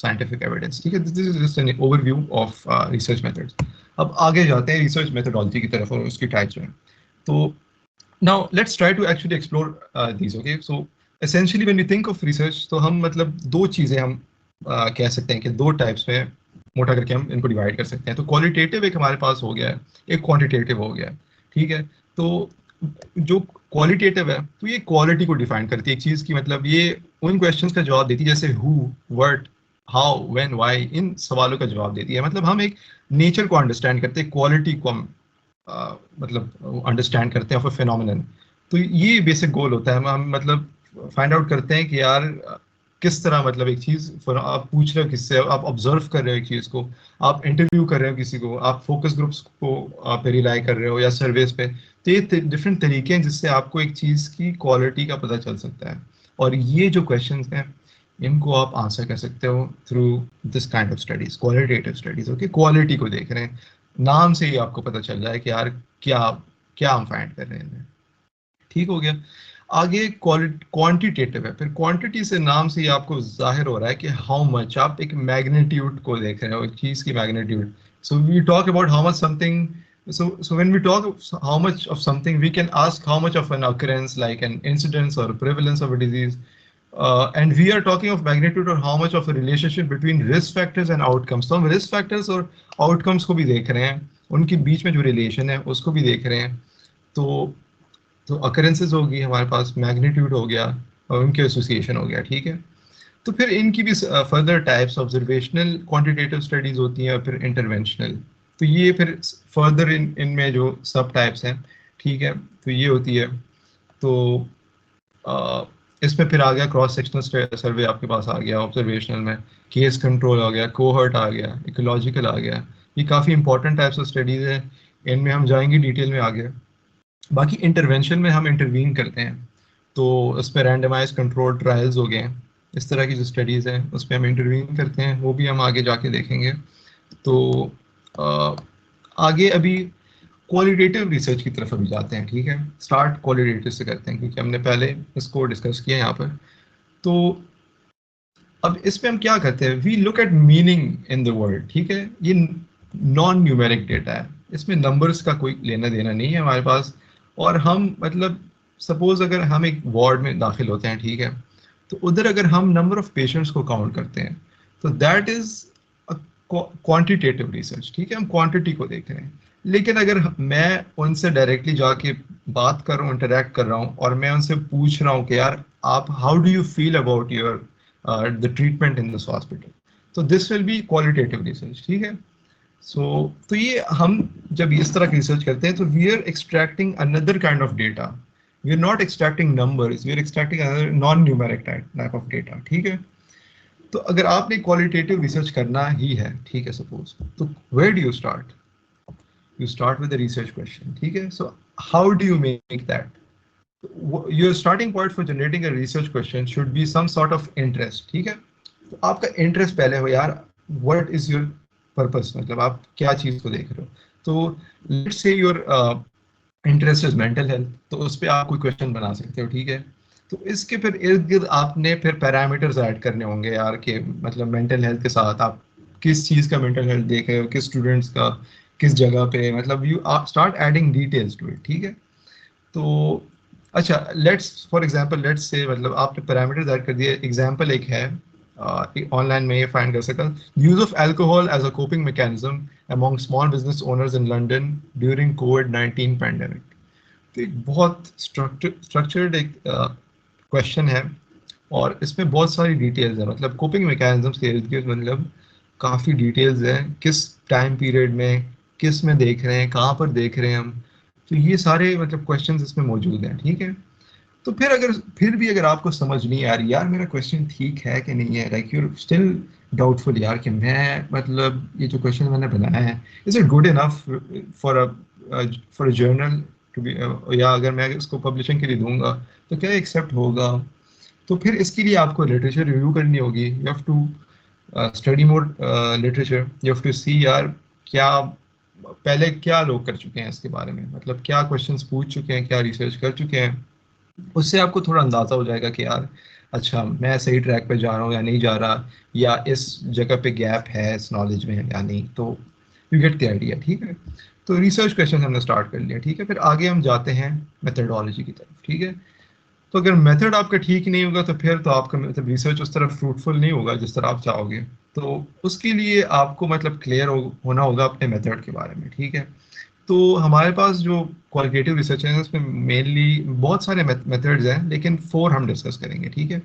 Scientific evidence, ठीक है। This is just an overview of research methods. अब आगे जाते हैं रिसर्च मेथडोलॉजी की तरफ और उसकी टाइप्स में। तो now let's try to actually explore these, okay. So essentially when we think of research, तो हम मतलब दो चीज़ें हम कह सकते हैं कि दो टाइप्स में मोटा करके हम इनको डिवाइड कर सकते हैं। तो क्वालिटेटिव एक हमारे पास हो गया है, एक क्वांटिटेटिव हो गया है, ठीक है। तो जो क्वालिटेटिव है तो ये क्वालिटी को डिफाइन करती है एक चीज़ की, मतलब ये उन क्वेश्चंस का जवाब देती है जैसे who, what, how, when, why, इन सवालों का जवाब देती है। मतलब हम एक नेचर को अंडरस्टैंड करते हैं, क्वालिटी को हम मतलब अंडरस्टैंड करते हैं ऑफ अ फिनोमिनन। तो ये बेसिक गोल होता है, हम मतलब फाइंड आउट करते हैं कि यार किस तरह, मतलब एक चीज़ आप पूछ रहे हो किससे, आप ऑब्जर्व कर रहे हो एक चीज़ को, आप इंटरव्यू कर रहे हो किसी को, आप फोकस ग्रुप्स को पे रिलाई कर रहे हो या सर्वेस पे। तो ये डिफरेंट तरीके हैं जिससे आपको एक चीज़ की क्वालिटी का पता चल सकता है। और ये जो क्वेश्चंस हैं इनको आप आंसर कर सकते हो through this kind of studies, qualitative studies, okay. Quality को देख रहे हैं, नाम से ही आपको पता चल जाए कि यार क्या क्या हम फाइंड कर रहे हैं। ठीक हो गया। आगे क्वांटिटेटिव है, फिर क्वांटिटी से नाम से ही आपको जाहिर हो रहा है कि हाउ मच, आप एक मैग्नीट्यूड को देख रहे हो, एक चीज की magnitude. So we talk about how much something, so when we talk how much of something, we can ask how much of an occurrence, like an incidence or prevalence of a disease, and we are talking of magnitude or how much of a relationship between risk factors and outcomes. तो हम risk factors और outcomes को भी देख रहे हैं, उनके बीच में जो relation है उसको भी देख रहे हैं। तो अकरेंसेस होगी हमारे पास, मैग्नीट्यूड हो गया और उनके एसोसिएशन हो गया, ठीक है। तो फिर इनकी भी further types, observational quantitative studies होती हैं और फिर इंटरवेंशनल। तो ये फिर फर्दर इनमें जो सब टाइप्स हैं, ठीक है, तो ये होती है। तो इसमें फिर आ गया क्रॉस सेक्शनल सर्वे आपके पास आ गया ऑब्जर्वेशनल में, केस कंट्रोल आ गया, कोहर्ट आ गया, इकोलॉजिकल आ गया। ये काफ़ी इंपॉर्टेंट टाइप्स ऑफ स्टडीज़ हैं, इनमें हम जाएंगे डिटेल में आगे। बाकी इंटरवेंशन में हम इंटरवीन करते हैं, तो उसमें रैंडमाइज कंट्रोल ट्रायल्स हो गए हैं, इस तरह की जो स्टडीज़ हैं उसमें हम इंटरवीन करते हैं, वो भी हम आगे जाके देखेंगे। तो आगे अभी क्वालिटेटिव रिसर्च की तरफ अभी जाते हैं, ठीक है। स्टार्ट क्वालिटेटिव से करते हैं क्योंकि हमने पहले इसको डिस्कस किया यहाँ पर। तो अब इसमें हम क्या करते हैं, we look at meaning in the word, ठीक है। ये नॉन न्यूमेरिक डेटा है, इसमें नंबर्स का कोई लेना देना नहीं है हमारे पास। और हम मतलब सपोज अगर हम एक वार्ड में दाखिल होते हैं, ठीक है, तो उधर अगर हम नंबर ऑफ पेशेंट्स को काउंट करते हैं तो दैट इज क्वांटिटेटिव रिसर्च, ठीक है, हम क्वांटिटी को देख रहे हैं। लेकिन अगर मैं उनसे डायरेक्टली जाके बात कर रहा हूँ, इंटरेक्ट कर रहा हूँ, और मैं उनसे पूछ रहा हूँ कि यार आप how do you feel about your the treatment in this hospital, तो this will be qualitative research, ठीक है। तो ये हम जब इस तरह की रिसर्च करते हैं तो we are extracting another kind of data, we are not extracting numbers, we are extracting another non numeric type of data, ठीक है। तो अगर आपने क्वालिटेटिव रिसर्च करना ही है, ठीक है, सपोज, तो where do you start, you start with a research question, ठीक है। So how do you make that? Your starting point for generating a research question should be some sort of interest, ठीक है। तो आपका interest पहले हो यार, what is your purpose, मतलब आप क्या चीज को देख रहे हो। तो let's say your interest is mental health, तो उस पर आप कोई क्वेश्चन बना सकते हो, ठीक है। तो इसके फिर इर्द गिर्द आपने फिर पैरामीटर्स ऐड करने होंगे यार, कि मतलब मेंटल हेल्थ के साथ आप किस चीज़ का मेंटल हेल्थ देख रहे हो, किस स्टूडेंट्स का, किस जगह पे, मतलब यू आप start adding details to it, ठीक है। तो अच्छा, let's for example let's say मतलब आपने पैरामीटर्स ऐड कर दिए। एग्जांपल एक है ऑनलाइन में ये फाइंड कर सकता, use of alcohol as a coping mechanism among small business owners in London during COVID-19 pandemic। तो एक बहुत स्ट्रक्चर्ड एक क्वेश्चन है और इसमें बहुत सारी डिटेल्स है, मतलब कोपिंग मैकेनिज्म्स के इर्द गिर्द मतलब काफ़ी डिटेल्स हैं, किस टाइम पीरियड में, किस में देख रहे हैं, कहाँ पर देख रहे हैं हम। तो ये सारे मतलब क्वेश्चंस इसमें मौजूद हैं, ठीक है। तो फिर भी अगर आपको समझ नहीं आ रही यार मेरा क्वेश्चन ठीक है कि नहीं है, लाइक यू स्टिल डाउटफुल यार कि मैं मतलब ये जो क्वेश्चन मैंने बनाया है is it good enough for a journal to be, या अगर मैं इसको पब्लिशिंग के लिए दूंगा तो क्या एक्सेप्ट होगा। तो फिर इसके लिए आपको लिटरेचर रिव्यू करनी होगी, you have to study more literature, you have to see यार क्या पहले क्या लोग कर चुके हैं इसके बारे में, मतलब क्या क्वेश्चंस पूछ चुके हैं, क्या रिसर्च कर चुके हैं। उससे आपको थोड़ा अंदाजा हो जाएगा कि यार अच्छा मैं सही ट्रैक पे जा रहा हूँ या नहीं जा रहा, या इस जगह पे गैप है इस नॉलेज में या नहीं, तो यू गेट द आइडिया, ठीक है। तो रिसर्च क्वेश्चन हमने स्टार्ट कर लिया, ठीक है। फिर आगे हम जाते हैं मेथडोलॉजी की तरफ, ठीक है। तो अगर मेथड आपका ठीक नहीं होगा तो फिर तो आपका मतलब रिसर्च उस तरफ फ्रूटफुल नहीं होगा जिस तरह आप चाहोगे। तो उसके लिए आपको मतलब क्लियर होना होगा अपने मेथड के बारे में, ठीक है। तो हमारे पास जो क्वालिटेटिव रिसर्च है उसमें मेनली बहुत सारे मेथड्स हैं, लेकिन 4 हम डिस्कस करेंगे, ठीक है।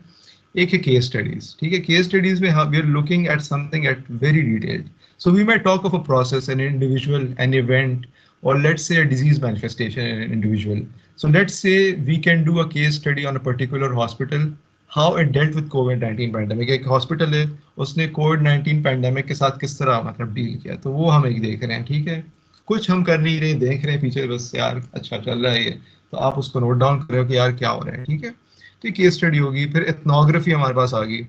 एक है केस स्टडीज, ठीक है। केस स्टडीज में we are looking at something at very detailed, so we might talk of a process, an individual, an event, or let's say a disease manifestation in an individual. So let's say we can do a case study on a particular hospital, how it dealt with COVID-19 pandemic. एक hospital है, उसने COVID-19 pandemic के साथ किस तरह मतलब deal किया, तो वो हम एक देख रहे हैं, ठीक है। कुछ हम कर नहीं रहे, देख रहे हैं पीछे बस, यार अच्छा चल रहा है ये, तो आप उसको नोट डाउन करो कि यार क्या हो रहा है, ठीक है। तो केस स्टडी होगी। फिर एथनोग्राफी हमारे पास आ गई,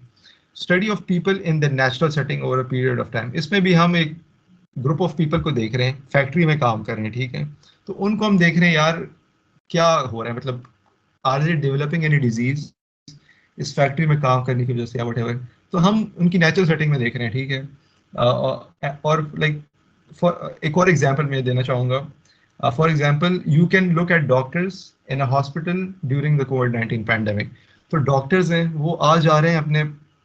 study of people in the natural setting over a period of time. इसमें भी हम एक ग्रुप ऑफ पीपल को देख रहे हैं, फैक्ट्री में काम कर रहे हैं, ठीक है। तो उनको हम देख रहे हैं यार क्या हो रहा है, मतलब are they developing any disease इस फैक्ट्री में काम करने की वजह से या वट एवर। तो हम उनकी नेचुरल सेटिंग में देख रहे हैं, ठीक है। और लाइक फॉर एक और एग्जांपल मैं देना चाहूँगा। For example you can look at doctors in a hospital during the covid pandemic. तो डॉक्टर्स हैं वो आ जा रहे हैं अपने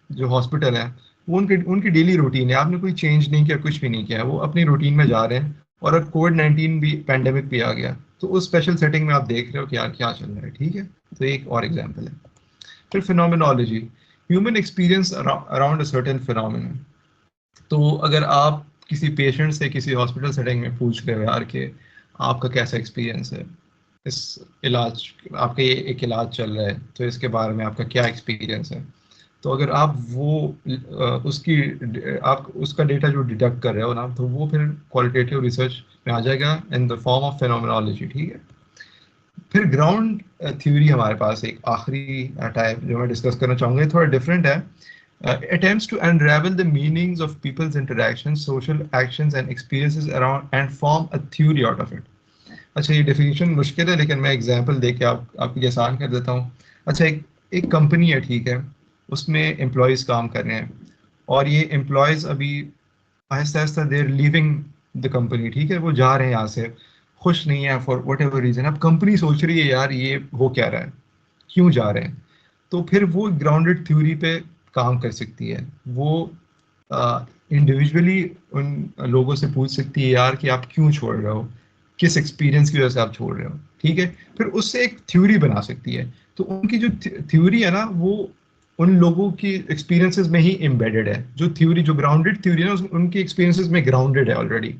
जो हॉस्पिटल है, वो उनकी उनकी डेली रूटीन है, आपने कोई चेंज नहीं किया, कुछ भी नहीं किया, वो अपनी रूटीन में जा रहे हैं। और अब कोविड-19 भी पैंडेमिक भी आ गया, तो उस स्पेशल सेटिंग में आप देख रहे हो कि यार क्या चल रहा है, ठीक है। तो एक और एग्जांपल है। फिर phenomenology, human experience around a certain phenomenon. तो अगर आप किसी पेशेंट से किसी हॉस्पिटल सेटिंग में पूछ रहे हो यार कि आपका कैसा एक्सपीरियंस है इस इलाज, आपका ये एक इलाज चल रहा है, तो इसके बारे में आपका क्या एक्सपीरियंस है, तो अगर आप वो उसकी आप उसका डेटा जो डिडक्ट कर रहे हो ना, तो वो फिर क्वालिटेटिव रिसर्च में आ जाएगा in the form of phenomenology, ठीक है। फिर ग्राउंड थ्योरी हमारे पास एक आखिरी टाइप जो मैं डिस्कस करना चाहूँगा, थोड़ा डिफरेंट है। Attempts to unravel the meanings of people's interactions, social actions and experiences around and form a theory out of it. अच्छा ये डेफिनेशन मुश्किल है, लेकिन मैं एग्जांपल दे के आपके लिए आसान कर देता हूँ। अच्छा एक कंपनी है, ठीक है, उसमें एम्प्लॉयज़ काम कर रहे हैं, और ये एम्प्लॉयज़ अभी आहिस्ता आहिस्ता देर लिविंग द कंपनी, ठीक है, वो जा रहे हैं यहाँ से, खुश नहीं है फॉर वट एवर रीज़न। अब कंपनी सोच रही है यार ये हो क्या रहा है, क्यों जा रहे हैं, तो फिर वो ग्राउंडेड थ्योरी पे काम कर सकती है। वो इंडिविजुअली उन लोगों से पूछ सकती है यार कि आप क्यों छोड़ रहे हो, किस एक्सपीरियंस की वजह से आप छोड़ रहे हो, ठीक है। फिर उससे एक थ्योरी बना सकती है। तो उनकी जो थ्योरी है ना, वो उन लोगों की एक्सपीरियंसेस में ही एम्बेडेड है। जो थ्योरी, जो ग्राउंडेड थ्योरी है ना, उनकी एक्सपीरियंसेस में ग्राउंडेड है ऑलरेडी।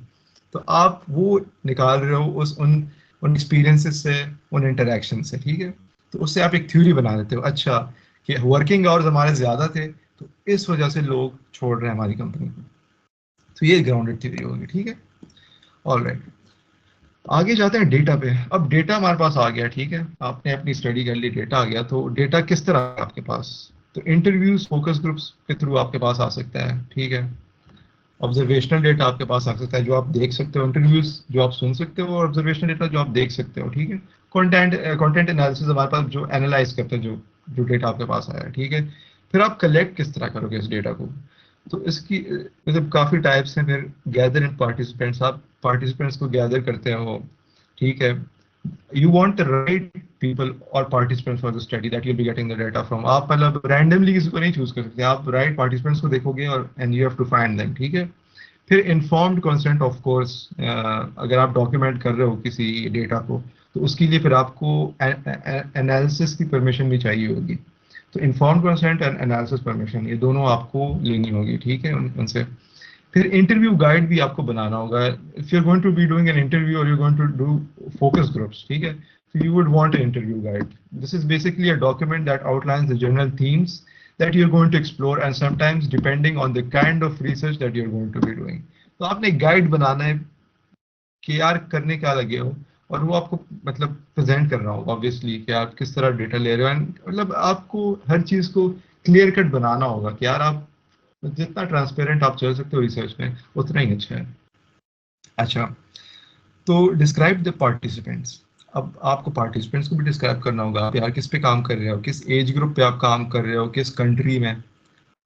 तो आप वो निकाल रहे हो उस उन उन एक्सपीरियंसेस से, उन इंटरेक्शन से, ठीक है। तो उससे आप एक थ्योरी बना देते हो, अच्छा कि वर्किंग आवर्स हमारे ज़्यादा थे, तो इस वजह से लोग छोड़ रहे हैं हमारी कंपनी को। तो ये ग्राउंडेड थ्योरी होगी, ठीक है। ऑलराइट, आगे जाते हैं डेटा पे। अब डेटा हमारे पास आ गया, ठीक है, आपने अपनी स्टडी कर ली, डेटा आ गया। तो डेटा किस तरह है आपके पास, तो इंटरव्यूज, फोकस ग्रुप्स के थ्रू आपके पास आ सकता है, ठीक है। ऑब्जर्वेशनल डेटा आपके पास आ सकता है जो आप देख सकते हो, इंटरव्यूज जो आप सुन सकते हो, और ऑब्जर्वेशनल डेटा जो आप देख सकते हो, ठीक है। कंटेंट एनालिसिस हमारे पास जो एनालाइज करते हैं जो डेटा आपके पास आया है, ठीक है। फिर आप कलेक्ट किस तरह करोगे इस डेटा को, तो इसकी मतलब काफ़ी टाइप्स हैं। फिर गैदर इन पार्टिसिपेंट्स, आप पार्टिसिपेंट्स को गैदर करते हो, ठीक है। you want the right people or participants for the study that you'll be getting the data from. आप मतलब randomly किसी को नहीं चूज कर सकते, आप right participants को देखोगे और and you have to find them, ठीक है। फिर इन्फॉर्म्ड कंसेंट ऑफ कोर्स, अगर आप डॉक्यूमेंट कर रहे हो किसी डेटा को, तो उसके लिए फिर आपको एनालिसिस की परमिशन भी चाहिए होगी। तो informed consent and analysis permission, ये दोनों आपको लेनी होगी, ठीक है, उनसे। फिर इंटरव्यू गाइड भी आपको बनाना होगा। If you are going to be doing an interview और you going to do focus groups, ठीक है, so you would want an interview guide. This is basically a document that outlines the general themes that you're going to explore, and sometimes depending on the kind of research that you're going to be doing. तो आपने guide बनाना है कि यार करने क्या लगे हो, और वो आपको मतलब प्रेजेंट करना होगा ऑब्वियसली कि आप किस तरह डेटा ले रहे हो, एंड मतलब आपको हर चीज को क्लियर कट बनाना होगा कि यार आप जितना ट्रांसपेरेंट आप चल सकते हो रिसर्च में उतना ही अच्छा है। अच्छा, तो डिस्क्राइब द पार्टिसिपेंट्स। अब आपको पार्टिसिपेंट्स को भी डिस्क्राइब करना होगा, आप यार किस पे काम कर रहे हो, किस एज ग्रुप पे आप काम कर रहे हो, किस कंट्री में।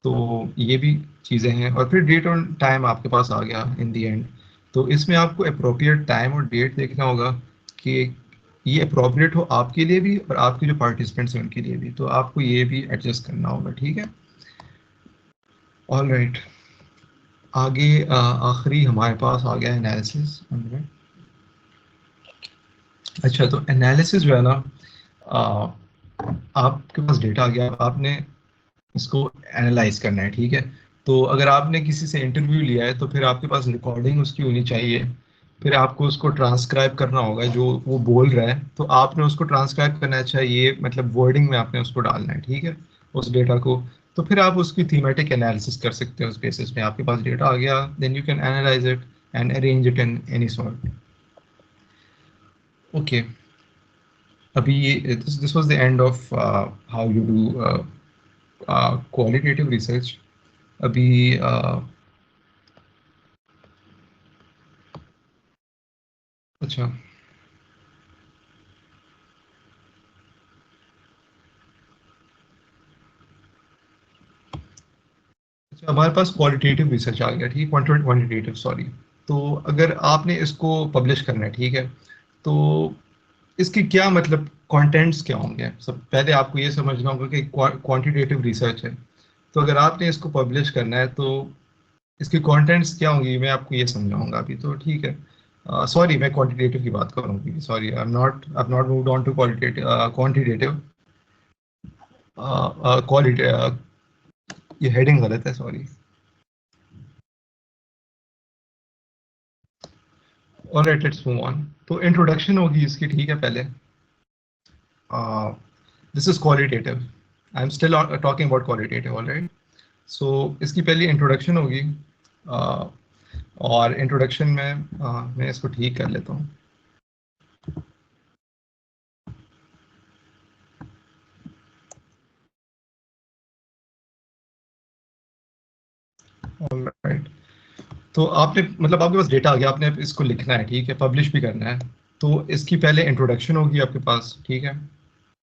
तो ये भी चीज़ें हैं। और फिर डेट और टाइम आपके पास आ गया इन दी एंड। तो इसमें आपको अप्रोप्रिएट टाइम और डेट देखना होगा कि ये अप्रोप्रिएट हो आपके लिए भी और आपके जो पार्टिसिपेंट्स हैं उनके लिए भी। तो आपको ये भी एडजस्ट करना होगा, ठीक है। ऑल राइट, आगे आखिरी हमारे पास आ गया एनालिसिस। अच्छा, तो एनालिसिस जो है ना, आपके पास डेटा आ गया, आपने इसको एनालाइज करना है, ठीक है। तो अगर आपने किसी से इंटरव्यू लिया है तो फिर आपके पास रिकॉर्डिंग उसकी होनी चाहिए, फिर आपको उसको ट्रांसक्राइब करना होगा जो वो बोल रहा है, तो आपने उसको ट्रांसक्राइब करना चाहिए, मतलब वर्डिंग में आपने उसको डालना है, ठीक है, उस डेटा को। तो फिर आप उसकी थीमेटिक एनालिसिस कर सकते हो, उस बेसिस में आपके पास डेटा आ गया, then you can analyse it and arrange it in any sort. Okay, अभी ये this was the end of how you do qualitative research. अभी अच्छा अच्छा, हमारे पास क्वालिटेटिव रिसर्च आ गया, ठीक है, क्वांटिटेटिव सॉरी। तो अगर आपने इसको पब्लिश करना है, ठीक है, तो इसकी क्या मतलब कंटेंट्स क्या होंगे। सब पहले आपको ये समझना होगा कि क्वांटिटेटिव रिसर्च है, तो अगर आपने इसको पब्लिश करना है तो इसकी कंटेंट्स क्या होंगी, मैं आपको ये समझाऊंगा अभी, तो ठीक है। सॉरी, मैं क्वांटिटेटिव की बात करूँगी, sorry, I am not moved on to qualitative quantitative quality, ये हेडिंग गलत है, sorry. Alright, let's move on. तो इंट्रोडक्शन होगी इसकी, ठीक है, पहले। This is qualitative, I am still talking about qualitative, alright. So इसकी पहली इंट्रोडक्शन होगी, और इंट्रोडक्शन में मैं इसको ठीक कर लेता हूँ। ऑलराइट, तो आपने मतलब आपके पास डेटा आ गया, आपने इसको लिखना है, ठीक है, पब्लिश भी करना है। तो इसकी पहले इंट्रोडक्शन होगी आपके पास, ठीक है।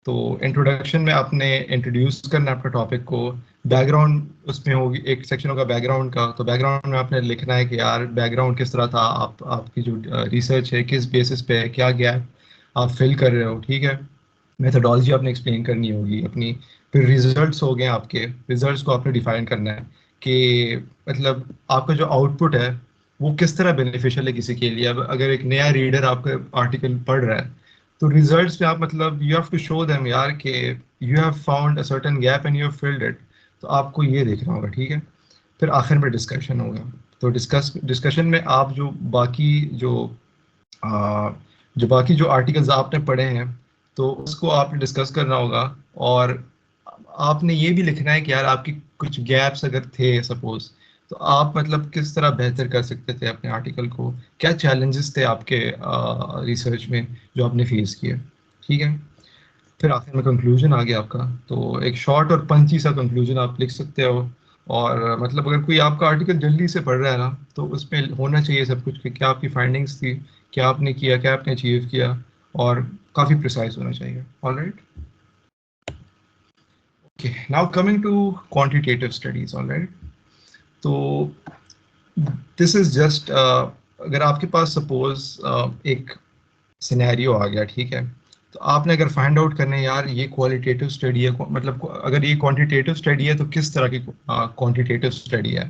तो इंट्रोडक्शन में आपने इंट्रोड्यूस करना है अपने टॉपिक को। बैकग्राउंड उसमें होगी, एक सेक्शन होगा बैकग्राउंड का। तो बैकग्राउंड में आपने लिखना है कि यार बैकग्राउंड किस तरह था, आपकी जो रिसर्च है किस बेसिस पे है, क्या गैप आप फिल कर रहे हो, ठीक है। मेथोडोलॉजी आपने एक्सप्लेन करनी होगी अपनी। फिर रिजल्ट्स हो गए आपके, रिजल्ट्स को आपने डिफाइन करना है कि मतलब आपका जो आउटपुट है वो किस तरह बेनिफिशियल है किसी के लिए। अब अगर एक नया रीडर आपका आर्टिकल पढ़ रहा है तो रिजल्ट्स पे आप मतलब you have to show them यार कि you have found a certain gap and you have filled it. तो आपको ये देखना होगा, ठीक है। फिर आखिर में डिस्कशन होगा। तो डिस्कशन में आप जो बाकी जो जो आर्टिकल्स आपने पढ़े हैं तो उसको आपने डिस्कस करना होगा। और आपने ये भी लिखना है कि यार आपकी कुछ गैप्स अगर थे सपोज, तो आप मतलब किस तरह बेहतर कर सकते थे अपने आर्टिकल को, क्या चैलेंजेस थे आपके रिसर्च में जो आपने फेस किए, ठीक है। फिर आखिर में कंक्लूजन आ गया आपका। तो एक शॉर्ट और पंची सा कंक्लूजन आप लिख सकते हो। और मतलब अगर कोई आपका आर्टिकल जल्दी से पढ़ रहा है ना, तो उसमें होना चाहिए सब कुछ कि क्या आपकी फाइंडिंग्स थी, क्या आपने किया, क्या आपने अचीव किया, और काफ़ी प्रिसाइज होना चाहिए। Alright, okay, now coming to quantitative studies. Alright, तो दिस इज जस्ट अगर आपके पास सपोज एक सिनेरियो आ गया, ठीक है। तो आपने अगर फाइंड आउट करने यार ये क्वालिटेटिव स्टडी है, मतलब अगर ये क्वांटिटेटिव स्टडी है तो किस तरह की क्वांटिटेटिव स्टडी है,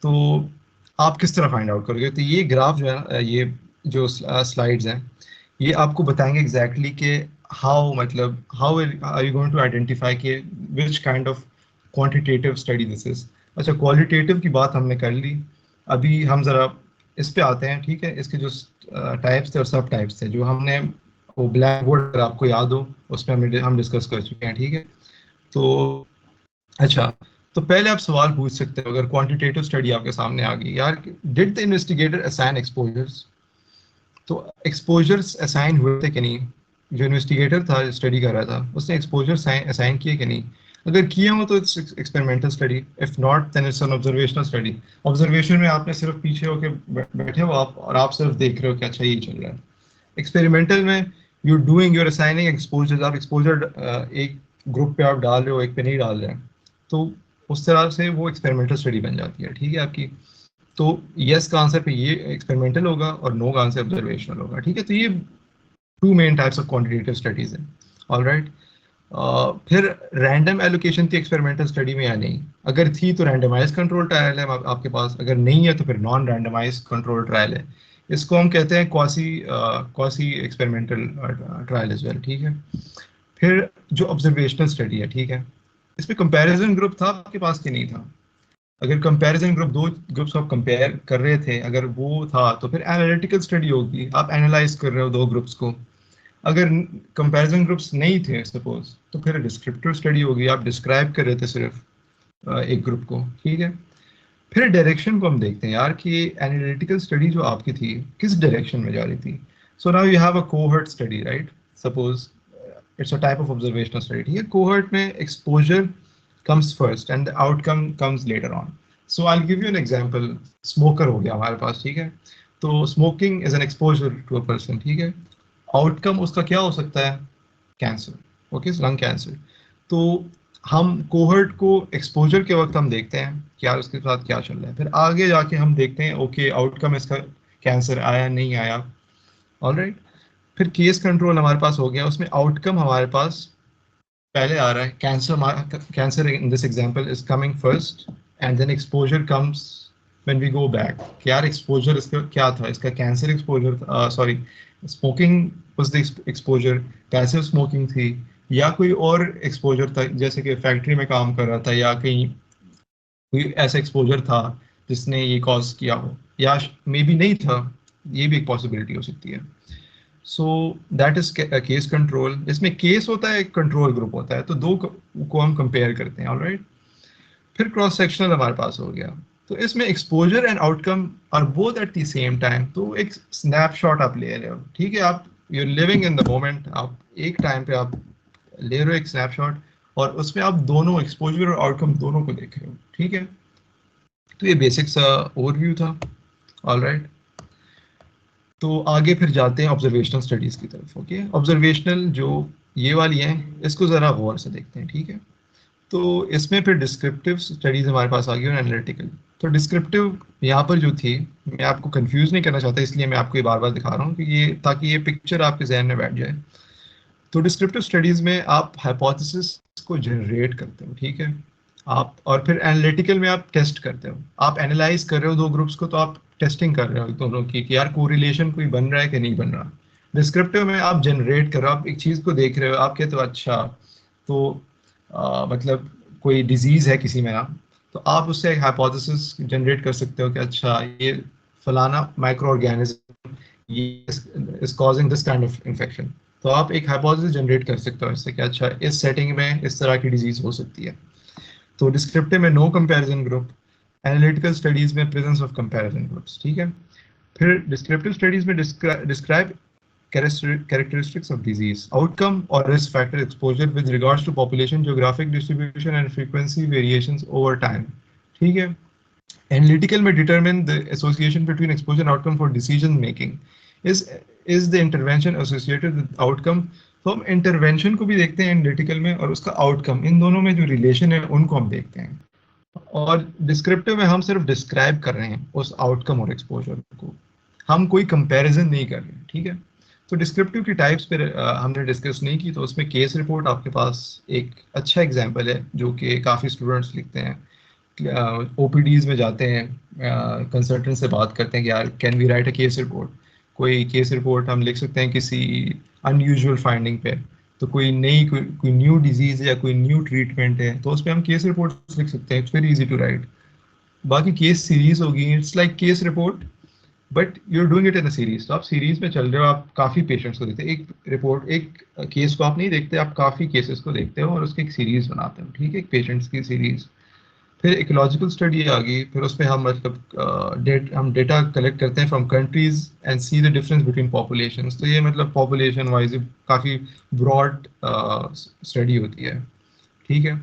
तो आप किस तरह फाइंड आउट करोगे। तो ये ग्राफ जो है ये जो स्लाइड्स हैं ये आपको बताएंगे एग्जैक्टली कि हाउ मतलब how are you going to identify कि which kind of quantitative study this is. अच्छा, क्वालिटेटिव की बात हमने कर ली, अभी हम ज़रा इस पे आते हैं, ठीक है। इसके जो टाइप्स थे और सब टाइप्स थे जो हमने वो ब्लैक बोर्ड अगर आपको याद हो उसमें हम डिस्कस कर चुके हैं, ठीक है। तो अच्छा, तो पहले आप सवाल पूछ सकते हो अगर क्वांटिटेटिव स्टडी आपके सामने आ गई, यार did the investigator assign exposures. तो एक्सपोजर्स असाइन हुए थे कि नहीं, जो इन्वेस्टिगेटर था स्टडी कर रहा था उसने एक्सपोजर असाइन किए कि नहीं। अगर किए हो तो it's experimental study, if not then it's an observational study. Observation में आपने सिर्फ पीछे होके बैठे हो आप और आप सिर्फ देख रहे हो कि अच्छा ये चल रहा है। एक्सपेरिमेंटल में you doing, your assigning exposure, आप एक्सपोजर एक ग्रुप पे आप डाल रहे हो, एक पे नहीं डाल रहे हैं, तो उस तरह से वो एक्सपेरिमेंटल स्टडी बन जाती है, ठीक है आपकी। तो यस का आंसर पे ये एक्सपेरिमेंटल होगा और नो का आंसर ऑब्जर्वेशनल होगा, ठीक है। तो ये two main types of quantitative studies हैं, ऑलराइट। फिर रैंडम एलोकेशन थी एक्सपेरिमेंटल स्टडी में या नहीं? अगर थी तो रैंडमाइज कंट्रोल ट्रायल है आपके पास, अगर नहीं है तो फिर नॉन रैंडमाइज कंट्रोल ट्रायल है। इसको हम कहते हैं quasi experimental trial as well, ठीक है। फिर जो ऑब्जर्वेशनल स्टडी है, ठीक है, इसमें कंपैरिजन ग्रुप था आपके पास कि नहीं था? अगर कंपैरिजन ग्रुप, दो ग्रुप्स आप कंपेयर कर रहे थे, अगर वो था तो फिर एनालिटिकल स्टडी होगी, आप एनालाइज कर रहे हो दो ग्रुप्स को। अगर कंपैरिजन ग्रुप्स नहीं थे सपोज, तो फिर डिस्क्रिप्टिव स्टडी होगी, आप डिस्क्राइब कर रहे थे सिर्फ एक ग्रुप को, ठीक है। फिर डायरेक्शन को हम देखते हैं यार कि एनालिटिकल स्टडी जो आपकी थी किस डायरेक्शन में जा रही थी। So now you have a cohort study, right? Suppose it's a type of observational study, ठीक है। कोहर्ट में exposure comes first and the outcome comes later on. So I'll give you an example. Smoker हो गया हमारे पास, ठीक है। तो smoking is an exposure to a person, ठीक है। आउटकम उसका क्या हो सकता है? Cancer, okay, lung cancer. तो हम कोहर्ट को एक्सपोजर के वक्त हम देखते हैं कि यार उसके साथ क्या चल रहा है, फिर आगे जाके हम देखते हैं ओके आउटकम इसका कैंसर आया नहीं आया, ऑलराइट। फिर केस कंट्रोल हमारे पास हो गया, उसमें आउटकम हमारे पास पहले आ रहा है, cancer in this example is coming first and then exposure comes when we go back. क्या एक्सपोजर इसका क्या था? इसका cancer exposure, sorry smoking was the exposure, passive smoking थी, या कोई और एक्सपोजर था जैसे कि फैक्ट्री में काम कर रहा था, या कहीं कोई ऐसा एक्सपोजर था जिसने ये कॉज किया हो, या मे बी नहीं था, ये भी एक पॉसिबिलिटी हो सकती है। So that is case control. इसमें केस होता है, कंट्रोल ग्रुप होता है, तो दो को हम कंपेयर करते हैं, ऑलराइट। फिर क्रॉस सेक्शनल हमारे पास हो गया, तो इसमें exposure and outcome are both at the same time. तो एक स्नैपशॉट आप ले रहे हो, ठीक है, आप you are living in the moment, आप एक टाइम पे आप ले रहे हो एक स्नैपशॉट, और उसमें आप दोनों एक्सपोजर और आउटकम दोनों को देख रहे हो, ठीक है। तो ये बेसिक सा ओवरव्यू था, ऑलराइट। तो आगे फिर जाते हैं ऑब्जर्वेशनल स्टडीज की तरफ, ओके। ऑब्जर्वेशनल जो ये वाली है, इसको ज़रा गौर से देखते हैं, ठीक है। तो इसमें फिर डिस्क्रिप्टिव स्टडीज हमारे पास आ गई और एनालिटिकल। तो डिस्क्रिप्टिव यहाँ पर जो थी, मैं आपको कंफ्यूज नहीं करना चाहता, इसलिए मैं आपको ये बार बार दिखा रहा हूँ कि ये, ताकि ये पिक्चर आपके जहन में बैठ जाए। तो डिस्क्रिप्टिव स्टडीज में आप हाइपोथेसिस को जनरेट करते हो, ठीक है, आप, और फिर एनालिटिकल में आप टेस्ट करते हो, आप एनालाइज कर रहे हो दो ग्रुप्स को, तो आप टेस्टिंग कर रहे हो दोनों की कि यार कोरिलेशन कोई बन रहा है कि नहीं बन रहा। डिस्क्रिप्टिव में आप जनरेट कर रहे हो, आप एक चीज़ को देख रहे हो, आप कहते हो अच्छा, तो मतलब कोई डिजीज है किसी में ना, तो आप उससे एक हाइपोथेसिस जनरेट कर सकते हो कि अच्छा ये फलाना माइक्रो ऑर्गेनिज्म ये is causing this kind of infection. तो आप एक हाइपोथेसिस जनरेट कर सकते हो इससे कि अच्छा इस सेटिंग में इस तरह की डिजीज हो सकती है। तो डिस्क्रिप्टिव में no comparison group, analytical studies में प्रेजेंस ऑफ कंपैरिजन ग्रुप्स, ठीक है। फिर डिस्क्रिप्टिव स्टडीज में describe characteristics of disease, outcome or risk factor exposure with regards to population, geographic distribution and frequency variations over time, ठीक है। Analytical में determine the association between exposure and outcome for decision making. Is the intervention associated with outcome? तो हम intervention को भी देखते हैं analytical में, और उसका outcome, इन दोनों में जो relation है उनको हम देखते हैं। और डिस्क्रिप्टिव में हम सिर्फ डिस्क्राइब कर रहे हैं उस आउटकम और एक्सपोजर को, हम कोई कंपैरिजन नहीं कर रहे, ठीक है। तो डिस्क्रिप्टिव की टाइप्स पे हमने डिस्कस नहीं की, तो उसमें केस रिपोर्ट आपके पास एक अच्छा एग्जांपल है जो कि काफ़ी स्टूडेंट्स लिखते हैं, ओपीडीज में जाते हैं, कंसल्टेंट से बात करते हैं कि यार can we write a case report, कोई केस रिपोर्ट हम लिख सकते हैं किसी अनयूजुअल फाइंडिंग पे, तो कोई नई कोई न्यू डिजीज है या कोई न्यू ट्रीटमेंट है, तो उस पर हम केस रिपोर्ट लिख सकते हैं, it's very easy to write. बाकी केस सीरीज होगी, it's like case report but you are doing it in a series. तो आप सीरीज में चल रहे हो, आप काफ़ी पेशेंट्स को देखते हैं, एक रिपोर्ट एक केस को आप नहीं देखते, आप काफ़ी केसेस को देखते हो और उसकी एक सीरीज बनाते हो, ठीक है, एक पेशेंट्स की सीरीज। फिर इकोलॉजिकल स्टडी आ गई, फिर उसमें हम मतलब हम डेटा कलेक्ट करते हैं from countries and see the difference between populations. तो ये मतलब पॉपुलेशन वाइज काफ़ी ब्रॉड स्टडी होती है, ठीक है।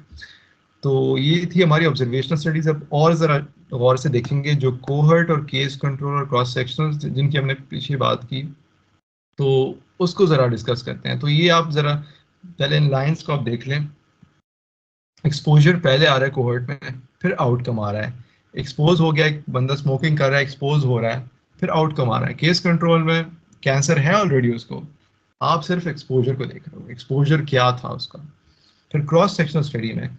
तो ये थी हमारी ऑब्जर्वेशनल स्टडीज। अब और ज़रा गौर से देखेंगे जो कोहर्ट और केस कंट्रोल और क्रॉस सेक्शनल जिनकी हमने पीछे बात की, तो उसको ज़रा डिस्कस करते हैं। तो ये आप ज़रा पहले इन लाइंस को आप देख लें। एक्सपोजर पहले आ रहा है कोहर्ट में, फिर आउटकम आ रहा है। एक्सपोज हो गया, एक बंदा स्मोकिंग कर रहा है, एक्सपोज हो रहा है, फिर आउटकम आ रहा है। केस कंट्रोल में कैंसर है ऑलरेडी उसको, आप सिर्फ एक्सपोजर को देख रहे हो, एक्सपोजर क्या था उसका। फिर क्रॉस सेक्शनल स्टडी में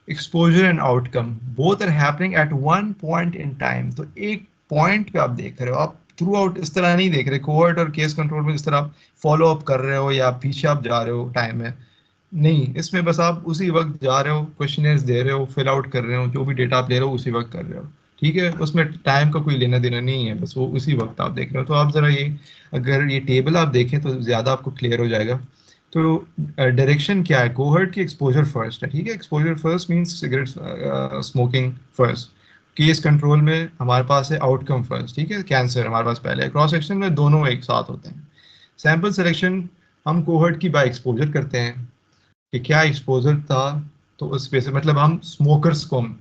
exposure and outcome both are happening at one point in time. तो एक पॉइंट पे आप देख रहे हो, आप थ्रू आउट इस तरह नहीं देख रहे कोहर्ट और केस कंट्रोल में, इस तरह आप फॉलो अप कर रहे हो या पीछे आप जा रहे हो टाइम में, नहीं। इसमें बस आप उसी वक्त जा रहे हो, क्वेश्चनर्स दे रहे हो, फिल आउट कर रहे हो, जो भी डेटा आप ले रहे हो उसी वक्त कर रहे हो, ठीक है। उसमें टाइम का कोई लेना देना नहीं है, बस वो उसी वक्त आप देख रहे हो। तो आप जरा ये, अगर ये टेबल आप देखें तो ज़्यादा आपको क्लियर हो जाएगा। तो डायरेक्शन क्या है, कोहर्ट की एक्सपोजर फर्स्ट है, ठीक है। Exposure first means cigarette smoking first. Case control में हमारे पास है आउटकम फर्स्ट, ठीक है। कैंसर हमारे पास पहले है। क्रॉस सेक्शन में दोनों एक साथ होते हैं। सैंपल सिलेक्शन हम कोहर्ट की बाय एक्सपोजर करते हैं कि क्या एक्सपोजर था, तो उस पे से मतलब हम स्मोकर्स को हम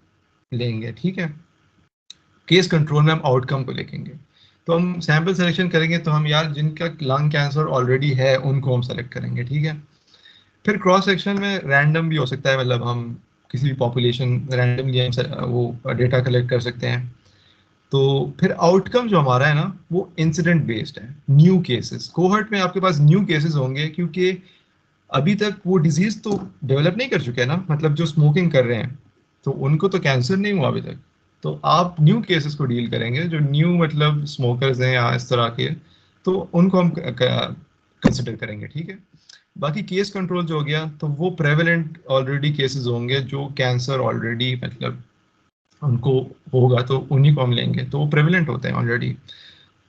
लेंगे, ठीक है। केस कंट्रोल में हम आउटकम को लिखेंगे। तो हम सैंपल सिलेक्शन करेंगे तो हम यार जिनका लंग कैंसर ऑलरेडी है उनको हम सेलेक्ट करेंगे, ठीक है। फिर क्रॉस सेक्शन में रैंडम भी हो सकता है, मतलब हम किसी भी पॉपुलेशन रैंडमली हम वो डेटा कलेक्ट कर सकते हैं। तो फिर आउटकम जो हमारा है ना, वो इंसिडेंट बेस्ड है, न्यू केसेस। कोहर्ट में आपके पास न्यू केसेस होंगे क्योंकि अभी तक वो डिजीज तो डेवलप नहीं कर चुके हैं ना, मतलब जो स्मोकिंग कर रहे हैं तो उनको तो कैंसर नहीं हुआ अभी तक। तो आप न्यू केसेस को डील करेंगे, जो न्यू मतलब स्मोकर्स हैं या इस तरह के, तो उनको हम कंसिडर करेंगे, ठीक है। बाकी केस कंट्रोल जो हो गया तो वो प्रेवलेंट ऑलरेडी केसेस होंगे जो कैंसर ऑलरेडी मतलब उनको होगा, तो उन्हीं को हम लेंगे, तो वो प्रेवलेंट होते हैं ऑलरेडी।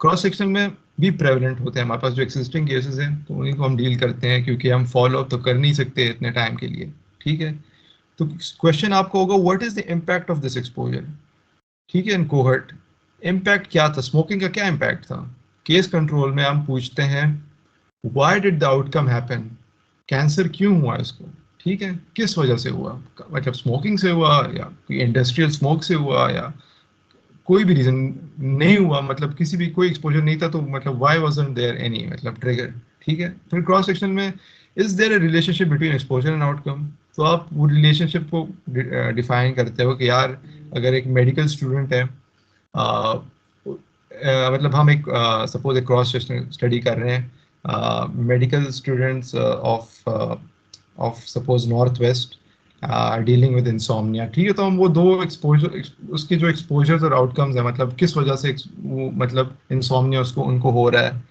क्रॉस सेक्शन में भी प्रेवलेंट होते हैं हमारे पास जो एक्सिस्टिंग केसेस हैं, तो उन्हीं को हम डील करते हैं क्योंकि हम फॉलो अप तो कर नहीं सकते इतने टाइम के लिए, ठीक है। तो क्वेश्चन आपको होगा what is the impact of this exposure, ठीक है, इन कोहर्ट। इम्पैक्ट क्या था, स्मोकिंग का क्या इम्पैक्ट था। केस कंट्रोल में हम पूछते हैं why did the outcome happen, cancer क्यों हुआ इसको, ठीक है, किस वजह से हुआ, मतलब स्मोकिंग से हुआ या कोई इंडस्ट्रियल स्मोक से हुआ या कोई भी रीजन नहीं हुआ, मतलब किसी भी कोई एक्सपोजर नहीं था, तो मतलब व्हाई वाजंट देयर एनी मतलब ट्रिगर, ठीक है। फिर क्रॉस सेक्शन में is there a relationship between exposure and outcome. तो आप वो रिलेशनशिप को डिफाइन करते हो कि यार अगर एक मेडिकल स्टूडेंट है, मतलब हम एक सपोज एक क्रॉस सेक्शन स्टडी कर रहे हैं, medical students of of suppose north west dealing with insomnia, ठीक है। तो हम वो दो एक्सपोजर, उसके जो एक्सपोजर्स और आउटकम्स है, मतलब किस वजह से वो मतलब इंसोम्निया उसको उनको हो रहा है,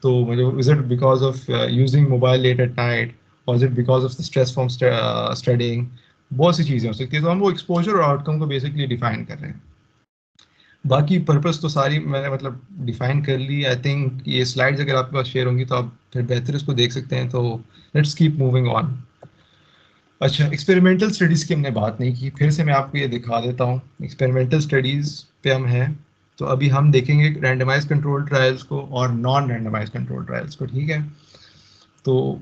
तो मतलब is it because of using mobile late at night और is it because of the stress from studying, बहुत सी चीज़ें हो सकती है। तो हम वो एक्सपोजर और आउटकम को बेसिकली डिफाइन कर रहे हैं। बाकी पर्पस तो सारी मैंने मतलब डिफाइन कर ली। आई थिंक ये स्लाइड्स अगर आपके पास शेयर होंगी तो आप फिर बेहतर इसको देख सकते हैं। तो लेट्स कीप मूविंग ऑन। अच्छा, एक्सपेरिमेंटल स्टडीज़ की हमने बात नहीं की, फिर से मैं आपको ये दिखा देता हूँ। एक्सपेरिमेंटल स्टडीज़ पे हम हैं, तो अभी हम देखेंगे रैंडमाइज कंट्रोल ट्रायल्स को और नॉन रैंडमाइज कंट्रोल ट्रायल्स को, ठीक है। तो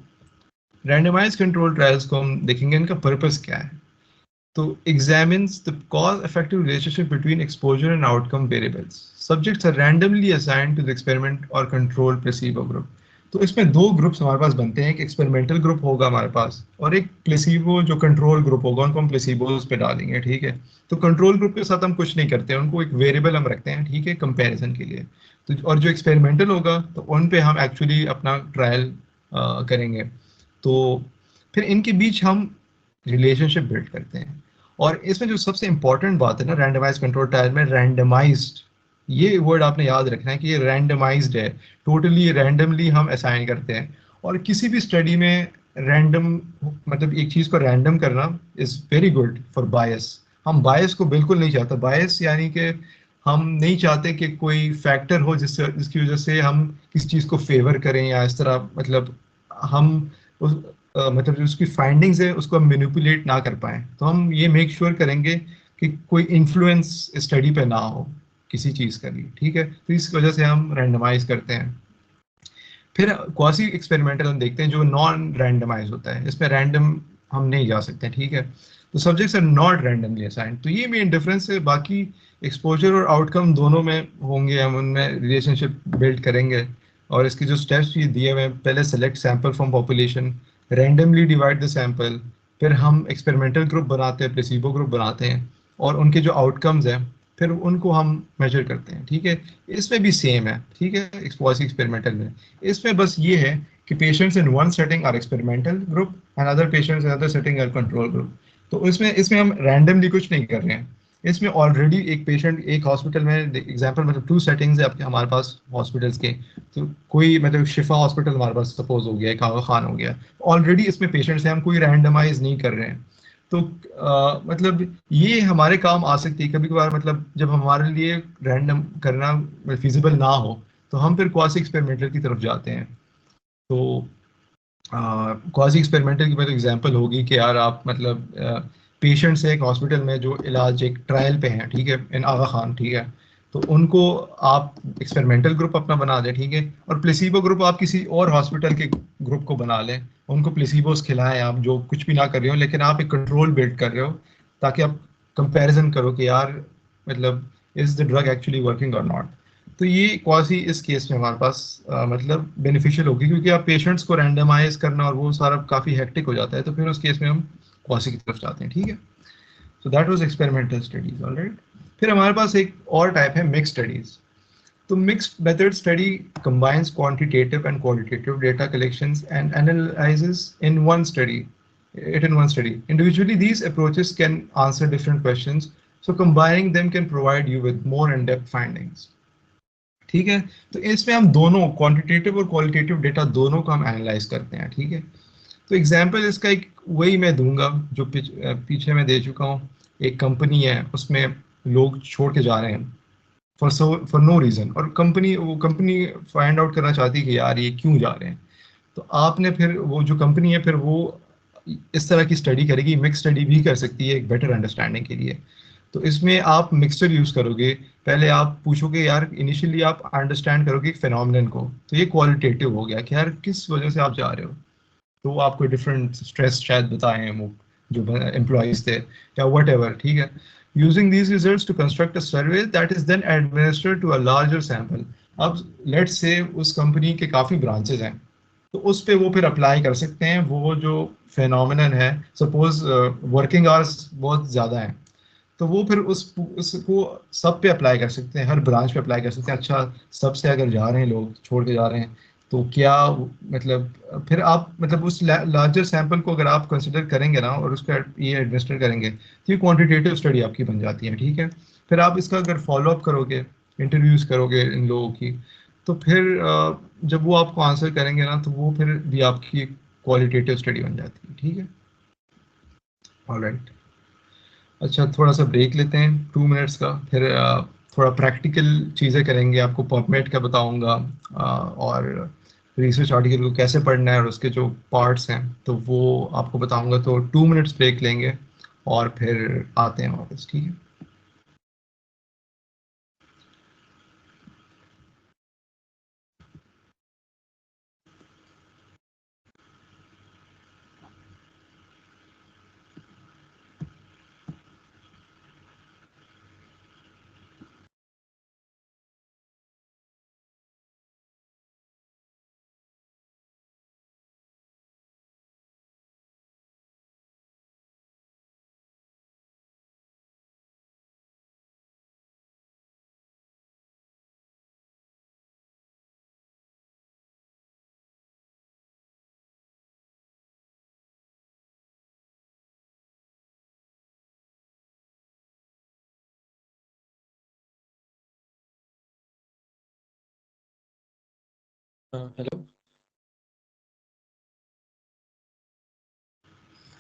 रैंडमाइज कंट्रोल ट्रायल्स को हम देखेंगे, इनका पर्पस क्या है। तो examines the cause-effective relationship between exposure and outcome variables. Subjects are randomly assigned to the experiment or control placebo group. तो इसमें दो ग्रुप्स हमारे पास बनते हैं, एक एक्सपेरिमेंटल ग्रुप होगा हमारे पास और एक प्लेसिबो जो कंट्रोल ग्रुप होगा, उनको हम प्लेसिबोज पे डालेंगे, ठीक है। तो कंट्रोल ग्रुप के साथ हम कुछ नहीं करते हैं, उनको एक वेरिएबल हम रखते हैं, ठीक है, कंपैरिजन के लिए। तो और जो एक्सपेरिमेंटल होगा तो उन पे हम एक्चुअली अपना ट्रायल करेंगे। तो फिर इनके बीच हम रिलेशनशिप बिल्ड करते हैं। और इसमें जो सबसे इंपॉर्टेंट बात है ना रैंडमाइज कंट्रोल ट्रायल में, रैंडमाइज्ड, ये वर्ड आपने याद रखना है कि ये रैंडमाइज्ड है, टोटली रैंडमली हम असाइन करते हैं। और किसी भी स्टडी में रैंडम मतलब एक चीज़ को रैंडम करना इज़ वेरी गुड फॉर बायस। हम बायस को बिल्कुल नहीं चाहते। बायस यानी कि हम नहीं चाहते कि कोई फैक्टर हो जिससे जिसकी वजह से हम किसी चीज़ को फेवर करें या इस तरह, मतलब हम उस मतलब जो उसकी फाइंडिंग्स है उसको हम मैनिपुलेट ना कर पाए। तो हम ये मेक श्योर करेंगे कि कोई इन्फ्लुएंस स्टडी पे ना हो किसी चीज़ का भी, ठीक है। तो इस वजह से हम रैंडमाइज करते हैं। फिर क्वासी एक्सपेरिमेंटल हम देखते हैं जो नॉन रैंडमाइज होता है, इसमें रैंडम हम नहीं जा सकते, ठीक है। तो subjects are not randomly assigned. तो ये मेन डिफरेंस है। बाकी एक्सपोजर और आउटकम दोनों में होंगे, हम उनमें रिलेशनशिप बिल्ड करेंगे। और इसके जो स्टेप्स ये दिए हुए हैं, पहले select sample from population, randomly divide the sample, फिर हम एक्सपेरिमेंटल ग्रुप बनाते हैं, प्लेसिबो ग्रुप बनाते हैं, और उनके जो आउटकम्स हैं फिर उनको हम मेजर करते हैं, ठीक है। इसमें भी सेम है, ठीक है, क्वासी एक्सपेरिमेंटल में। इसमें बस ये है कि patients in one setting are experimental group and other patients in other setting are control group. तो इसमें इसमें हम रैंडमली कुछ नहीं कर रहे हैं। इसमें ऑलरेडी एक पेशेंट एक हॉस्पिटल में, एग्जांपल मतलब 2 सेटिंग्स है आपके हमारे पास हॉस्पिटल्स के। तो कोई मतलब शिफा हॉस्पिटल हमारे पास सपोज हो गया, एक आगा खान हो गया, ऑलरेडी इसमें पेशेंट्स हैं, हम कोई रैंडमाइज नहीं कर रहे हैं। तो मतलब ये हमारे काम आ सकती है कभी कभार, मतलब जब हमारे लिए रैंडम करना फिजिबल ना हो तो हम फिर क्वासी एक्सपेरिमेंटल की तरफ जाते हैं। तो क्वासी एक्सपेरिमेंटल की मतलब एग्जांपल होगी कि यार आप मतलब पेशेंट्स है एक हॉस्पिटल में जो इलाज एक ट्रायल पे हैं, ठीक है, इन आगा खान, ठीक है। तो उनको आप एक्सपेरिमेंटल ग्रुप अपना बना दें, ठीक है, और प्लेसिबो ग्रुप आप किसी और हॉस्पिटल के ग्रुप को बना लें, उनको प्लेसिबोस खिलाएं, आप जो कुछ भी ना कर रहे हो लेकिन आप एक कंट्रोल बिल्ड कर रहे हो, ताकि आप कंपैरिजन करो कि यार मतलब is the drug actually working और नॉट। तो ये क्वासी इस केस में हमारे पास मतलब बेनिफिशियल होगी, क्योंकि आप पेशेंट्स को रैंडमाइज करना और वो सारा काफ़ी हेक्टिक हो जाता है, तो फिर उस केस में हम क्वासी की तरफ जाते हैं, ठीक है। So that was experimental studies, alright. फिर हमारे पास एक और टाइप है मिक्स स्टडीज। तो mixed method study combines quantitative and qualitative data collections and analyzes in one study it in one study. Individually, these approaches can answer different questions, so combining them can provide you with more in-depth findings, ठीक है। तो इसमें हम दोनों quantitative और qualitative data दोनों को हम एनालाइज करते हैं, ठीक है। तो एग्जांपल इसका एक वही मैं दूंगा जो पीछे मैं दे चुका हूँ। एक कंपनी है, उसमें लोग छोड़ के जा रहे हैं फॉर नो रीजन, और वो कंपनी फाइंड आउट करना चाहती है कि यार ये क्यों जा रहे हैं। तो आपने फिर वो जो कंपनी है फिर वो इस तरह की स्टडी करेगी, मिक्स स्टडी भी कर सकती है एक बेटर अंडरस्टैंडिंग के लिए। तो इसमें आप मिक्सचर यूज करोगे, पहले आप पूछोगे यार, इनिशियली आप अंडरस्टैंड करोगे फिनोमिनन को, तो ये क्वालिटेटिव हो गया कि यार किस वजह से आप जा रहे हो। तो वो आपको डिफरेंट स्ट्रेस शायद बताएं वो जो एम्प्लॉयज थे या वट एवर, ठीक है। Using these results to construct a survey that is then administered to a larger sample. अब लेट्स से उस कंपनी के काफ़ी ब्रांचेज हैं, तो उस पे वो फिर अप्लाई कर सकते हैं वो जो फेनोमिनन है। सपोज वर्किंग आवर्स बहुत ज़्यादा हैं, तो वो फिर उसको सब पे अप्लाई कर सकते हैं, हर ब्रांच पे अप्लाई कर सकते हैं। अच्छा, सबसे अगर जा रहे हैं लोग छोड़ के जा रहे हैं, तो क्या मतलब फिर आप मतलब उस लार्जर सैंपल को अगर आप कंसिडर करेंगे ना और उसका ये एडमिनिस्टर करेंगे, तो ये क्वांटिटेटिव स्टडी आपकी बन जाती है, ठीक है। फिर आप इसका अगर फॉलो अप करोगे, इंटरव्यूज करोगे इन लोगों की, तो फिर जब वो आपको आंसर करेंगे ना, तो वो फिर भी आपकी क्वालिटेटिव स्टडी बन जाती है, ठीक है। ऑलराइट। अच्छा, थोड़ा सा ब्रेक लेते हैं 2 मिनट्स का, फिर थोड़ा प्रैक्टिकल चीज़ें करेंगे, आपको पबमेड का बताऊंगा, और रिसर्च आर्टिकल को कैसे पढ़ना है और उसके जो पार्ट्स हैं तो वो आपको बताऊंगा। तो 2 मिनट्स ब्रेक लेंगे और फिर आते हैं वापस, ठीक है। Hello.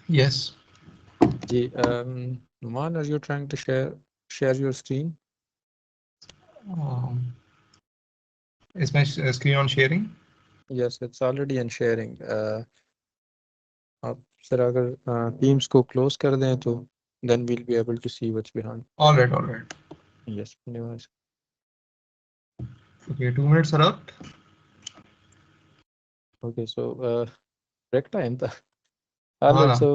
Yes. Numan, are you trying to share your screen? इसमें screen on sharing. Yes, it's already in sharing. आप जरा अगर Teams को close कर दें तो then we'll be able to see what's behind. Alright, alright. Yes, no worries. Okay, 2 minutes are up. Okay, so correct time. हाँ Alright, ना। so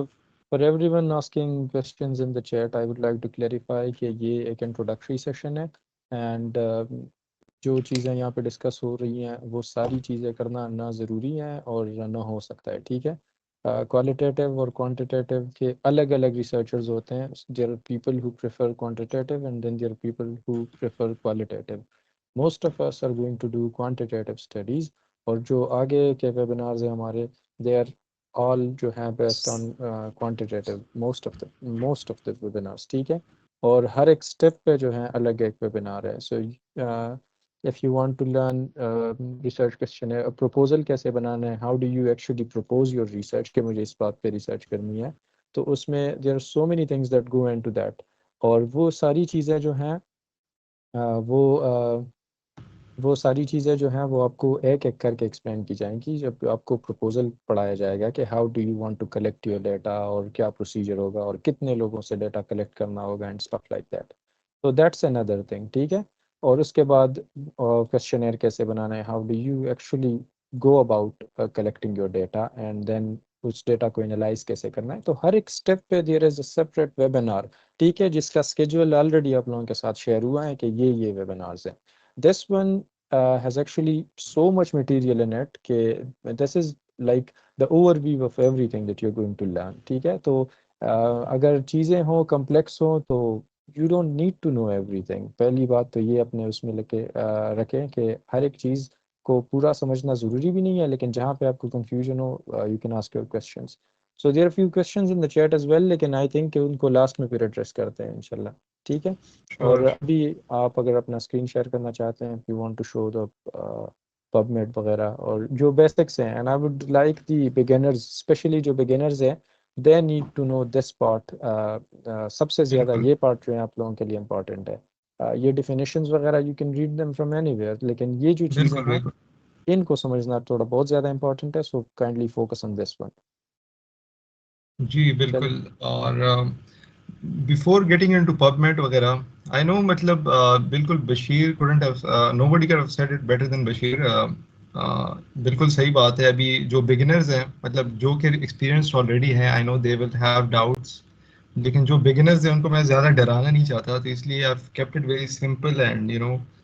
for everyone asking questions in the chat, I would like to clarify कि ये एक introductory session है and जो चीज़ें यहाँ पे डिस्कस हो रही हैं वो सारी चीज़ें करना ना ज़रूरी है और ना हो सकता है, ठीक है। क्वालिटेटिव और क्वांटिटेटिव के अलग अलग रिसर्चर्स होते हैं। There are people who prefer quantitative and then there are people who prefer qualitative. Most of us are going to do quantitative studies, और जो आगे के वेबिनार्स हैं हमारे, दे आर ऑल जो है based on quantitative, most of the webinars, ठीक है। और हर एक स्टेप पे जो है अलग एक वेबिनार है। सो if you want to learn research questionnaire, proposal कैसे बनाना है, how do you actually propose your research कि मुझे इस बात पे रिसर्च करनी है, तो उसमें there are so many things that go into that। और वो सारी चीज़ें जो हैं वो सारी चीज़ें जो हैं वो आपको एक एक करके एक्सप्लेन की जाएंगी जब आपको प्रपोजल पढ़ाया जाएगा कि how do you want to collect your data, और क्या प्रोसीजर होगा, और कितने लोगों से डाटा कलेक्ट करना होगा एंड स्टफ लाइक दैट। तो दैट्स अनदर थिंग, ठीक है। और उसके बाद क्वेश्चनर कैसे बनाना है, how do you actually go about collecting your data, and then उस डेटा को एनालाइज कैसे करना है। तो हर एक स्टेप पे there is a separate webinar, ठीक है, जिसका स्केड्यूल ऑलरेडी आप लोगों के साथ शेयर हुआ है कि ये वेबिनार्स हैं। This one has actually so much material in it कि this is like the overview of everything that you're going to learn, ठीक है। तो अगर चीज़ें हो complex हो तो you don't need to know everything। पहली बात तो ये अपने उसमें लेके रखें कि हर एक चीज़ को पूरा समझना ज़रूरी भी नहीं है, लेकिन जहाँ पे आपको confusion हो you can ask your questions। So there are few questions in the chat as well, लेकिन I think कि उनको लास्ट में फिर एड्रेस करते हैं इंशाल्लाह, ठीक है। और Sure. अभी आप अगर अपना स्क्रीन शेयर करना चाहते हैं, you want to show the PubMed वगैरह और जो बेसिक्स हैं, and I would like the beginners, especially जो बिगिनर्स हैं, they need to know this part. सबसे ज़्यादा बिल्कुल ये पार्ट जो है आप लोगों के लिए इम्पॉर्टेंट है। ये डिफिनेशंस वगैरह you can read them from anywhere, लेकिन ये जो चीज़ें बिल्कुल हैं बिल्कुल इनको समझना थोड़ा बहुत ज़्यादा इंपॉर्टेंट है। So kindly focus on this one. जी चलिए। बिल्कुल। और बिफोर गेटिंग इनटू पबमेड वगैरह, आई नो मतलब बिल्कुल Bashir couldn't have nobody could have said it better than Bashir. बिल्कुल सही बात है। अभी जो बिगिनर्स हैं, मतलब जो कि एक्सपीरियंस्ड ऑलरेडी हैं, I know they will have doubts, लेकिन जो बिगिनर्स हैं उनको मैं ज़्यादा डराना नहीं चाहता, तो इसलिए I kept it very simple and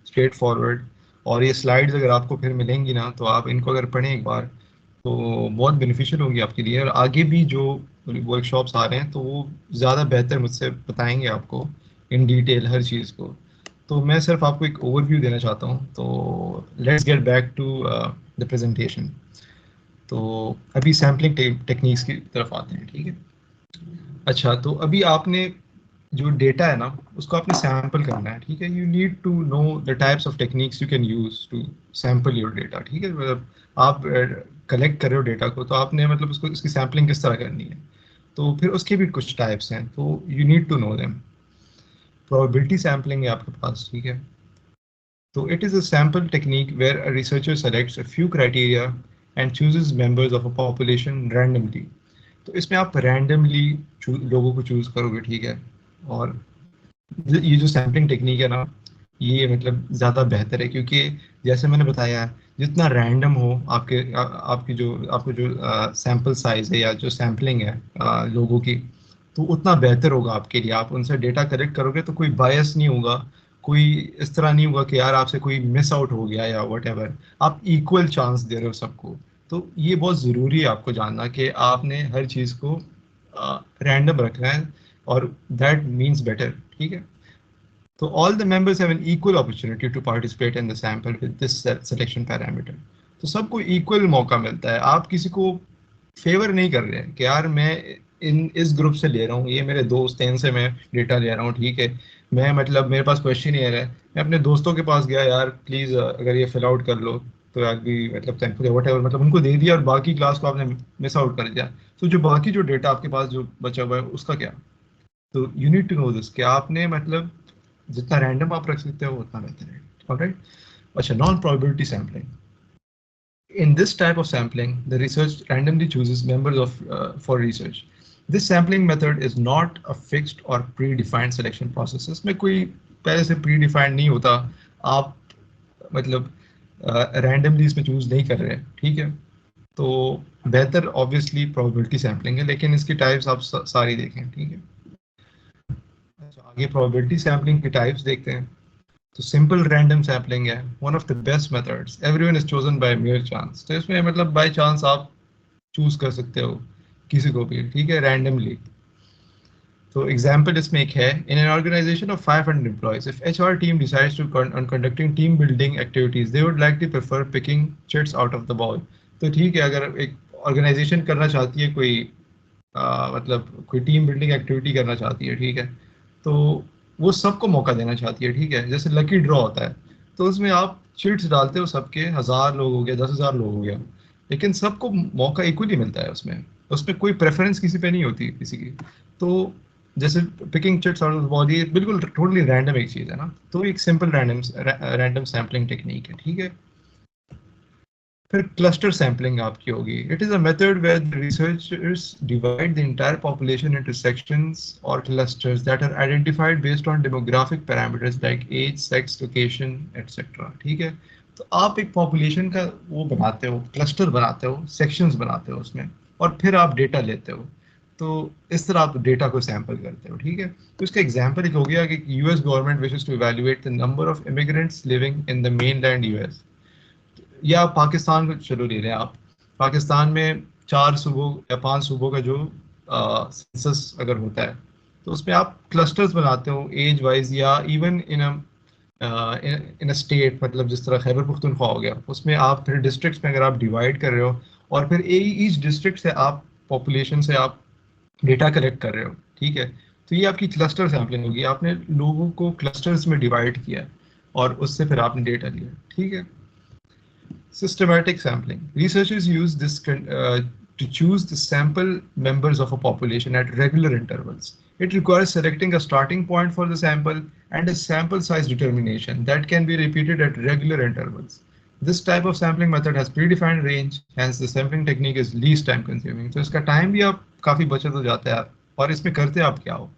straight forward. और ये स्लाइड्स अगर आपको फिर मिलेंगी ना, तो आप इनको अगर पढ़ें एक बार तो बहुत बेनिफिशियल होगी आपके लिए। और आगे भी जो वर्कशॉप्स आ रहे हैं तो वो ज़्यादा बेहतर मुझसे बताएंगे आपको इन डिटेल हर चीज़ को। तो मैं सिर्फ आपको एक ओवरव्यू देना चाहता हूँ। तो let's get back to the presentation. तो अभी सैम्पलिंग टेक्निक्स की तरफ आते हैं, ठीक है। अच्छा, तो अभी आपने जो डेटा है ना उसको आपने सैंपल करना है, ठीक है। You need to know the types of techniques you can use to sample your data, ठीक है। मतलब आप कलेक्ट कर रहे हो डेटा को, तो आपने मतलब उसको इसकी सैम्पलिंग किस तरह करनी है। तो फिर उसके भी कुछ टाइप्स हैं, तो you need to know them. Probability sampling है आपके पास, ठीक है। तो it is a sample technique where a researcher selects a few criteria and chooses members of a population randomly। तो इसमें आप रैंडमली लोगों को चूज करोगे, ठीक है। और ये जो सैम्पलिंग टेक्निक है ना, ये मतलब ज़्यादा बेहतर है, क्योंकि जैसे मैंने बताया, जितना रैंडम हो आपकी जो सैम्पल साइज है या जो सैम्पलिंग है लोगों की, तो उतना बेहतर होगा आपके लिए। आप उनसे डेटा कलेक्ट करोगे तो कोई बायस नहीं होगा, कोई इस तरह नहीं होगा कि यार आपसे कोई मिस आउट हो गया या वट एवर। आप इक्वल चांस दे रहे हो सबको। तो ये बहुत ज़रूरी है आपको जानना कि आपने हर चीज़ को रैंडम रखना है, और दैट मीन्स बेटर, ठीक है। तो all the members have an equal opportunity to participate in the sample with this selection parameter। तो सबको इक्वल मौका मिलता है। आप किसी को फेवर नहीं कर रहे हैं कि यार मैं इस ग्रुप से ले रहा हूँ, ये मेरे दोस्त हैं, इनसे मैं डेटा ले रहा हूँ, ठीक है। मैं मतलब मेरे पास क्वेश्चन है, मैं अपने दोस्तों के पास गया, यार प्लीज़ अगर ये फिल आउट कर लो तो यार भी मतलब थैंकफुल है, वट एवर, मतलब उनको दे दिया और बाकी क्लास को आपने मिस आउट कर दिया। तो जो बाकी जो डेटा आपके पास जो बचा हुआ है उसका क्या। तो you need to know this कि आपने मतलब जितना रैंडम आप रख सकते हो उतना बेहतर है, ऑलराइट। अच्छा, non probability sampling. In this type of sampling, the research randomly chooses members of for research। This sampling method is not a fixed or predefined selection process। इसमें कोई पहले से predefined नहीं होता। आप मतलब randomly इसमें choose नहीं कर रहे, ठीक है। तो बेहतर obviously probability sampling है, लेकिन इसकी types आप सारी देखें, ठीक है। अच्छा, आगे probability sampling की types देखते हैं। तो सिंपल रैंडम सैम्पलिंग है, one of the best methods, everyone is chosen by mayor chance. तो इसमें मतलब बाय चांस आप चूज कर सकते हो किसी को भी, ठीक है, रैंडमली। तो एग्जाम्पल इसमें एक है, in an organisation of 500 employees, if HR team decides to on conducting team building activities, they would likely prefer picking chits out of the ball। तो ठीक है, अगर एक ऑर्गेनाइजेशन करना चाहती है कोई मतलब कोई टीम बिल्डिंग एक्टिविटी करना चाहती है, ठीक है, तो वो सबको मौका देना चाहती है, ठीक है, जैसे लकी ड्रॉ होता है, तो उसमें आप चिट्स डालते हो सबके, 1000 लोग हो गया, 10,000 लोग हो गया, लेकिन सबको मौका इक्वली मिलता है उसमें, उसमें कोई प्रेफरेंस किसी पे नहीं होती किसी की। तो जैसे picking chits out of body बिल्कुल टोटली रैंडम एक चीज़ है ना, तो एक सिंपल रैंडम सैम्पलिंग टेक्निक है, ठीक है। फिर क्लस्टर सैम्पलिंग आपकी होगी। It is a method where the researchers divide the entire population into sections और clusters that are identified based on demographic parameters like age, sex, location etcetera, ठीक है। तो आप एक पॉपुलेशन का वो बनाते हो, क्लस्टर बनाते हो, सेक्शंस बनाते हो उसमें, और फिर आप डेटा लेते हो। तो इस तरह आप डेटा को सैंपल करते हो, ठीक है। तो इसका एग्जांपल एक हो गया कि US government wishes to evaluate the number of immigrants living in the mainland US. या पाकिस्तान को चलो ले रहे हैं आप, पाकिस्तान में 4 सूबों या 5 सूबों का जो सेंसस अगर होता है, तो उसमें आप क्लस्टर्स बनाते हो एज वाइज, या इवन इन अ स्टेट, मतलब जिस तरह खैबर पख्तूनख्वा हो गया, उसमें आप फिर डिस्ट्रिक्ट्स में अगर आप डिवाइड कर रहे हो, और फिर ईच डिस्ट्रिक्ट से आप पॉपुलेशन से आप डेटा कलेक्ट कर रहे हो, ठीक है। तो ये आपकी क्लस्टर सैम्पलिंग होगी, आपने लोगों को क्लस्टर्स में डिवाइड किया और उससे फिर आपने डेटा लिया, ठीक है। Systematic sampling. Researchers use this to choose the sample members of a population at regular intervals. It requires selecting a starting point for the sample and a sample size determination that can be repeated at regular intervals. This type of sampling method has predefined range, hence the sampling technique is least time consuming. So इसका time भी आप काफी बचत हो जाता है। और इसमें करते आप क्या हो,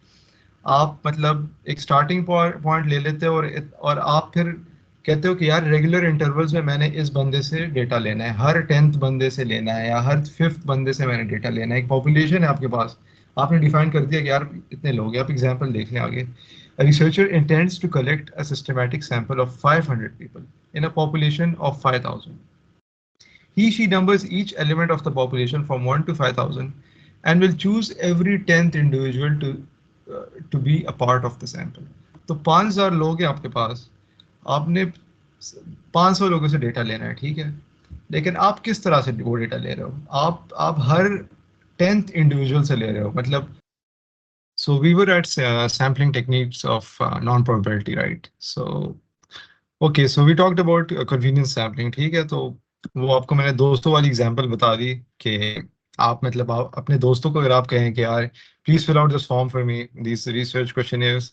आप मतलब एक स्टार्टिंग पॉइंट ले लेते हो, और आप फिर कहते हो कि यार रेगुलर इंटरवल्स में मैंने इस बंदे से डेटा लेना है, हर 10th बंदे से लेना है, या हर 5th बंदे से मैंने डेटा लेना है। एक पॉपुलेशन है आपके पास, आपने डिफाइन कर दिया कि यार इतने लोग हैं। आप एग्जांपल देख लें आगे। A researcher intends to collect a systematic sample of 500 people in a population of 5,000. She numbers each element of the population from 1 to 5,000 and will choose every 10th individual to be a part of the sample. तो 5,000 लोग हैं आपके पास, आपने 500 लोगों से data लेना है, ठीक है, लेकिन आप किस तरह से वो डेटा ले रहे हो, आप हर 10th इंडिविजुअल से ले रहे हो, मतलब so we were at sampling techniques of non-probability, right? So we talked about convenience sampling, ठीक है। तो वो आपको मैंने दोस्तों वाली एग्जांपल बता दी कि आप मतलब आप अपने दोस्तों को अगर आप कहें कि यार please fill out this form for me, this research questionnaires,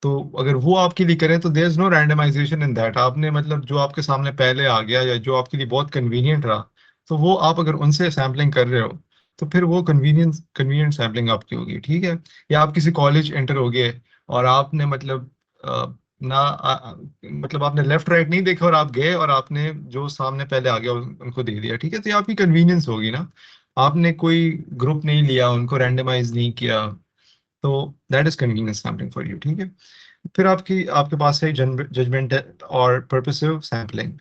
तो अगर वो आपके लिए करें तो there is no randomisation in that. आपने मतलब जो आपके सामने पहले आ गया या जो आपके लिए बहुत कन्वीनियंट रहा, तो वो आप अगर उनसे सैम्पलिंग कर रहे हो, तो फिर वो कन्वीनियंट सैम्पलिंग आपकी होगी, ठीक है। या आप किसी कॉलेज एंटर हो गए और आपने मतलब मतलब आपने लेफ्ट राइट नहीं देखा और आप गए और आपने जो सामने पहले आ गया उनको दे दिया, ठीक है। तो ये आपकी कन्वीनियंस होगी ना, आपने कोई ग्रुप नहीं लिया, उनको रैंडमाइज नहीं किया, तो that is convenience sampling for you, ठीक है। फिर आपके पास है जजमेंट और purposive sampling.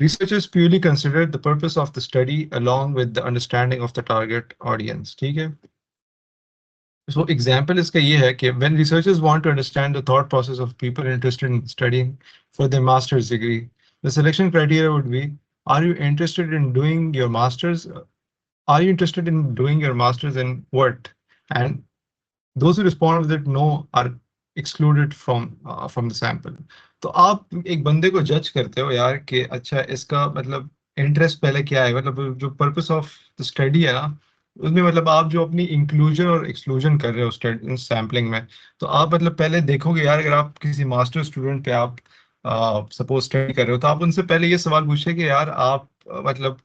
Researchers purely considered the purpose of the study along with the understanding of the target audience, ठीक है। So example इसका ये है कि when researchers want to understand the thought process of people interested in studying for their master's degree, the selection criteria would be, are you interested in doing your master's? Are you interested in doing your master's in what? And those who respond with it no are excluded from the sample. तो आप एक बंदे को जज करते हो यार कि अच्छा इसका मतलब इंटरेस्ट पहले क्या है, मतलब जो पर्पस ऑफ द स्टडी है ना, उसमें मतलब आप जो अपनी इंक्लूजन और एक्सक्लूजन कर रहे हो सैम्पलिंग में, तो आप मतलब पहले देखोगे यार, अगर आप किसी मास्टर स्टूडेंट पे आप सपोज स्टडी कर रहे हो, तो आप उनसे पहले ये सवाल पूछे कि यार आप मतलब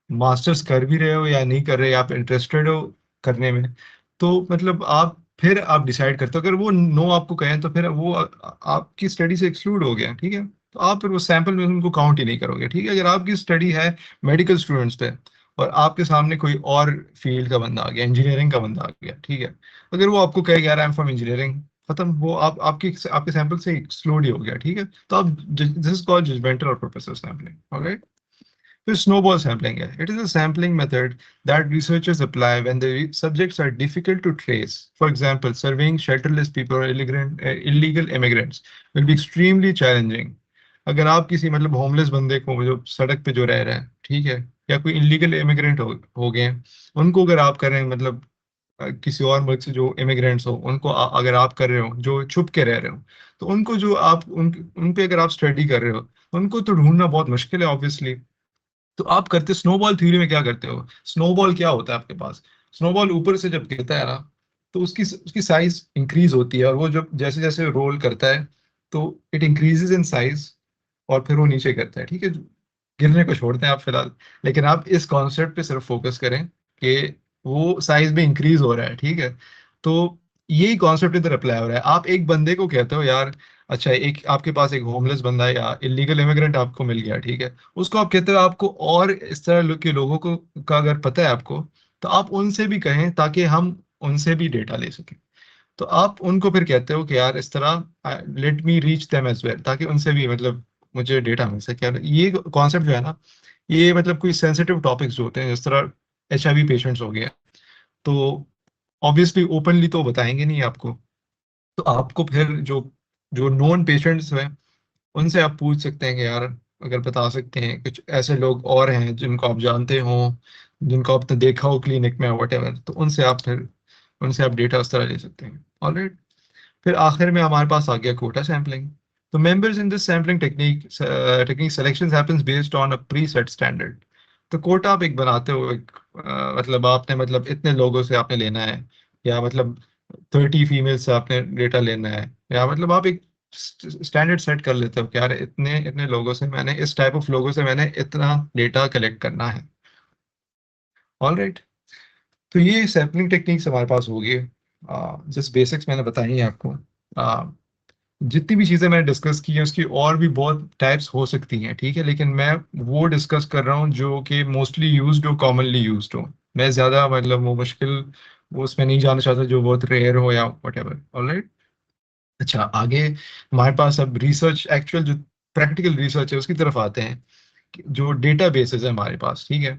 मास्टर्स कर भी रहे हो या नहीं कर रहे, आप इंटरेस्टेड हो करने में। तो मतलब आप फिर आप डिसाइड करते हो, अगर वो नो आपको कहें तो फिर वो आपकी स्टडी से एक्सक्लूड हो गया, ठीक है। तो आप फिर वो सैंपल में उनको काउंट ही नहीं करोगे, ठीक है। अगर आपकी स्टडी है मेडिकल स्टूडेंट्स पे और आपके सामने कोई और फील्ड का बंदा आ गया, इंजीनियरिंग का बंदा आ गया, ठीक है, अगर वो आपको कहे यार आई एम फ्रॉम इंजीनियरिंग, खत्म, वो आप आपके सैंपल से एक्सक्लूड ही हो गया, ठीक है। तो अब दिस इज कॉल्ड जजमेंटल और प्रोपोर्शनल सैम्पलिंग, ऑलराइट। फिर स्नोबॉल सैम्पलिंग है। It is a sampling method that researchers apply when the subjects are difficult to trace. For example, surveying shelterless people और illegal immigrants will be extremely challenging. अगर आप किसी मतलब homeless बंदे को जो सड़क पे जो रह रहा है, ठीक है, या कोई इलीगल इमिग्रेंट हो गए हैं, उनको अगर आप कर रहे हैं मतलब किसी और मुल्क से जो इमिग्रेंट्स हो उनको अगर आप कर रहे हो जो छुप के रह रहे हो, तो उनको जो आप उन पे अगर आप स्टडी कर रहे हो, उनको तो ढूंढना बहुत मुश्किल है ऑब्वियसली। तो आप करते स्नोबॉल थ्योरी में क्या करते हो, स्नोबॉल क्या होता है आपके पास, स्नोबॉल ऊपर से जब गिरता है ना, तो उसकी साइज इंक्रीज होती है, और वो जब जैसे जैसे रोल करता है तो इट इंक्रीजेज इन साइज, और फिर वो नीचे करता है, ठीक है। गिरने को छोड़ते हैं आप फिलहाल, लेकिन आप इस कॉन्सेप्ट पे सिर्फ फोकस करें कि वो साइज में इंक्रीज हो रहा है, ठीक है। तो यही कॉन्सेप्ट इधर अप्लाई हो रहा है। आप एक बंदे को कहते हो यार, अच्छा एक आपके पास एक होमलेस बंदा है या इलीगल इमिग्रेंट आपको मिल गया, ठीक है, उसको आप कहते हो आपको और इस तरह के लोगों को का अगर पता है आपको, तो आप उनसे भी कहें ताकि हम उनसे भी डेटा ले सकें। तो आप उनको फिर कहते हो कि यार इस तरह let me reach them as well, ताकि उनसे भी मतलब मुझे डेटा मिल सके। और ये कॉन्सेप्ट जो है ना, ये मतलब कोई सेंसिटिव टॉपिक्स जो होते हैं, जिस तरह HIV पेशेंट्स हो गए, तो ऑब्वियसली ओपनली तो बताएंगे नहीं आपको। तो आपको फिर जो जो नोन पेशेंट्स हैं उनसे आप पूछ सकते हैं कि यार अगर बता सकते हैं कुछ ऐसे लोग और हैं जिनको आप जानते हो, जिनको आपने देखा हो क्लिनिक में वट एवर, तो उनसे आप डेटा उस तरह ले सकते हैं, ऑलराइट। फिर आखिर में हमारे पास आ गया कोटा सैम्पलिंग। तो members in this sampling technique selection happens based on a pre set standard. तो कोटा आप एक बनाते हो, एक मतलब आपने मतलब इतने लोगों से आपने लेना है, या मतलब 30 फीमेल से आपने डेटा लेना है, या मतलब आप एक स्टैंडर्ड सेट कर लेते हो कि यार इतने इतने लोगों से मैंने, इस टाइप ऑफ लोगों से मैंने इतना डेटा कलेक्ट करना है, ऑल राइट। तो ये सैम्पलिंग टेक्निक्स हमारे पास होगी। जिस बेसिक्स मैंने बताई हैं आपको, जितनी भी चीज़ें मैंने डिस्कस की हैं उसकी और भी बहुत टाइप्स हो सकती हैं, ठीक है, लेकिन मैं वो डिस्कस कर रहा हूँ जो कि मोस्टली यूज्ड हो, कॉमनली यूज्ड हो। मैं ज़्यादा मतलब वो मुश्किल वो उसमें नहीं जाना चाहता जो बहुत रेयर हो या वट एवर, ऑलराइट। अच्छा, आगे हमारे पास अब रिसर्च, एक्चुअल जो प्रैक्टिकल रिसर्च है उसकी तरफ आते हैं। जो डेटा बेसिस है हमारे पास, ठीक है,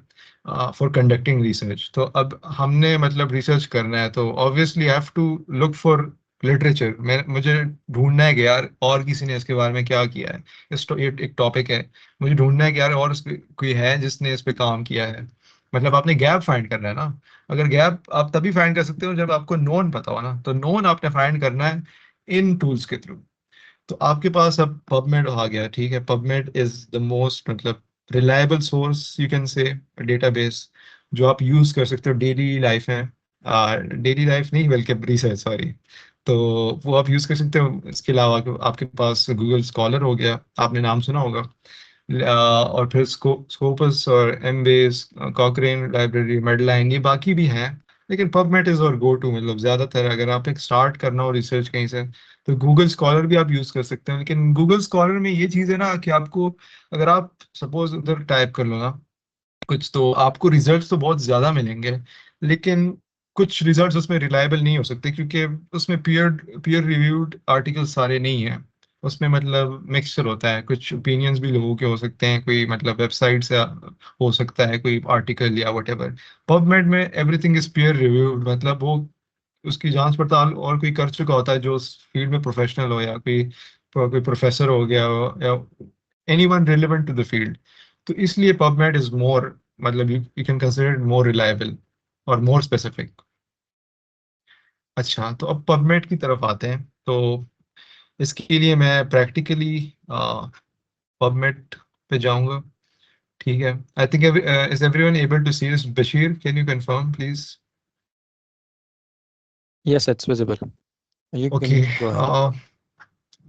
फॉर कंडक्टिंग रिसर्च। तो अब हमने मतलब रिसर्च करना है, तो obviously have to look for literature. मैं मुझे ढूंढना है कि यार और किसी ने इसके बारे में क्या किया है। एक टॉपिक है, मुझे ढूंढना है कि यार और कोई है जिसने इस पे काम किया है। मतलब आपने गैप फाइंड करना है ना। अगर गैप आप तभी फाइंड कर सकते हो जब आपको नोन पता हो ना, तो नोन आपने फाइंड करना है इन टूल्स के थ्रू। तो आपके पास अब पबमेड आ गया, ठीक है। पबमेड इज द मोस्ट मतलब reliable source you can say, database जो आप यूज कर सकते हो डेली लाइफ में। डेली लाइफ नहीं बल्कि रिसर्च, सॉरी। तो वो आप यूज कर सकते हो। इसके अलावा आपके पास गूगल स्कॉलर हो गया, आपने नाम सुना होगा। और फिर स्कोपस और एमबेस, कॉकरेन लाइब्रेरी, मेडलाइन, ये बाकी भी हैं। लेकिन पबमेड इज और गो टू, मतलब ज्यादातर अगर आप एक स्टार्ट करना हो रिसर्च कहीं से, तो गूगल स्कॉलर भी आप यूज कर सकते हैं। लेकिन गूगल स्कॉलर में ये चीज़ है ना कि आपको, अगर आप सपोज उधर टाइप कर लो ना कुछ, तो आपको रिजल्ट्स तो बहुत ज्यादा मिलेंगे, लेकिन कुछ रिजल्ट्स उसमें रिलायबल नहीं हो सकते, क्योंकि उसमें पीयर रिव्यूड आर्टिकल सारे नहीं हैं। उसमें मतलब मिक्सचर होता है, कुछ ओपिनियंस भी लोगों के हो सकते हैं, कोई मतलब वेबसाइट से हो सकता है कोई आर्टिकल या वट। पबमेड में एवरीथिंग इज पीयर रिव्यूड, मतलब वो उसकी जांच पड़ताल और कोई कर चुका होता है जो उस फील्ड में प्रोफेशनल हो, या कोई प्रोफेसर हो गया हो, या anyone relevant to the field. तो इसलिए पबमेड इज मोर, मतलब you can consider it more reliable और मोर स्पेसिफिक। अच्छा, तो अब पबमेड की तरफ आते हैं। तो इसके लिए मैं प्रैक्टिकली पबमेड पे जाऊंगा, ठीक है। I think is everyone able to see this? Bashir, can you confirm please? Yes, it's visible. You okay, can go ahead.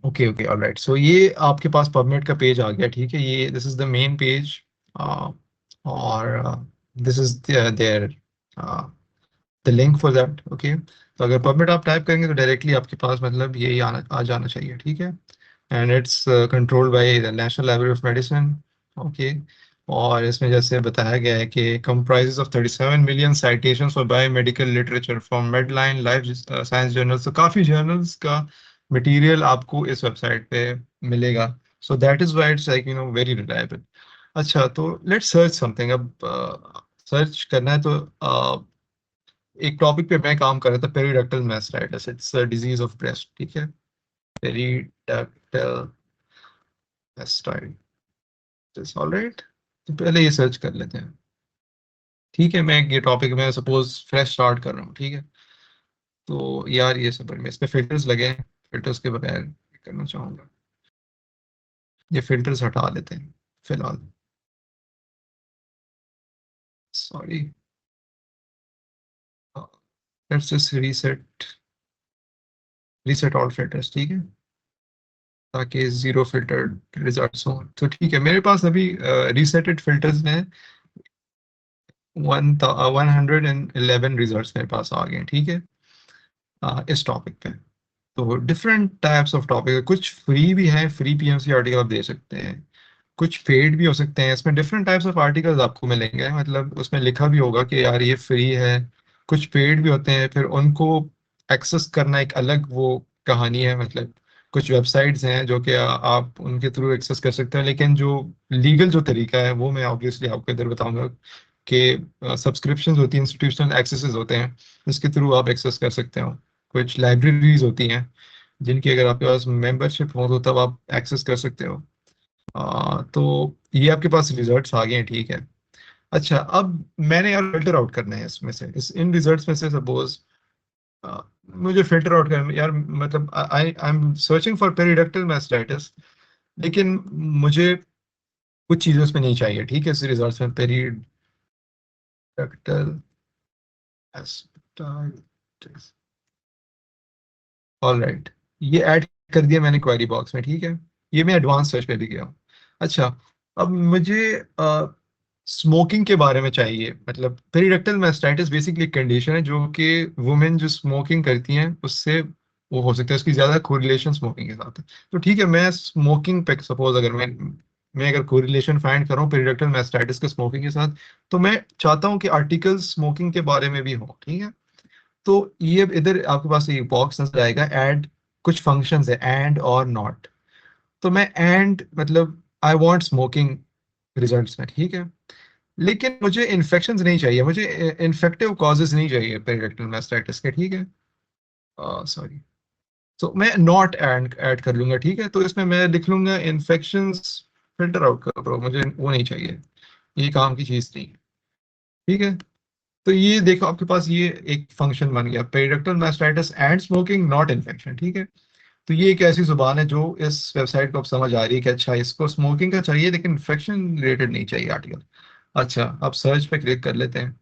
Okay okay, alright. So ये आपके पास पबमेड का पेज आ गया, ठीक है। ये this is the main page, और this is there the link for that, okay. तो अगर पबमेड आप टाइप करेंगे तो डायरेक्टली आपके पास मतलब यही आ जाना चाहिए, ठीक है। And it's controlled by the national library of medicine, okay. और इसमें जैसे बताया गया है कि comprises of 37 million citations for biomedical literature from Medline, Life Science Journals, तो काफ़ी जर्नल्स का मटेरियल आपको इस वेबसाइट पे मिलेगा. So that is why it's like very reliable. अच्छा, तो लेट्स सर्च समथिंग. अब सर्च करना है तो एक टॉपिक पे मैं काम कर रहा था, periductal mastitis. It's a disease of breast. ठीक है, पेरिडक्टल मास्टाइटिस. ऑलराइट, तो पहले ये सर्च कर लेते हैं. ठीक है, मैं ये टॉपिक में सपोज फ्रेश स्टार्ट कर रहा हूँ. ठीक है, तो यार ये सब में इसमें फिल्टर्स लगे हैं. फिल्टर्स के बगैर करना चाहूँगा. ये फिल्टर्स हटा लेते हैं फिलहाल. Sorry, let's just reset all filters. ठीक है, ताकि जीरो फिल्टर रिजल्ट्स हो. तो ठीक है, मेरे पास अभी रीसेटेड फिल्टर्स में 111 रिजल्ट्स मेरे पास आ गए हैं. ठीक है, इस टॉपिक पे. तो डिफरेंट टाइप्स ऑफ टॉपिक, कुछ फ्री भी हैं, फ्री पीएमसी आर्टिकल आप दे सकते हैं, कुछ पेड भी हो सकते हैं. इसमें डिफरेंट टाइप्स ऑफ आर्टिकल्स आपको मिलेंगे, मतलब उसमें लिखा भी होगा कि यार ये फ्री है. कुछ पेड भी होते हैं, फिर उनको एक्सेस करना एक अलग वो कहानी है. मतलब कुछ वेबसाइट्स हैं जो कि आप उनके थ्रू एक्सेस कर सकते हैं, लेकिन जो लीगल जो तरीका है वो मैं ऑब्वियसली आपको इधर बताऊंगा कि सब्सक्रिप्शन होती हैं, इंस्टीट्यूशनल एक्सेसेस होते हैं, जिसके थ्रू आप एक्सेस कर सकते हो. कुछ लाइब्रेरीज होती हैं जिनकी अगर आपके पास मेंबरशिप हो तो तब आप एक्सेस कर सकते हो. तो ये आपके पास रिजल्ट्स आ गए हैं. ठीक है, अच्छा, अब मैंने यार फिल्टर आउट करना है इसमें से, इन रिजल्ट्स में से सपोज मुझे फिल्टर आउट करना यार. मतलब I am searching for periductal mastitis, लेकिन मुझे कुछ चीज़ें उसमें नहीं चाहिए. ठीक है, इस रिजल्ट्स में पेरिडक्टल मास्टाइटिस. ऑल राइट, ये ऐड कर दिया मैंने क्वेरी बॉक्स में. ठीक है, ये मैं एडवांस सर्च पे भी गया हूँ. अच्छा, अब मुझे स्मोकिंग के बारे में चाहिए. मतलब पेरिडक्टल मास्टाइटिस बेसिकली एक कंडीशन है जो कि वुमेन जो स्मोकिंग करती हैं उससे वो हो सकता है, उसकी ज्यादा कोरिलेशन स्मोकिंग के साथ है. तो ठीक है, मैं स्मोकिंग पे सपोज अगर मैं अगर कोरिलेशन फाइंड कर रहा हूँ पेरिडक्टल मास्टाइटिस के स्मोकिंग के साथ, तो मैं चाहता हूँ कि आर्टिकल स्मोकिंग के बारे में भी हो. ठीक है, तो ये इधर आपके पास ये बॉक्स नजर आएगा, ऐड कुछ फंक्शंस है, एंड और नॉट. तो मैं एंड मतलब आई वांट स्मोकिंग रिजल्ट्स में. ठीक है, लेकिन मुझे इन्फेक्शंस नहीं चाहिए, मुझे इन्फेक्टिव कॉजेज नहीं चाहिए पेरिडक्टल मास्टाइटिस के. ठीक है, सॉरी, तो मैं नॉट ऐड कर लूंगा. ठीक है, तो इसमें मैं लिख लूंगा इन्फेक्शंस फिल्टर आउट करो, मुझे वो नहीं चाहिए, ये काम की चीज नहीं है. ठीक है, तो ये देखो आपके पास ये एक फंक्शन बन गया, periductal mastitis and smoking not infection. ठीक है, तो ये एक ऐसी जुबान है जो इस वेबसाइट को अब समझ आ रही है कि अच्छा इसको स्मोकिंग का चाहिए लेकिन इन्फेक्शन रिलेटेड नहीं चाहिए आर्टिकल. अच्छा, अब सर्च पे क्लिक कर लेते हैं.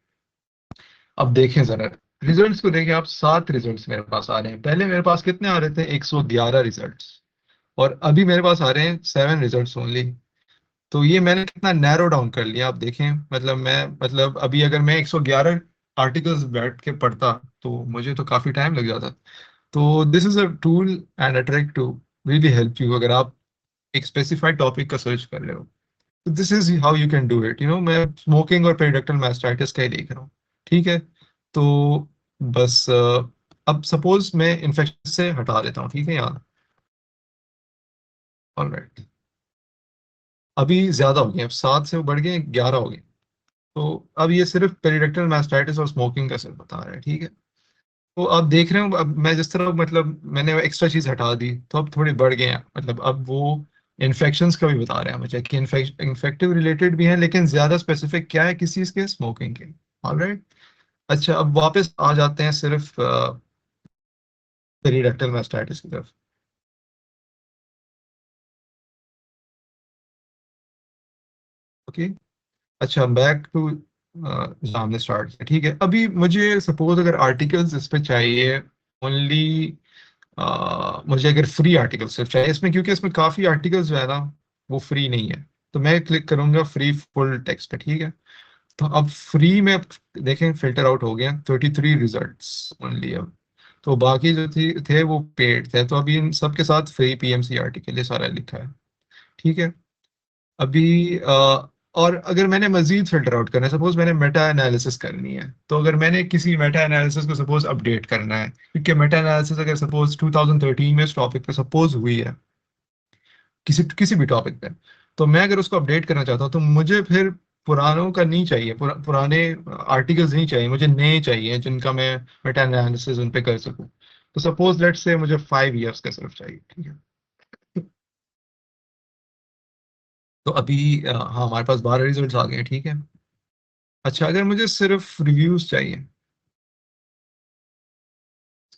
अब देखें जरा रिजल्ट्स को देखें आप. 7 रिजल्ट्स मेरे पास आ रहे हैं. पहले मेरे पास कितने आ रहे थे? 111 रिजल्ट्स. और अभी मेरे पास आ रहे हैं 7 रिजल्ट्स ओनली. तो ये मैंने कितना नैरो डाउन कर लिया आप देखें. मतलब मैं मतलब अभी अगर मैं 111 आर्टिकल्स बैठ के पढ़ता तो मुझे तो काफी टाइम लग जाता. तो this is a tool and a trick to really help you अगर आप एक स्पेसिफाइड टॉपिक का सर्च कर रहे हो. तो this is how you can do it. मैं स्मोकिंग और पेरिडक्टल मास्टाइटिस का ही देख रहा हूँ. ठीक है, तो बस अब सपोज मैं इन्फेक्शन से हटा देता हूँ. ठीक है, यहाँ ऑलराइट, अभी ज्यादा हो गए, अब 7 से बढ़ गए 11 हो गए. तो अब ये सिर्फ पेरिडक्टल मास्टाइटिस और स्मोकिंग का सिर्फ बता रहा है. ठीक है, तो आप देख रहे हो अब मैं जिस तरह मतलब मैंने एक्स्ट्रा चीज हटा दी तो अब थोड़े बढ़ गए हैं. मतलब अब वो इन्फेक्शंस का भी बता रहे हैं मुझे कि इन्फेक्टिव रिलेटेड भी हैं, लेकिन ज्यादा स्पेसिफिक क्या है किस चीज के? स्मोकिंग के. ऑलराइट, अच्छा, अब वापस आ जाते हैं सिर्फ पेरिडक्टल मास्टाइटिस की तरफ. ओके, अच्छा, बैक टू जहाँ हमने स्टार्ट किया. ठीक है, अभी मुझे सपोज अगर आर्टिकल्स इस पे चाहिए ओनली, मुझे अगर फ्री आर्टिकल सिर्फ चाहिए इसमें, क्योंकि इसमें काफ़ी आर्टिकल्स जो है ना वो फ्री नहीं है, तो मैं क्लिक करूंगा फ्री फुल टेक्स्ट पे. ठीक है, तो अब फ्री में देखें फिल्टर आउट हो गया 33 रिजल्ट्स ओनली अब. तो बाकी जो थे वो पेड थे. तो अभी इन सब के साथ फ्री पीएमसी आर्टिकल ये सारा लिखा है. ठीक है, अभी और अगर मैंने मजीद फिल्टर आउट करना है, सपोज मैंने मेटा एनालिसिस करनी है, तो अगर मैंने किसी मेटा एनालिसिस को सपोज अपडेट करना है, क्योंकि मेटा एनालिसिस अगर सपोज 2013 में इस टॉपिक पे सपोज हुई है, किसी किसी भी टॉपिक पे, तो मैं अगर उसको अपडेट करना चाहता हूँ तो मुझे फिर पुरानों का नहीं चाहिए, पुराने आर्टिकल्स नहीं चाहिए, मुझे नए चाहिए जिनका मैं मेटा एनालिसिस उन पे कर सकूँ। तो सपोज लेट्स से मुझे 5 years का सिर्फ चाहिए, ठीक है। तो अभी हाँ, हमारे पास 12 रिजल्ट्स आ गए हैं, ठीक है। अच्छा, अगर मुझे सिर्फ रिव्यूज चाहिए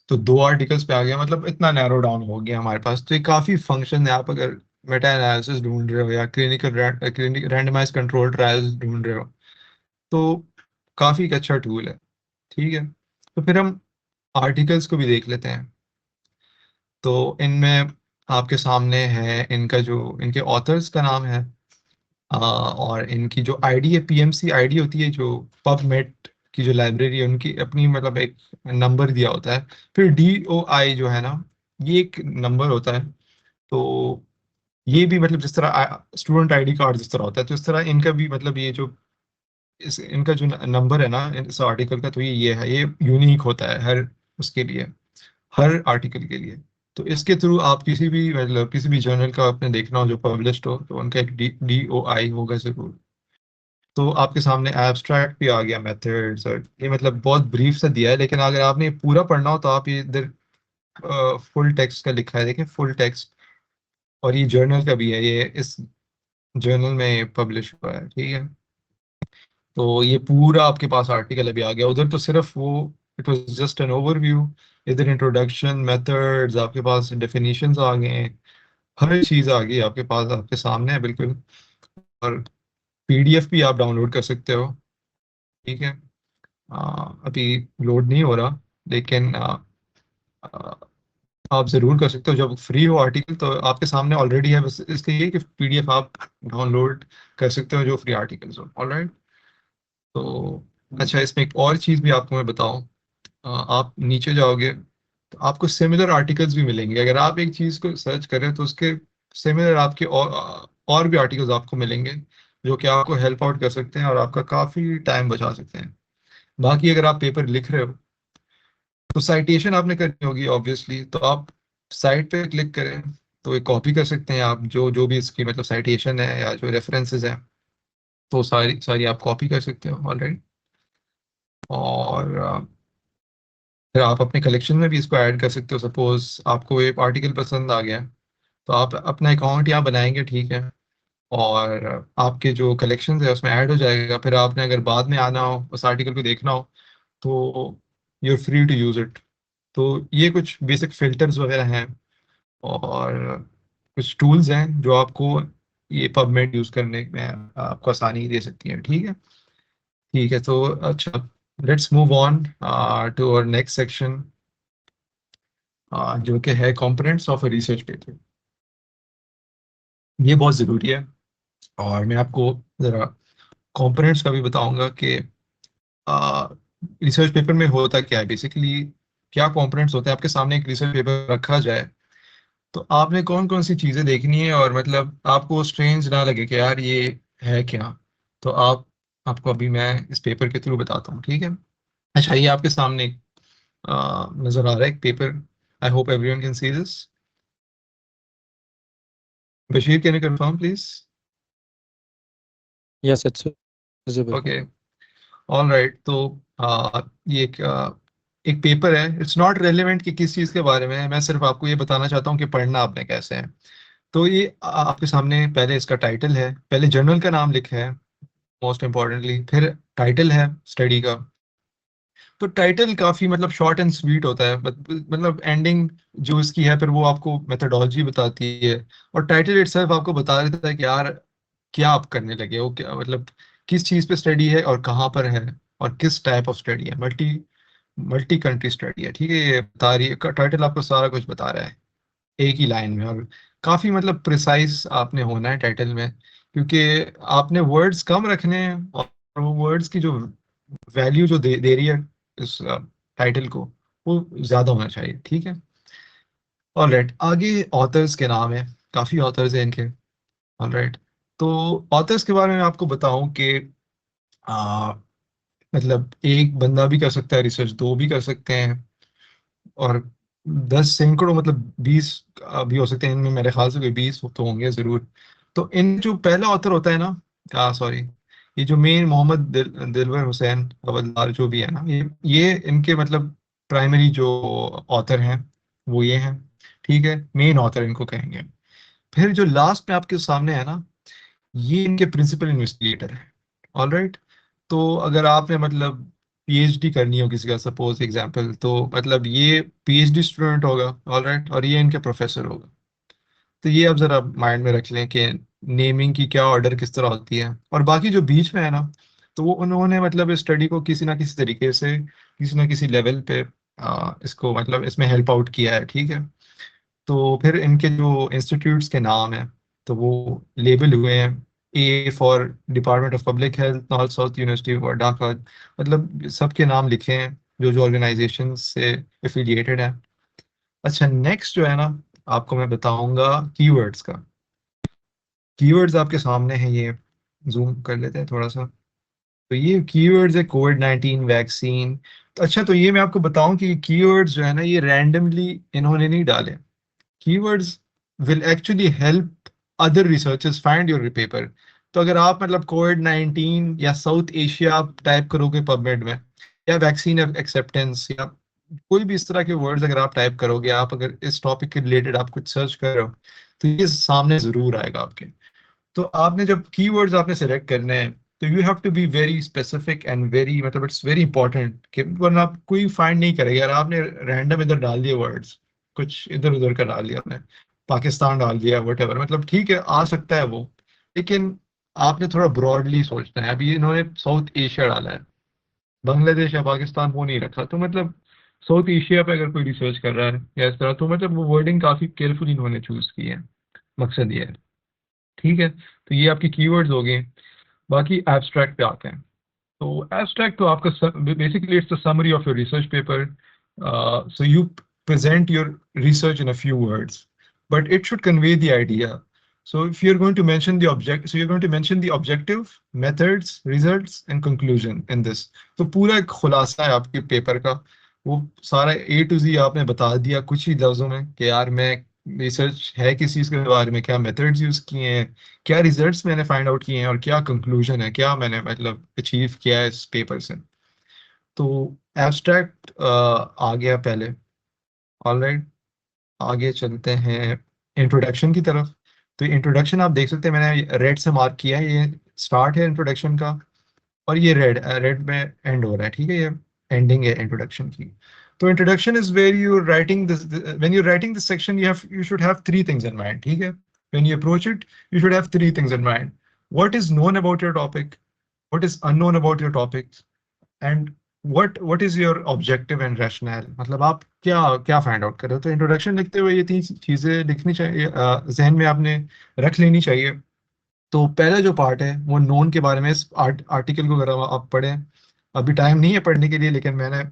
तो 2 आर्टिकल्स पे आ गया, मतलब इतना नैरो डाउन हो गया हमारे पास। तो ये काफी फंक्शन है, आप अगर मेटा एनालिसिस ढूंढ रहे हो या क्लिनिकल रैंडमाइज कंट्रोल ट्रायल्स ढूंढ रहे हो, तो काफी एक अच्छा टूल है, ठीक है। तो फिर हम आर्टिकल्स को भी देख लेते हैं। तो इनमें आपके सामने है इनका जो इनके ऑथर्स का नाम है, और इनकी जो आईडी है, पीएमसी आईडी होती है, जो पबमेड की जो लाइब्रेरी है उनकी अपनी मतलब एक नंबर दिया होता है। फिर डीओआई जो है ना, ये एक नंबर होता है। तो ये भी मतलब जिस तरह स्टूडेंट आईडी कार्ड जिस तरह होता है, तो इस तरह इनका भी मतलब ये जो इनका जो नंबर है ना इस आर्टिकल का, तो ये है, ये यूनिक होता है हर उसके लिए, हर आर्टिकल के लिए। तो इसके थ्रू आप किसी भी मतलब किसी भी जर्नल का आपने देखना हो जो पब्लिश्ड हो, तो उनका एक डी ओ आई होगा जरूर। तो आपके सामने एब्स्ट्रैक्ट भी आ गया, मेथड्स, और ये मतलब बहुत ब्रीफ सा दिया है, लेकिन अगर आपने ये पूरा पढ़ना हो तो आप ये इधर फुल टेक्स्ट का लिखा है, देखें फुल टेक्स्ट। और ये जर्नल का भी है, ये इस जर्नल में पब्लिश हुआ है, ठीक है। तो ये पूरा आपके पास आर्टिकल अभी आ गया, उधर तो सिर्फ वो it was just an overview. इधर इंट्रोडक्शन, मेथड्स, आपके पास डेफिनेशंस आ गए हैं, हर चीज़ आ गई आपके पास, आपके सामने है बिल्कुल। और पीडीएफ भी आप डाउनलोड कर सकते हो, ठीक है। अभी लोड नहीं हो रहा, लेकिन आ, आप ज़रूर कर सकते हो जब फ्री हो आर्टिकल, तो आपके सामने ऑलरेडी है, बस इसके ये कि पीडीएफ आप डाउनलोड कर सकते हो जो फ्री आर्टिकल्स हो, ऑलराइट। तो अच्छा, इसमें एक और चीज़ भी आपको मैं बताऊं, आप नीचे जाओगे तो आपको सिमिलर आर्टिकल्स भी मिलेंगे। अगर आप एक चीज़ को सर्च करें तो उसके सिमिलर आपके और भी आर्टिकल्स आपको मिलेंगे, जो कि आपको हेल्प आउट कर सकते हैं और आपका काफ़ी टाइम बचा सकते हैं। बाकी अगर आप पेपर लिख रहे हो तो साइटेशन आपने करनी होगी ऑब्वियसली, तो आप साइट पे क्लिक करें तो एक कॉपी कर सकते हैं आप, जो जो भी इसकी मतलब साइटेशन है या जो रेफरेंसेस हैं, तो सारी सारी आप कॉपी कर सकते हो ऑलरेडी। और फिर आप अपने कलेक्शन में भी इसको ऐड कर सकते हो। सपोज आपको एक आर्टिकल पसंद आ गया, तो आप अपना अकाउंट यहाँ बनाएंगे, ठीक है। और आपके जो कलेक्शन है उसमें ऐड हो जाएगा। फिर आपने अगर बाद में आना हो उस आर्टिकल को देखना हो, तो you are free to use it. तो ये कुछ बेसिक फिल्टर्स वगैरह हैं, और कुछ टूल्स हैं जो आपको ये पबमेड यूज करने में आपको आसानी दे सकती हैं, ठीक है। ठीक है, तो अच्छा, let's move on to our next section, जो कि है components of a research paper. ये बहुत ज़रूरी है, और मैं आपको ज़रा कंपोनेंट्स का भी बताऊंगा कि रिसर्च पेपर में होता क्या है बेसिकली, क्या कंपोनेंट्स होते हैं। आपके सामने एक रिसर्च पेपर रखा जाए तो आपने कौन कौन सी चीज़ें देखनी है, और मतलब आपको स्ट्रेंज ना लगे कि यार ये है क्या। तो आपको अभी मैं इस पेपर के थ्रू बताता हूँ, ठीक है। अच्छा, ये आपके सामने नज़र आ रहा है एक paper, I hope everyone can see this. Bashir, can you confirm please? Yes, it's visible. Okay, all right. तो ये एक पेपर है, इट्स नॉट रेलिवेंट कि किस चीज़ के बारे में है, मैं सिर्फ आपको ये बताना चाहता हूँ कि पढ़ना आपने कैसे है। तो ये आपके सामने पहले इसका टाइटल है, पहले जर्नल का नाम लिखा है मोस्ट इम्पोर्टेंटली, फिर टाइटल है स्टडी का। तो टाइटल काफ़ी मतलब शॉर्ट एंड स्वीट होता है, मतलब एंडिंग जो इसकी है फिर वो आपको मेथोडोलॉजी बताती है। और टाइटल इटसेल्फ आपको बता देता है कि यार क्या आप करने लगे हो, क्या मतलब किस चीज़ पे स्टडी है और कहाँ पर है, और किस टाइप ऑफ स्टडी है, मल्टी मल्टी कंट्री स्टडी है, ठीक है। ये बता रही है, टाइटल आपको सारा कुछ बता रहा है एक ही लाइन में। और काफ़ी मतलब प्रिसाइज आपने होना है टाइटल में, क्योंकि आपने वर्ड्स कम रखने हैं, और वो वर्ड्स की जो वैल्यू जो दे रही है इस टाइटल को, वो ज़्यादा होना चाहिए, ठीक है। ऑलराइट, आगे ऑथर्स के नाम है, काफ़ी ऑथर्स हैं इनके, ऑलराइट। तो ऑथर्स के बारे में आपको बताऊं कि आ, मतलब एक बंदा भी कर सकता है रिसर्च, दो भी कर सकते हैं, और 10 सैकड़ों मतलब 20 भी हो सकते हैं। इनमें मेरे ख्याल से कोई 20 तो होंगे जरूर। तो इन जो पहला ऑथर होता है ना, सॉरी, ये जो मेन मोहम्मद दिलवर हुसैन हवलदार जो भी है ना, ये इनके मतलब प्राइमरी जो ऑथर हैं वो ये हैं, ठीक है, मेन ऑथर इनको कहेंगे। फिर जो लास्ट में आपके सामने है ना, ये इनके प्रिंसिपल इन्वेस्टिगेटर है। All right. तो अगर आपने मतलब पीएचडी करनी हो किसी का, सपोज एग्जांपल, तो मतलब ये पीएचडी स्टूडेंट होगा, ऑल राइट, और ये इनके प्रोफेसर होगा। तो ये आप जरा माइंड में रख लें कि नेमिंग की क्या ऑर्डर किस तरह होती है। और बाकी जो बीच में है ना, तो वो उन्होंने मतलब इस स्टडी को किसी ना किसी तरीके से, किसी ना किसी लेवल पे इसको मतलब इसमें हेल्प आउट किया है, ठीक है। तो फिर इनके जो इंस्टीट्यूट्स के नाम हैं तो वो लेबल हुए हैं। A for department of public health, north south university of Dhaka, मतलब सबके नाम लिखे हैं जो जो ऑर्गेनाइजेशन से एफिलिएटेड है। अच्छा, नेक्स्ट जो है ना, आपको मैं बताऊंगा कीवर्ड्स का। कीवर्ड्स आपके सामने हैं, ये जूम कर लेते हैं थोड़ा सा। तो ये कीवर्ड्स है, कोविड-19 वैक्सीन। तो अच्छा, तो ये मैं आपको बताऊं कि कीवर्ड्स जो है ना, ये रैंडमली इन्होंने नहीं डाले। keywords will actually help other researchers find your paper। तो अगर आप मतलब कोविड-19 या साउथ एशिया आप टाइप करोगे पबमेड में, या वैक्सीन एक्सेप्टेंस, या कोई भी इस तरह के वर्ड्स अगर आप टाइप करोगे, आप अगर इस टॉपिक के रिलेटेड आप कुछ सर्च कर रहे हो, तो ये सामने जरूर आएगा आपके। तो आपने जब कीवर्ड्स आपने सेलेक्ट करने हैं, तो you have to be very specific and very मतलब इट्स वेरी इंपॉर्टेंट, कि वरना आप कोई फाइंड नहीं करेगा। यार आपने रैंडम इधर डाल दिए वर्ड्स, कुछ इधर उधर का डाल दिया आपने, पाकिस्तान डाल दिया, वट एवर, मतलब ठीक है आ सकता है वो, लेकिन आपने थोड़ा ब्रॉडली सोचना है। अभी इन्होंने साउथ एशिया डाला है, बांग्लादेश या पाकिस्तान वो नहीं रखा, तो मतलब साउथ एशिया पे अगर कोई रिसर्च कर रहा है या इस तरह, तो मतलब वो वर्डिंग काफी केयरफुली इन्होंने चूज की है। मकसद ये है, ठीक है। तो ये आपकी कीवर्ड्स हो गए। बाकी एब्स्ट्रैक्ट पे आते हैं। तो एब्स्ट्रैक्ट तो आपका basically it's the summary of your research paper. So you present your research in a few words, but it should convey the idea. So if you're going to mention the object, so you're going to mention the objective, methods, results, and conclusion in this. तो पूरा एक खुलासा है आपके paper का, वो सारा A to Z आपने बता दिया कुछ ही लफ्जों में कि यार मैं रिसर्च है किस चीज़ के बारे में, क्या मेथड्स यूज किए हैं, क्या रिजल्ट्स मैंने फाइंड आउट किए हैं, और क्या कंक्लूजन है, क्या मैंने मतलब अचीव किया है इस पेपर से। तो एब्स्ट्रैक्ट आ गया पहले। ऑलराइट, आगे चलते हैं इंट्रोडक्शन की तरफ। तो इंट्रोडक्शन आप देख सकते हैं, मैंने रेड से मार्क किया है, ये स्टार्ट है इंट्रोडक्शन का, और ये रेड रेड में एंड हो रहा है, ठीक है, ये एंडिंग है इंट्रोडक्शन की। तो introduction is where you writing this, when you writing this section you should have three things in mind, ठीक है। When you approach it, you should have three things in mind. What is known about your topic, what is unknown about your topic, and what is your objective and rational, मतलब आप क्या क्या find out कर रहे हो। तो introduction लिखते हुए ये तीन चीजें लिखनी चाहिए, जहन में आपने रख लेनी चाहिए। तो पहला जो पार्ट है वो नोन के बारे में, इस आर्टिकल को अगर आप पढ़ें, अभी टाइम नहीं है पढ़ने के लिए, लेकिन मैंने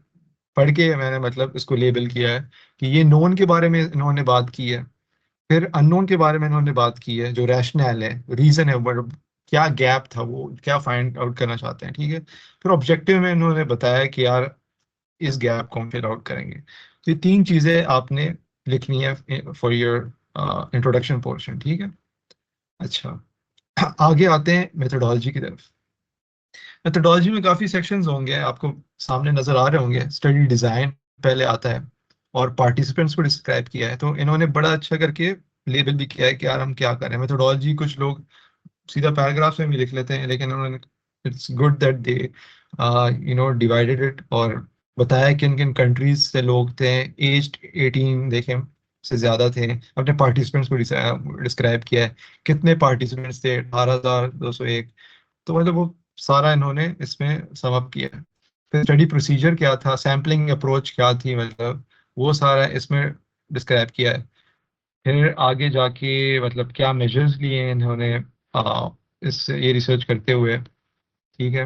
पढ़ के मैंने मतलब इसको लेबल किया है कि ये नोन के बारे में इन्होंने बात की है। फिर अननोन के बारे में इन्होंने बात की है, जो रैशनल है, रीजन है, क्या गैप था, वो क्या फाइंड आउट करना चाहते हैं, ठीक है। फिर ऑब्जेक्टिव में इन्होंने बताया कि यार इस गैप को हम फिल आउट करेंगे। तो ये तीन चीजें आपने लिखनी है फॉर योर इंट्रोडक्शन पोर्शन, ठीक है। अच्छा, आगे आते हैं मेथोडोलॉजी की तरफ। मेथोडोलॉजी में काफी सेक्शंस होंगे, आपको सामने नजर आ रहे होंगे। स्टडी डिजाइन पहले आता है, और पार्टिसिपेंट्स को डिस्क्राइब किया है। तो इन्होंने बड़ा अच्छा करके लेबल भी किया है कि यार हम क्या करें मेथोडोलॉजी। कुछ लोग सीधा पैराग्राफ्स में भी लिख लेते हैं, लेकिन उन्होंने it's good that they divided it, और बताया किन किन कंट्रीज से लोग थे, एज 18 देखें से ज्यादा थे। अपने पार्टिसिपेंट्स को डिस्क्राइब किया है, कितने पार्टिसिपेंट्स थे, 18,201। तो मतलब वो सारा इन्होंने इसमें सम अप किया है। फिर स्टडी प्रोसीजर क्या था, सैम्पलिंग अप्रोच क्या थी, मतलब वो सारा इसमें डिस्क्राइब किया है। फिर आगे जाके मतलब क्या मेजर्स लिए हैं इन्होंने इस ये रिसर्च करते हुए, ठीक है।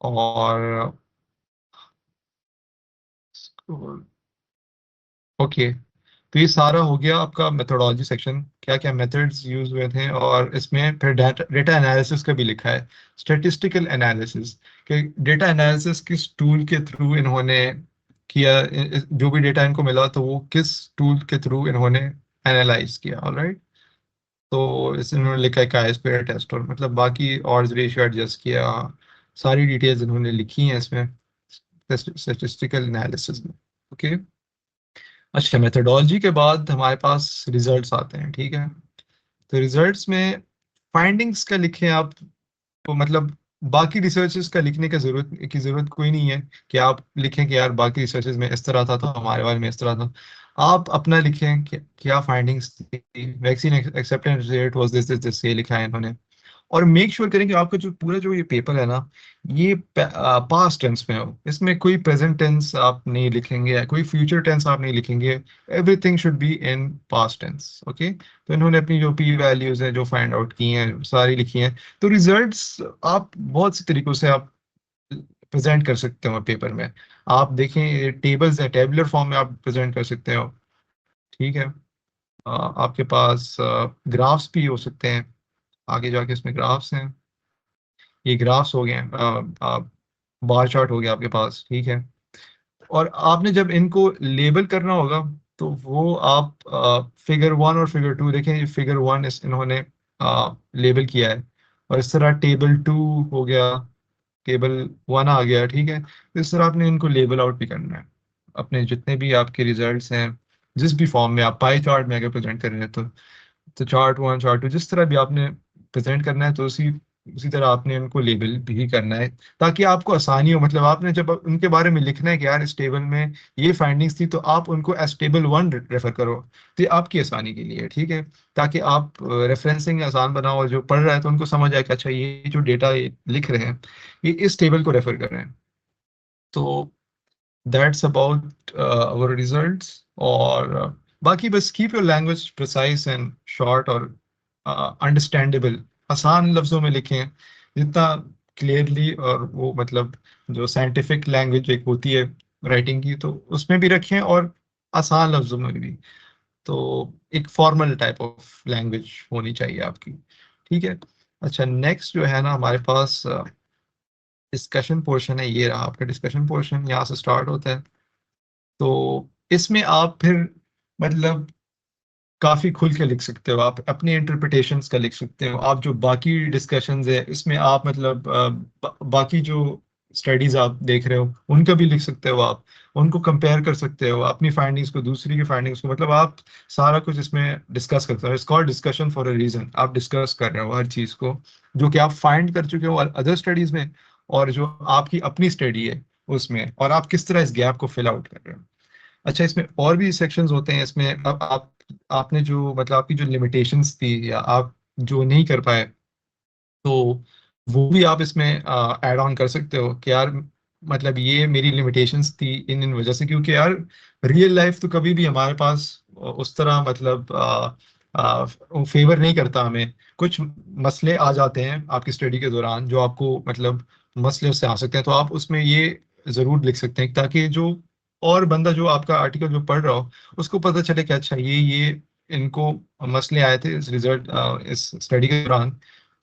और ओके, तो ये सारा हो गया आपका मेथोडोलॉजी सेक्शन, क्या क्या मेथड्स यूज हुए थे, और इसमें फिर डेटा एनालिसिस का भी लिखा है, स्टैटिस्टिकल एनालिसिस कि डेटा एनालिसिस किस टूल के थ्रू इन्होंने किया, जो भी डेटा इनको मिला तो वो किस टूल के थ्रू इन्होंने एनालाइज किया। ऑलराइट, तो इस इन्होंने लिखा है काय स्क्वायर टेस्ट, और मतलब बाकी ऑड्स रेशियो एडजस्ट किया, सारी डिटेल्स इन्होंने लिखी हैं इसमें स्टैटिस्टिकल एनालिसिस में। ओके, अच्छा, मेथोडोलॉजी के बाद हमारे पास रिजल्ट्स आते हैं, ठीक है। तो रिजल्ट्स में फाइंडिंग्स का लिखें आप, तो मतलब बाकी रिसर्चेस का लिखने की जरूरत कोई नहीं है कि आप लिखें कि यार बाकी रिसर्चेस में इस तरह था तो हमारे वाले में इस तरह था। आप अपना लिखें कि क्या फाइंडिंग्स थी, vaccine acceptance rate was this, ये लिखा है इन्होंने। और मेक श्योर करें कि आपका जो पूरा जो ये पेपर है ना, ये पास्ट टेंस में हो, इसमें कोई प्रेजेंट टेंस आप नहीं लिखेंगे या कोई फ्यूचर टेंस आप नहीं लिखेंगे, everything should be in past tense. Okay, तो इन्होंने अपनी जो पी वैल्यूज है जो फाइंड आउट की हैं सारी लिखी हैं। तो रिजल्ट्स आप बहुत से तरीकों से आप प्रेजेंट कर सकते हो पेपर में। आप देखें टेबल्स हैं, टेबुलर फॉर्म में आप प्रेजेंट कर सकते हो, ठीक है। आपके पास ग्राफ्स भी हो सकते हैं, आगे जाके इसमें ग्राफ्स हैं, ये ग्राफ्स हो गए, बार चार्ट हो गया आपके पास, ठीक है। और आपने जब इनको लेबल करना होगा तो वो आप फिगर 1 और फिगर 2 देखें, ये फिगर 1 इन्होंने लेबल किया है, और इस तरह टेबल 2 हो गया, टेबल 1 आ गया, ठीक है। तो इस तरह आपने इनको लेबल आउट भी करना है, अपने जितने भी आपके रिजल्ट्स हैं, जिस भी फॉर्म में आप पाई चार्ट में अगर प्रेजेंट कर रहे हैं तो चार्ट 1 चार्ट 2 जिस तरह भी आपने प्रेजेंट करना है, तो उसी उसी तरह आपने उनको लेबल भी करना है, ताकि आपको आसानी हो। मतलब आपने जब उनके बारे में लिखना है कि यार इस टेबल में ये फाइंडिंग्स थी, तो आप उनको एज टेबल 1 रेफर करो, तो ये आपकी आसानी के लिए है, ठीक है। ताकि आप रेफरेंसिंग आसान बनाओ, और जो पढ़ रहा है तो उनको समझ आए कि अच्छा ये जो डेटा ये लिख रहे हैं ये इस टेबल को रेफर कर रहे हैं। तो दैट्स अबाउट आवर रिजल्ट्स। और बाकी बस keep your language precise and short और अंडरस्टैंडेबल, आसान लफ्जों में लिखें जितना क्लियरली, और वो मतलब जो साइंटिफिक लैंग्वेज एक होती है राइटिंग की, तो उसमें भी रखें, और आसान लफ्जों में भी। तो एक फॉर्मल टाइप ऑफ लैंग्वेज होनी चाहिए आपकी, ठीक है। अच्छा, नेक्स्ट जो है ना हमारे पास डिस्कशन पोर्शन है, ये रहा आपका डिस्कशन पोर्शन, यहाँ से स्टार्ट होता है। तो इसमें आप फिर मतलब काफी खुल के लिख सकते हो, आप अपनी इंटरप्रिटेशंस का लिख सकते हो। आप जो बाकी डिस्कशंस है इसमें आप मतलब बाकी जो स्टडीज आप देख रहे हो उनका भी लिख सकते हो, आप उनको कंपेयर कर सकते हो, अपनी फाइंडिंग्स को दूसरी की फाइंडिंग्स को, मतलब आप सारा कुछ इसमें डिस्कस करते हो। It's called discussion for a reason, आप डिस्कस कर रहे हो हर चीज को जो कि आप फाइंड कर चुके हो अदर स्टडीज में, और जो आपकी अपनी स्टडी है उसमें, और आप किस तरह इस गैप को फिल आउट कर रहे हो। अच्छा, इसमें और भी सेक्शंस होते हैं, इसमें अब आप आपने जो मतलब आपकी जो लिमिटेशंस थी या आप जो नहीं कर पाए, तो वो भी आप इसमें ऐड ऑन कर सकते हो कि यार मतलब ये मेरी लिमिटेशंस थी इन वजह से, क्योंकि यार रियल लाइफ तो कभी भी हमारे पास उस तरह मतलब फेवर नहीं करता हमें। कुछ मसले आ जाते हैं आपकी स्टडी के दौरान जो आपको मतलब मसले उससे आ सकते हैं, तो आप उसमें ये जरूर लिख सकते हैं ताकि जो और बंदा जो आपका आर्टिकल जो पढ़ रहा हो उसको पता चले कि अच्छा ये इनको मसले आए थे इस रिजल्ट इस स्टडी के दौरान,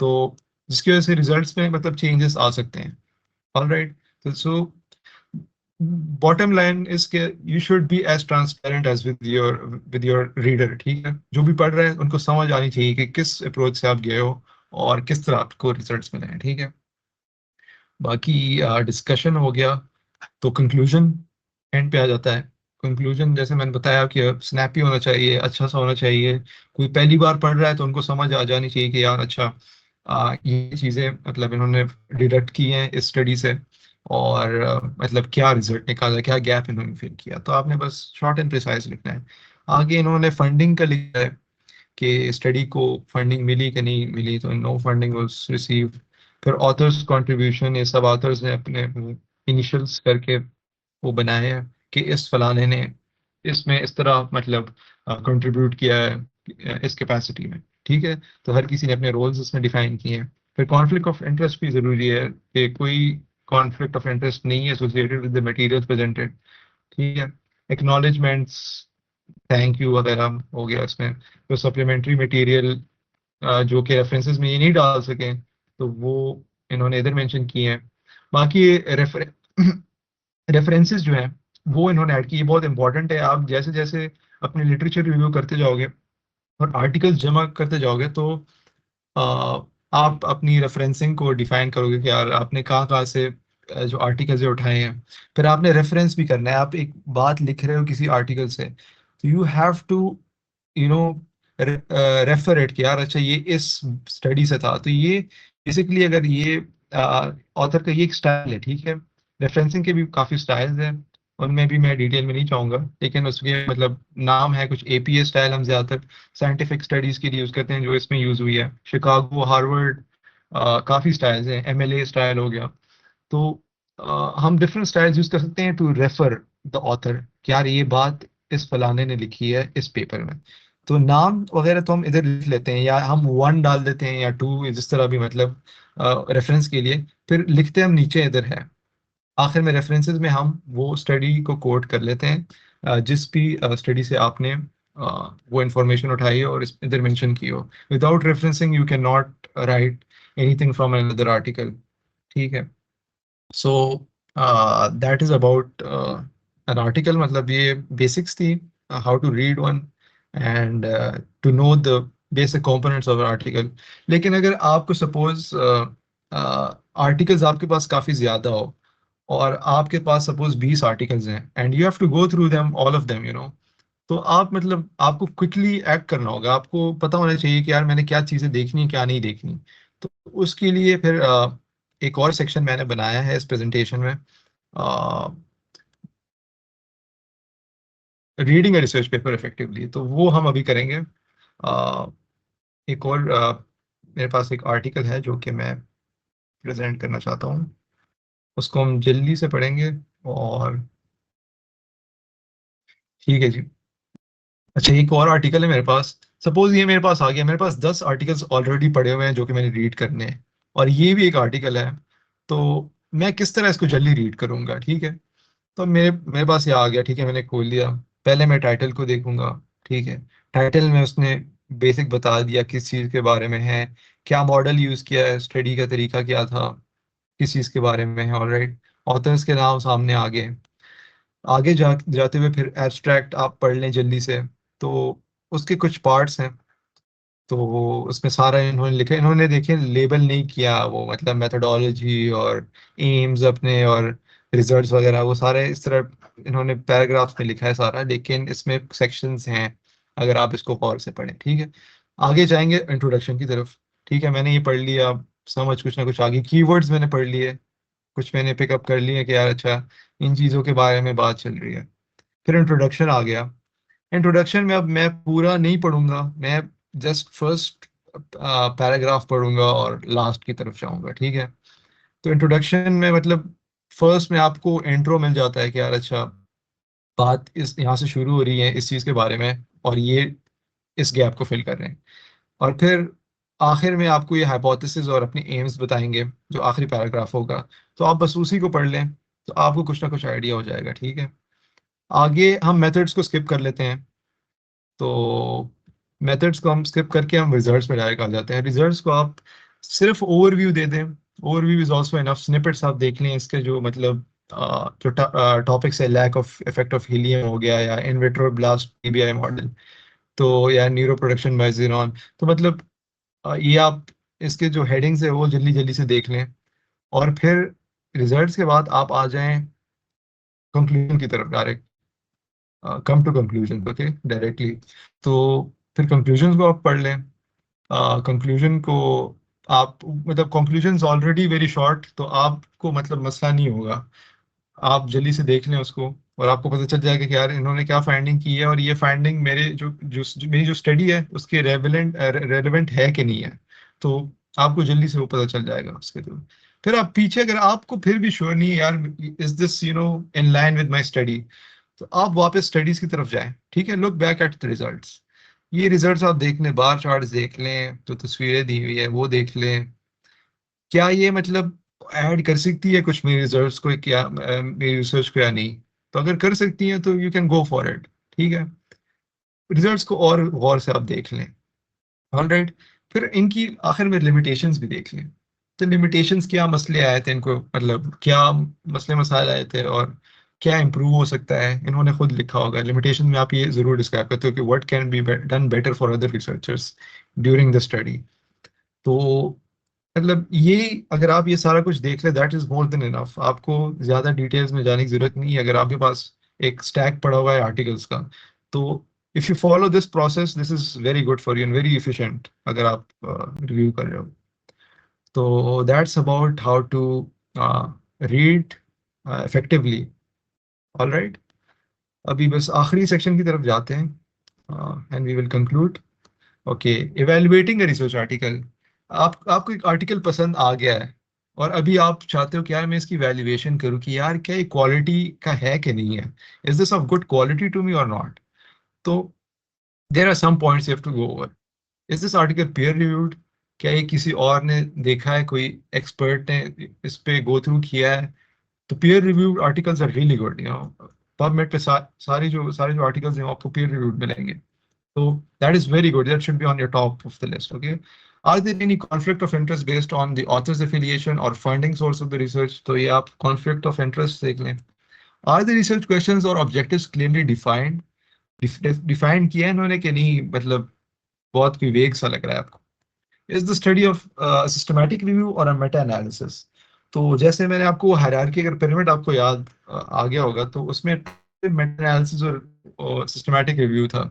तो जिसकी वजह से रिजल्ट्स में मतलब चेंजेस आ सकते हैं। ऑलराइट, तो सो बॉटम लाइन इज के you should be as transparent as with your reader, ठीक है। जो भी पढ़ रहे हैं उनको समझ आनी चाहिए कि किस अप्रोच से आप गए हो और किस तरह आपको रिजल्ट्स मिले हैं, ठीक है। बाकी डिस्कशन हो गया, तो कंक्लूजन एंड पे आ जाता है। कंक्लूजन जैसे मैंने बताया कि स्नैपी होना चाहिए, अच्छा सा होना चाहिए। कोई पहली बार पढ़ रहा है तो उनको समझ आ जानी चाहिए कि यार अच्छा ये चीज़ें मतलब इन्होंने डिडक्ट की हैं इस स्टडी से, और मतलब क्या रिजल्ट निकाला, क्या गैप इन्होंने फिल किया। तो आपने बस शॉर्ट एंड प्रिसाइज लिखना है। आगे इन्होंने फंडिंग का लिखा है कि स्टडी को फंडिंग मिली कि नहीं मिली, तो नो फंडिंग वाज रिसीव। फिर ऑथर्स कंट्रीब्यूशन, ये सब ऑथर्स ने अपने इनिशियल्स करके वो बनाए हैं कि इस फलाने ने इसमें इस तरह मतलब कंट्रीब्यूट किया है इस कैपेसिटी में, ठीक है। तो हर किसी ने अपने रोल्स इसमें डिफाइन किए हैं। फिर कॉन्फ्लिक्ट ऑफ इंटरेस्ट भी जरूरी है कि कोई कॉन्फ्लिक्ट ऑफ इंटरेस्ट नहीं है associated with the material presented, ठीक है। एक्नॉलेजमेंट्स थैंक यू वगैरह हो गया इसमें। तो सप्लीमेंट्री मटेरियल जो कि रेफरेंसेस में ये नहीं डाल सके तो वो इन्होंने इधर मेंशन किए हैं। बाकी रेफर रेफरेंसेस जो हैं वो इन्होंने ऐड की, ये बहुत इंपॉर्टेंट है। आप जैसे जैसे अपने लिटरेचर रिव्यू करते जाओगे और आर्टिकल्स जमा करते जाओगे तो आ, आप अपनी रेफरेंसिंग को डिफाइन करोगे कि यार आपने कहाँ कहाँ से जो आर्टिकल्स उठाए हैं। फिर आपने रेफरेंस भी करना है। आप एक बात लिख रहे हो किसी आर्टिकल से तो you have to you know refer it कि यार अच्छा ये इस स्टडी से था। तो ये बेसिकली अगर ये ऑथर का ये एक स्टाइल है, ठीक है। रेफरेंसिंग के भी काफी स्टाइल्स हैं, उनमें भी मैं डिटेल में नहीं चाहूंगा, लेकिन उसके मतलब नाम है कुछ। एपीए स्टाइल हम ज्यादातर साइंटिफिक स्टडीज के लिए यूज करते हैं जो इसमें यूज हुई है। शिकागो, हार्वर्ड, काफी स्टाइल्स हैं। एमएलए स्टाइल हो गया। तो हम डिफरेंट स्टाइल्स यूज कर सकते हैं टू रेफर द ऑथर कि यार ये बात इस फलाने ने लिखी है इस पेपर में। तो नाम वगैरह तो हम इधर लिख लेते हैं, या हम वन डाल देते हैं या टू, जिस तरह भी मतलब रेफरेंस के लिए। फिर लिखते हम नीचे इधर है। आखिर में रेफरेंसेस में हम वो स्टडी को कोट कर लेते हैं, जिस भी स्टडी से आपने वो इंफॉर्मेशन उठाई है और इधर मेंशन की हो। Without referencing you can not write anything from another article, ठीक है। So that is about an article. मतलब ये बेसिक्स थी, how to read one and to know the basic components of article. लेकिन अगर आपको सपोज आर्टिकल्स आपके पास काफ़ी ज़्यादा हो और आपके पास सपोज 20 आर्टिकल्स हैं and you have to go through them all of them, तो आप मतलब आपको क्विकली एक्ट करना होगा। आपको पता होना चाहिए कि यार मैंने क्या चीज़ें देखनी क्या नहीं देखनी। तो उसके लिए फिर एक और सेक्शन मैंने बनाया है इस प्रेजेंटेशन में, reading a research paper effectively, तो वो हम अभी करेंगे। अ, एक और मेरे पास एक आर्टिकल है जो कि मैं प्रेजेंट करना चाहता हूँ, उसको हम जल्दी से पढ़ेंगे। और ठीक है जी। अच्छा, एक और आर्टिकल है मेरे पास। सपोज ये मेरे पास आ गया, मेरे पास 10 आर्टिकल्स ऑलरेडी पढ़े हुए हैं जो कि मैंने रीड करने हैं, और ये भी एक आर्टिकल है। तो मैं किस तरह इसको जल्दी रीड करूंगा, ठीक है। तो मेरे मेरे पास ये आ गया, ठीक है, मैंने खोल लिया। पहले मैं टाइटल को देखूंगा, ठीक है। टाइटल में उसने बेसिक बता दिया किस चीज़ के बारे में है, क्या मॉडल यूज़ किया है, स्टडी का तरीका क्या था, किस चीज़ के बारे में है। ऑलराइट, ऑथर्स के नाम सामने आ गए। आगे जाते हुए फिर एब्स्ट्रैक्ट आप पढ़ लें जल्दी से। तो उसके कुछ पार्ट्स हैं, तो उसमें सारा इन्होंने लिखा। इन्होंने देखिए लेबल नहीं किया वो, मतलब मेथोडोलॉजी और एम्स अपने और रिजल्ट्स वगैरह वो सारे इस तरह इन्होंने पैराग्राफ्स में लिखा है सारा, लेकिन इसमें सेक्शंस हैं अगर आप इसको गौर से पढ़ें, ठीक है। आगे जाएंगे इंट्रोडक्शन की तरफ, ठीक है। मैंने ये पढ़ लिया, समझ कुछ ना कुछ आगे कीवर्ड्स मैंने पढ़ लिए, कुछ मैंने पिकअप कर लिए कि यार अच्छा इन चीज़ों के बारे में बात चल रही है। फिर इंट्रोडक्शन आ गया। इंट्रोडक्शन में अब मैं पूरा नहीं पढ़ूंगा, मैं जस्ट फर्स्ट पैराग्राफ पढ़ूंगा और लास्ट की तरफ जाऊंगा, ठीक है। तो इंट्रोडक्शन में मतलब फर्स्ट में आपको इंट्रो मिल जाता है कि यार अच्छा बात इस यहाँ से शुरू हो रही है इस चीज़ के बारे में, और ये इस गैप को फिल कर रहे हैं। और फिर आखिर में आपको ये हाइपोथेसिस और अपनी एम्स बताएंगे जो आखिरी पैराग्राफ होगा। तो आप बस उसी को पढ़ लें तो आपको कुछ ना कुछ आइडिया हो जाएगा, ठीक है। आगे हम मेथड्स को स्किप कर लेते हैं। तो मेथड्स को हम स्किप करके हम रिजल्ट्स में डायरेक्ट आ जाते हैं। रिजल्ट्स को आप सिर्फ ओवरव्यू दे दें, overview is also enough. Snippets आप देख लें इसके, जो मतलब जो टॉपिक्स है, lack of effect of helium हो गया, या in vitro blast PBI model, तो या न्यूरो प्रोडक्शन बाय ज़ीनॉन। तो मतलब ये आप इसके जो हेडिंग्स है वो जल्दी जल्दी से देख लें। और फिर रिजल्ट्स के बाद आप आ जाएं कंक्लूजन की तरफ direct, come to conclusion, okay, directly. तो फिर कंक्लूजन को आप पढ़ लें। कंक्लूजन को आप मतलब कंक्लूजन ऑलरेडी वेरी शॉर्ट, तो आपको मतलब मसला नहीं होगा। आप जल्दी से देख लें उसको और आपको पता चल जाएगा कि यार इन्होंने क्या फाइंडिंग की है, और ये फाइंडिंग मेरे मेरी जो स्टडी है उसके रेलेवेंट है कि नहीं है। तो आपको जल्दी से वो पता चल जाएगा उसके थ्रू। फिर आप पीछे अगर आपको फिर भी श्योर नहीं है यार is this in line with my study, तो आप वापस स्टडीज की तरफ जाएं, ठीक है। Look back at the results. ये रिजल्ट्स आप देख लें, बार चार्ट्स देख लें, जो तस्वीरें दी हुई है वो देख लें। क्या ये मतलब ऐड कर सकती है कुछ मेरे रिजल्ट्स को, क्या मेरी रिसर्च को या नहीं। तो अगर कर सकती हैं तो you can go for it, ठीक है। रिजल्ट्स को और गौर से आप देख लें। ऑलराइट, फिर इनकी आखिर में लिमिटेशंस भी देख लें। तो लिमिटेशंस क्या मसले आए थे इनको, मतलब क्या मसले मसाइल आए थे और क्या इम्प्रूव हो सकता है, इन्होंने खुद लिखा होगा। लिमिटेशन में आप ये जरूर डिस्क्राइब करते हो कि what can be done better for other researchers during the study. तो मतलब ये, अगर आप ये सारा कुछ देख लें, that is more than enough. आपको ज्यादा डिटेल्स में जाने की जरूरत नहीं है। अगर आपके पास एक स्टैक पड़ा हुआ है आर्टिकल्स का, तो if you follow this process, this is very good for you and very efficient अगर आप रिव्यू कर रहे हो। तो that's about how to read effectively. Alright, अभी बस आखिरी सेक्शन की तरफ जाते हैं and we will conclude. Okay, evaluating a research article. आपको एक आर्टिकल पसंद आ गया है और अभी आप चाहते हो कि यार मैं इसकी वैल्यूएशन करूं कि यार क्या ये क्वालिटी का है कि नहीं है, is this of good quality to me और नॉट। तो there are some points you have to go over. Is this article peer reviewed, क्या ये किसी और ने देखा है, कोई एक्सपर्ट ने इस पे गो थ्रू किया है। तो peer reviewed articles are really good, you know. PubMed पे सारे जो आर्टिकल्स हैं वो आपको पीयर रिव्यूड मिलेंगे। So that is very good. That should be on your top of the list. Okay. Are there any conflict of interest based on the author's affiliation or funding source of the research? तो ये आप conflict of interest देख लें। Are the research questions or objectives clearly defined? Defined किया है इन्होंने कि नहीं, मतलब बहुत विवेक सा लग रहा है आपको। Is the study of systematic review or a meta analysis? तो जैसे मैंने आपको हायरार्की, अगर पिरामिड आपको याद आ गया होगा, तो उसमें मेटा एनालिसिस और सिस्टमैटिक रिव्यू था।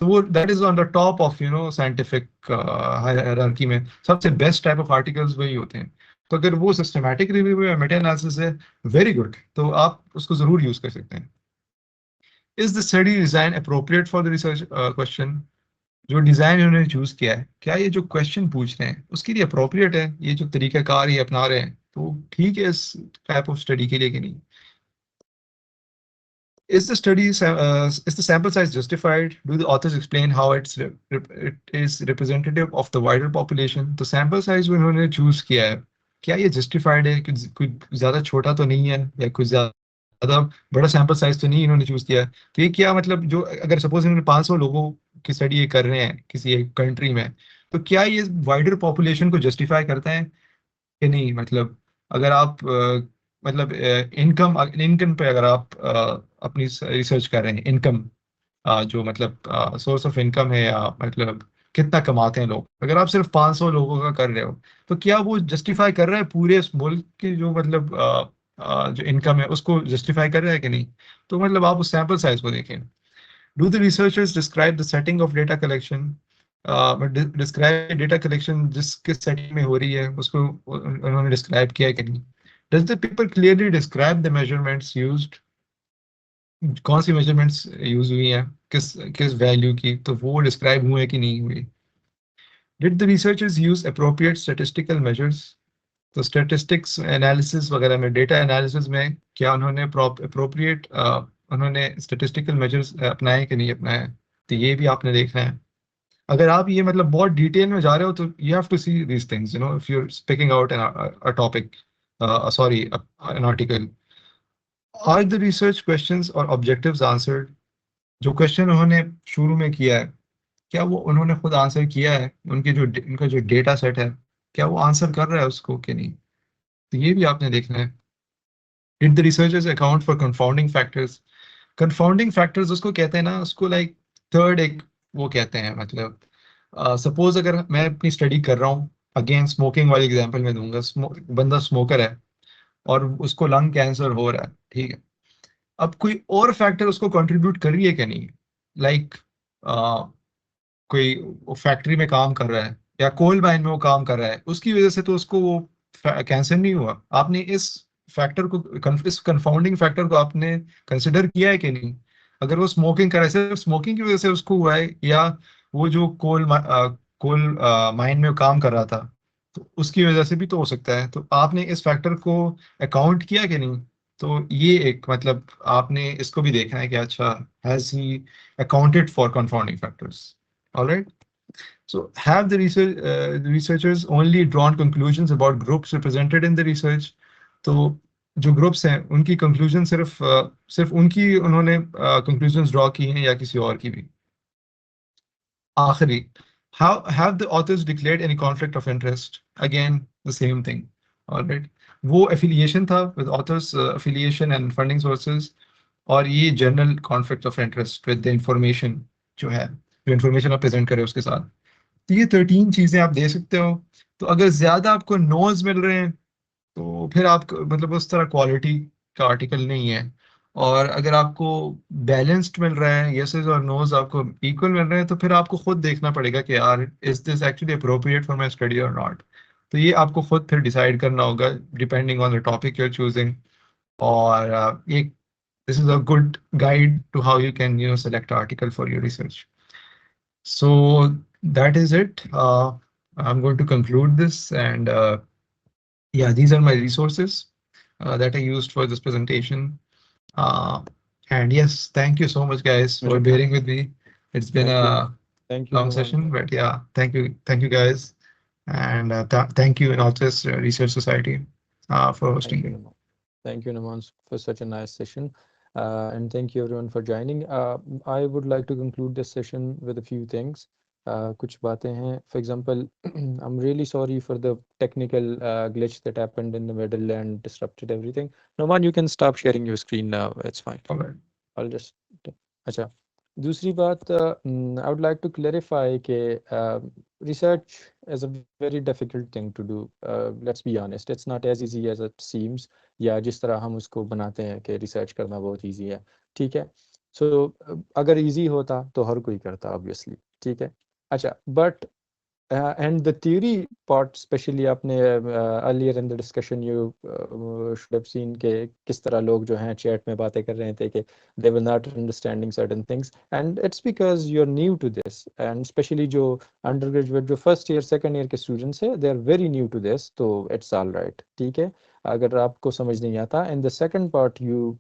तो वो that is on the top of scientific hierarchy में सबसे बेस्ट टाइप ऑफ आर्टिकल्स वही होते हैं। तो अगर वो सिस्टमैटिक रिव्यू या मेटा एनालिसिस है, वेरी गुड, तो आप उसको जरूर यूज कर सकते हैं। Is the study design appropriate for the research question? जो डिजाइन उन्होंने चूज किया है, क्या ये जो क्वेश्चन पूछ रहे हैं उसके लिए अप्रोप्रिएट है, ये जो तरीकाकार ये अपना रहे हैं तो ठीक है इस टाइप ऑफ स्टडी के लिए कि नहीं। Is the sample size justified? Do the authors explain how it is representative of the wider population? तो sample size जो इन्होंने choose किया है, क्या ये justified है? कुछ ज़्यादा छोटा तो नहीं है या कुछ ज़्यादा बड़ा sample size तो नहीं इन्होंने choose किया है। तो ये क्या मतलब, जो अगर suppose इन्होंने 500 लोगों की study ये कर रहे हैं किसी एक country में, तो क्या ये wider population को justify करता है कि नहीं। मतलब अगर आप मतलब इनकम पे अगर आप अपनी रिसर्च कर रहे हैं, इनकम जो मतलब सोर्स ऑफ इनकम है, या मतलब कितना कमाते हैं लोग, अगर आप सिर्फ 500 लोगों का कर रहे हो, तो क्या वो जस्टिफाई कर रहा है पूरे इस मुल्क की जो मतलब जो इनकम है उसको जस्टिफाई कर रहा है कि नहीं। तो मतलब आप उस सैंपल साइज को देखें। Do the researchers describe the setting of data collection? Describe data collection जिस किस सेटिंग में हो रही है उसको उन्होंने डिस्क्राइब किया है कि नहीं। Does the paper clearly describe the measurements used? कौन सी मेजरमेंट्स यूज हुई हैं, किस किस वैल्यू की, तो वो डिस्क्राइब हुए कि नहीं हुई। Did the researchers use appropriate statistical measures? तो स्टैटिस्टिक्स एनालिसिस वगैरह में, डेटा एनालिसिस में क्या उन्होंने अप्रोप्रिएट उन्होंने स्टैटिस्टिकल मेजर्स अपनाए कि नहीं अपनाए। तो ये भी आपने देखना है। अगर आप ये मतलब बहुत डिटेल में जा रहे हो, तो you have to see these things, you know, if you are speaking out a topic, sorry an article. Are the research questions और ऑब्जेक्टिव्स आंसर्ड? जो क्वेश्चन उन्होंने शुरू में किया है, क्या वो उन्होंने खुद आंसर किया है, उनका जो डेटा सेट है क्या वो आंसर कर रहा है उसको कि नहीं। तो ये भी आपने देखना है। Did the researchers account for confounding factors? Confounding factors उसको कहते हैं ना, उसको लाइक थर्ड एक वो कहते हैं, मतलब सपोज अगर मैं अपनी स्टडी कर रहा हूँ, अगेन स्मोकिंग वाली एग्जांपल में दूंगा। बंदा स्मोकर है और उसको लंग कैंसर हो रहा है, ठीक है। अब कोई और फैक्टर उसको कंट्रीब्यूट कर रही है कि नहीं, लाइक कोई फैक्ट्री में काम कर रहा है या कोल माइन में वो काम कर रहा है, उसकी वजह से तो उसको वो कैंसर नहीं हुआ। आपने इस फैक्टर को, इस कंफाउंडिंग फैक्टर को आपने कंसिडर किया है कि नहीं। अगर वो स्मोकिंग कर रहा है, सिर्फ स्मोकिंग की वजह से उसको हुआ है, या वो जो कोल माइन में काम कर रहा था तो उसकी वजह से भी तो हो सकता है। तो आपने इस फैक्टर को अकाउंट किया कि नहीं। तो ये एक मतलब आपने इसको भी देखना है कि अच्छा, has he accounted for confounding factors. Alright. So have the researchers only drawn conclusions about groups represented in the research? तो जो ग्रुप्स हैं उनकी कंक्लूजन सिर्फ उनकी उन्होंने कंक्लूजन्स ड्रॉ की हैं या किसी और की भी। आखिरी, have the authors declared any conflict of interest? Again the same thing. All right, वो affiliation था with authors, affiliation and funding sources, और ये general conflict of interest with the information जो है, जो इंफॉर्मेशन आप प्रेजेंट करें उसके साथ। तो ये 13 चीजें आप दे सकते हो। तो अगर ज्यादा आपको नोज मिल रहे हैं तो फिर आप मतलब उस तरह क्वालिटी का आर्टिकल नहीं है। और अगर आपको बैलेंस्ड मिल रहा है, यसेस और नोज आपको इक्वल मिल रहे हैं, तो फिर आपको खुद देखना पड़ेगा कि यार is this actually appropriate for my study और नॉट। तो ये आपको खुद फिर डिसाइड करना होगा depending on the topic you are choosing. और एक this is a good guide to how you can select article for your research. So that is it. I'm going to conclude this, and yeah, these are my resources that I used for this presentation. Uh, and yes, thank you so much, guys, for bearing with me. It's been a long session, but yeah, thank you, guys, and thank you, Nautilus Research Society, for hosting me. Thank you, Naman, for such a nice session. And thank you everyone for joining. I would like to conclude this session with a few things. कुछ बातें हैं. For example, I'm really sorry for the technical glitch that happened in the middle and disrupted everything. Naman, you can stop sharing your screen now. It's fine. Okay. I'll just. अच्छा. दूसरी बात, I would like to clarify कि research is a very difficult thing to do. Let's be honest, it's not as easy as it seems. या जिस तरह हम उसको बनाते हैं कि रिसर्च करना बहुत इजी है, ठीक है। सो अगर इजी होता तो हर कोई करता ऑब्वियसली, ठीक है। अच्छा, but and the theory part, especially आपने earlier in the discussion you should have seen कि किस तरह लोग जो हैं chat में बातें कर रहे थे कि they were not understanding certain things, and it's because you're new to this, and especially जो undergraduate जो first year second year के students हैं, they are very new to this, तो it's all right, ठीक है। अगर आपको समझ नहीं आता, and the second part you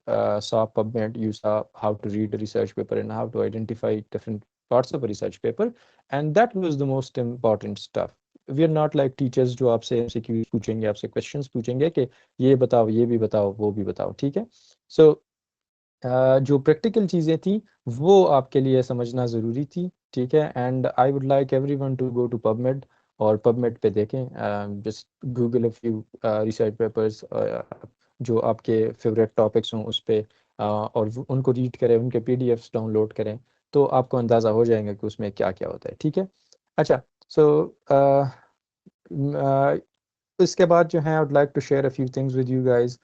saw PubMed, you saw how to read a research paper and how to identify different parts of a research paper, and that was the most important stuff. We are not like teachers जो आपसे MCQ पूछेंगे, आपसे questions पूछेंगे कि ये बताओ, ये भी बताओ, वो भी बताओ, ठीक है। So जो प्रैक्टिकल चीज़ें थी वो आपके लिए समझना ज़रूरी थी, ठीक है। And I would like everyone to go to PubMed, और पबमेड पे देखें, just Google a few research papers जो आपके फेवरेट टॉपिक्स हों उस पर, और उनको रीड करें, उनके पीडीएफ्स डाउनलोड करें, तो आपको अंदाज़ा हो जाएगा कि उसमें क्या क्या होता है, ठीक है। अच्छा, सो इसके बाद जो है I would like to share a few things with you guys.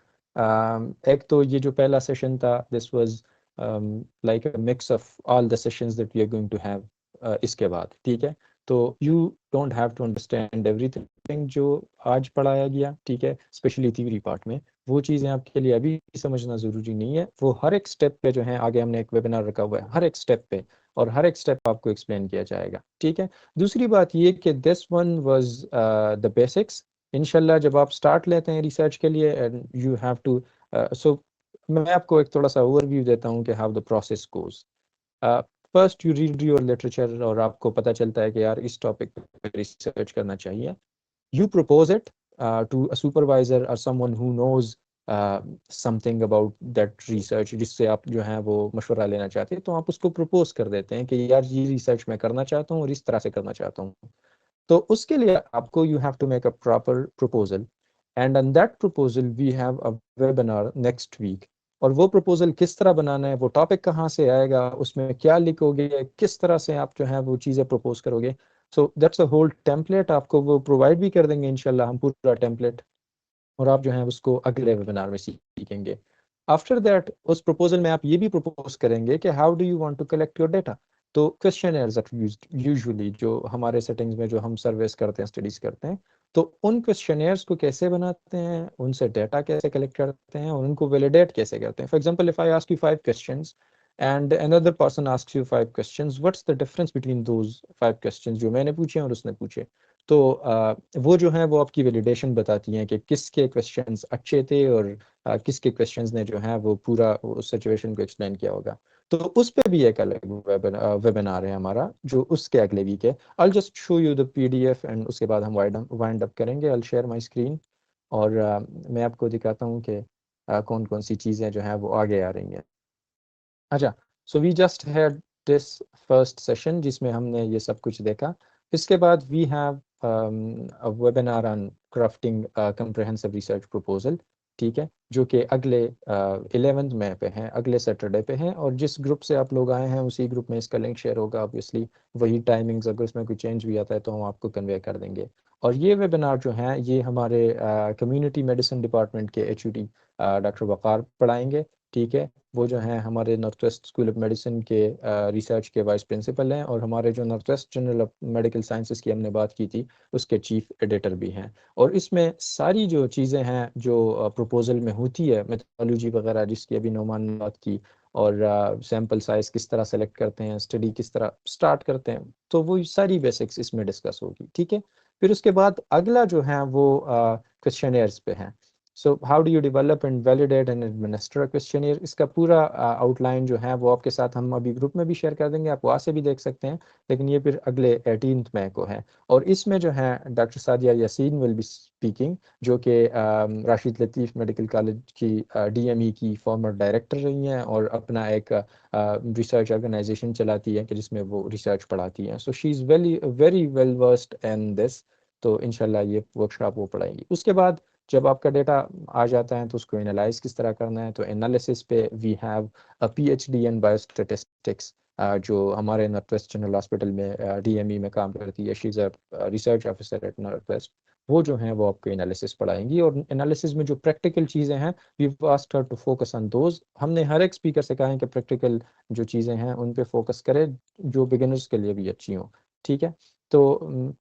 एक तो ये जो पहला सेशन था, this was like a mix of all the sessions that we are going to have इसके बाद, ठीक है। तो you don't have to understand everything जो आज पढ़ाया गया, ठीक है, स्पेशली थ्योरी पार्ट में। वो चीज़ें आपके लिए अभी समझना ज़रूरी नहीं है, वो हर एक स्टेप पे जो है, आगे हमने एक वेबिनार रखा हुआ है हर एक स्टेप पे, और हर एक स्टेप आपको एक्सप्लेन किया जाएगा, ठीक है। दूसरी बात ये कि this one was the basics. इंशाल्लाह जब आप स्टार्ट लेते हैं रिसर्च के लिए, एंड यू हैव टू, सो मैं आपको एक थोड़ा सा ओवरव्यू देता हूँ कि how the process goes. First you read your literature, और आपको पता चलता है कि यार इस टॉपिक पे रिसर्च करना चाहिए। You propose it to a supervisor और someone who knows something about that research, जिससे आप जो है वो मशवरा लेना चाहते हैं, तो आप उसको प्रपोज कर देते हैं कि यार ये रिसर्च मैं करना चाहता हूँ और इस तरह से करना चाहता हूँ। तो उसके लिए आपको you have to make a proper proposal, and on that proposal we have a webinar next week. और वो प्रपोजल किस तरह बनाना है, वो टॉपिक कहाँ से आएगा, उसमें क्या लिखोगे, किस तरह से आप जो है वो चीज़ें प्रपोज करोगे, so that's a whole template. आपको वो प्रोवाइड भी कर देंगे इंशाल्लाह हम, पूरा टेम्पलेट, और आप जो है उसको अगले वेबिनार में सीखेंगे। आफ्टर दैट उस प्रपोजल में आप ये भी प्रपोज करेंगे कि how do you want to collect your data. तो क्वेश्चनर्स आर यूजुअली जो हमारे सेटिंग्स में जो हम सर्वेस करते हैं, स्टडीज करते हैं, तो उन क्वेश्चनर्स को कैसे बनाते हैं, उनसे डेटा कैसे कलेक्ट करते हैं, और उनको वैलिडेट कैसे करते हैं। For example, if I ask you 5 questions and another person asks you 5 questions, what's the difference between those 5 questions जो मैंने पूछे और उसने पूछे। तो वो जो है वो आपकी वैलिडेशन बताती हैं कि किसके क्वेश्चंस अच्छे थे, और किसके क्वेश्चंस ने जो है वो पूरा उस सिचुएशन को एक्सप्लेन किया होगा। तो उस पे भी एक अलग वेबिनार है हमारा जो उसके अगले वीक है। I'll just show you the PDF, and उसके बाद हम वाइंड अप करेंगे। I'll share my screen, और मैं आपको दिखाता हूँ कि कौन कौन सी चीज़ें जो हैं वो आगे आ रही हैं। अच्छा, so we just had this first session जिसमें हमने ये सब कुछ देखा। इसके बाद we have a webinar on crafting comprehensive research proposal, ठीक है, जो कि अगले 11 मई पे हैं, अगले सैटरडे पे हैं। और जिस ग्रुप से आप लोग आए हैं उसी ग्रुप में इसका लिंक शेयर होगा ऑब्वियसली, वही टाइमिंग्स, अगर उसमें कोई चेंज भी आता है तो हम आपको कन्वे कर देंगे। और ये वेबिनार जो हैं ये हमारे कम्युनिटी मेडिसिन डिपार्टमेंट के HUD डॉक्टर वक़ार पढ़ाएंगे, ठीक है। वो जो हैं हमारे North West School of medicine के रिसर्च के वाइस प्रिंसिपल हैं, और हमारे जो North waste journal of medical sciences की हमने बात की थी उसके चीफ एडिटर भी हैं। और इसमें सारी जो चीज़ें हैं जो प्रपोजल में होती है, मेथोडोलॉजी वगैरह जिसकी अभी नोमान ने बात की, और सैम्पल साइज किस तरह सेलेक्ट करते हैं, स्टडी किस तरह स्टार्ट करते हैं, तो वो सारी बेसिक्स इसमें डिस्कस होगी, ठीक है। फिर उसके बाद अगला जो है वो क्वेश्चनियर्स पे हैं। So how do you develop and validate and administer questionnaire, इसका पूरा आउटलाइन जो है वो आपके साथ हम अभी ग्रुप में भी शेयर कर देंगे, आप वहाँ से भी देख सकते हैं। लेकिन ये फिर अगले 18 मई को है। और इसमें जो है doctor Sadia Yasin will be speaking, जो कि राशिद लतीफ़ मेडिकल कॉलेज की DME की फॉर्मर डायरेक्टर रही हैं, और अपना एक रिसर्च ऑर्गेनाइजेशन चलाती है कि जिसमें वो रिसर्च पढ़ाती हैं। So she is very very well versed in this. तो इंशाल्लाह ये वर्कशॉप वो पढ़ाएंगी। उसके बाद जब आपका डेटा आ जाता है तो उसको एनालाइज किस तरह करना है, तो एनालिसिस पे we have PhD in biostatistics, जो हमारे नॉर्थ वेस्ट जनरल हॉस्पिटल में DME में काम करती है, she is a research officer at North West. वो जो हैं वो आपको एनालिसिस पढ़ाएंगी। और एनालिसिस में जो प्रैक्टिकल चीज़ें हैं we asked her to focus on those. हमने हर एक स्पीकर से कहा है कि प्रैक्टिकल जो चीज़ें हैं उन पे फोकस करें जो बिगिनर्स के लिए भी अच्छी हों, ठीक है। तो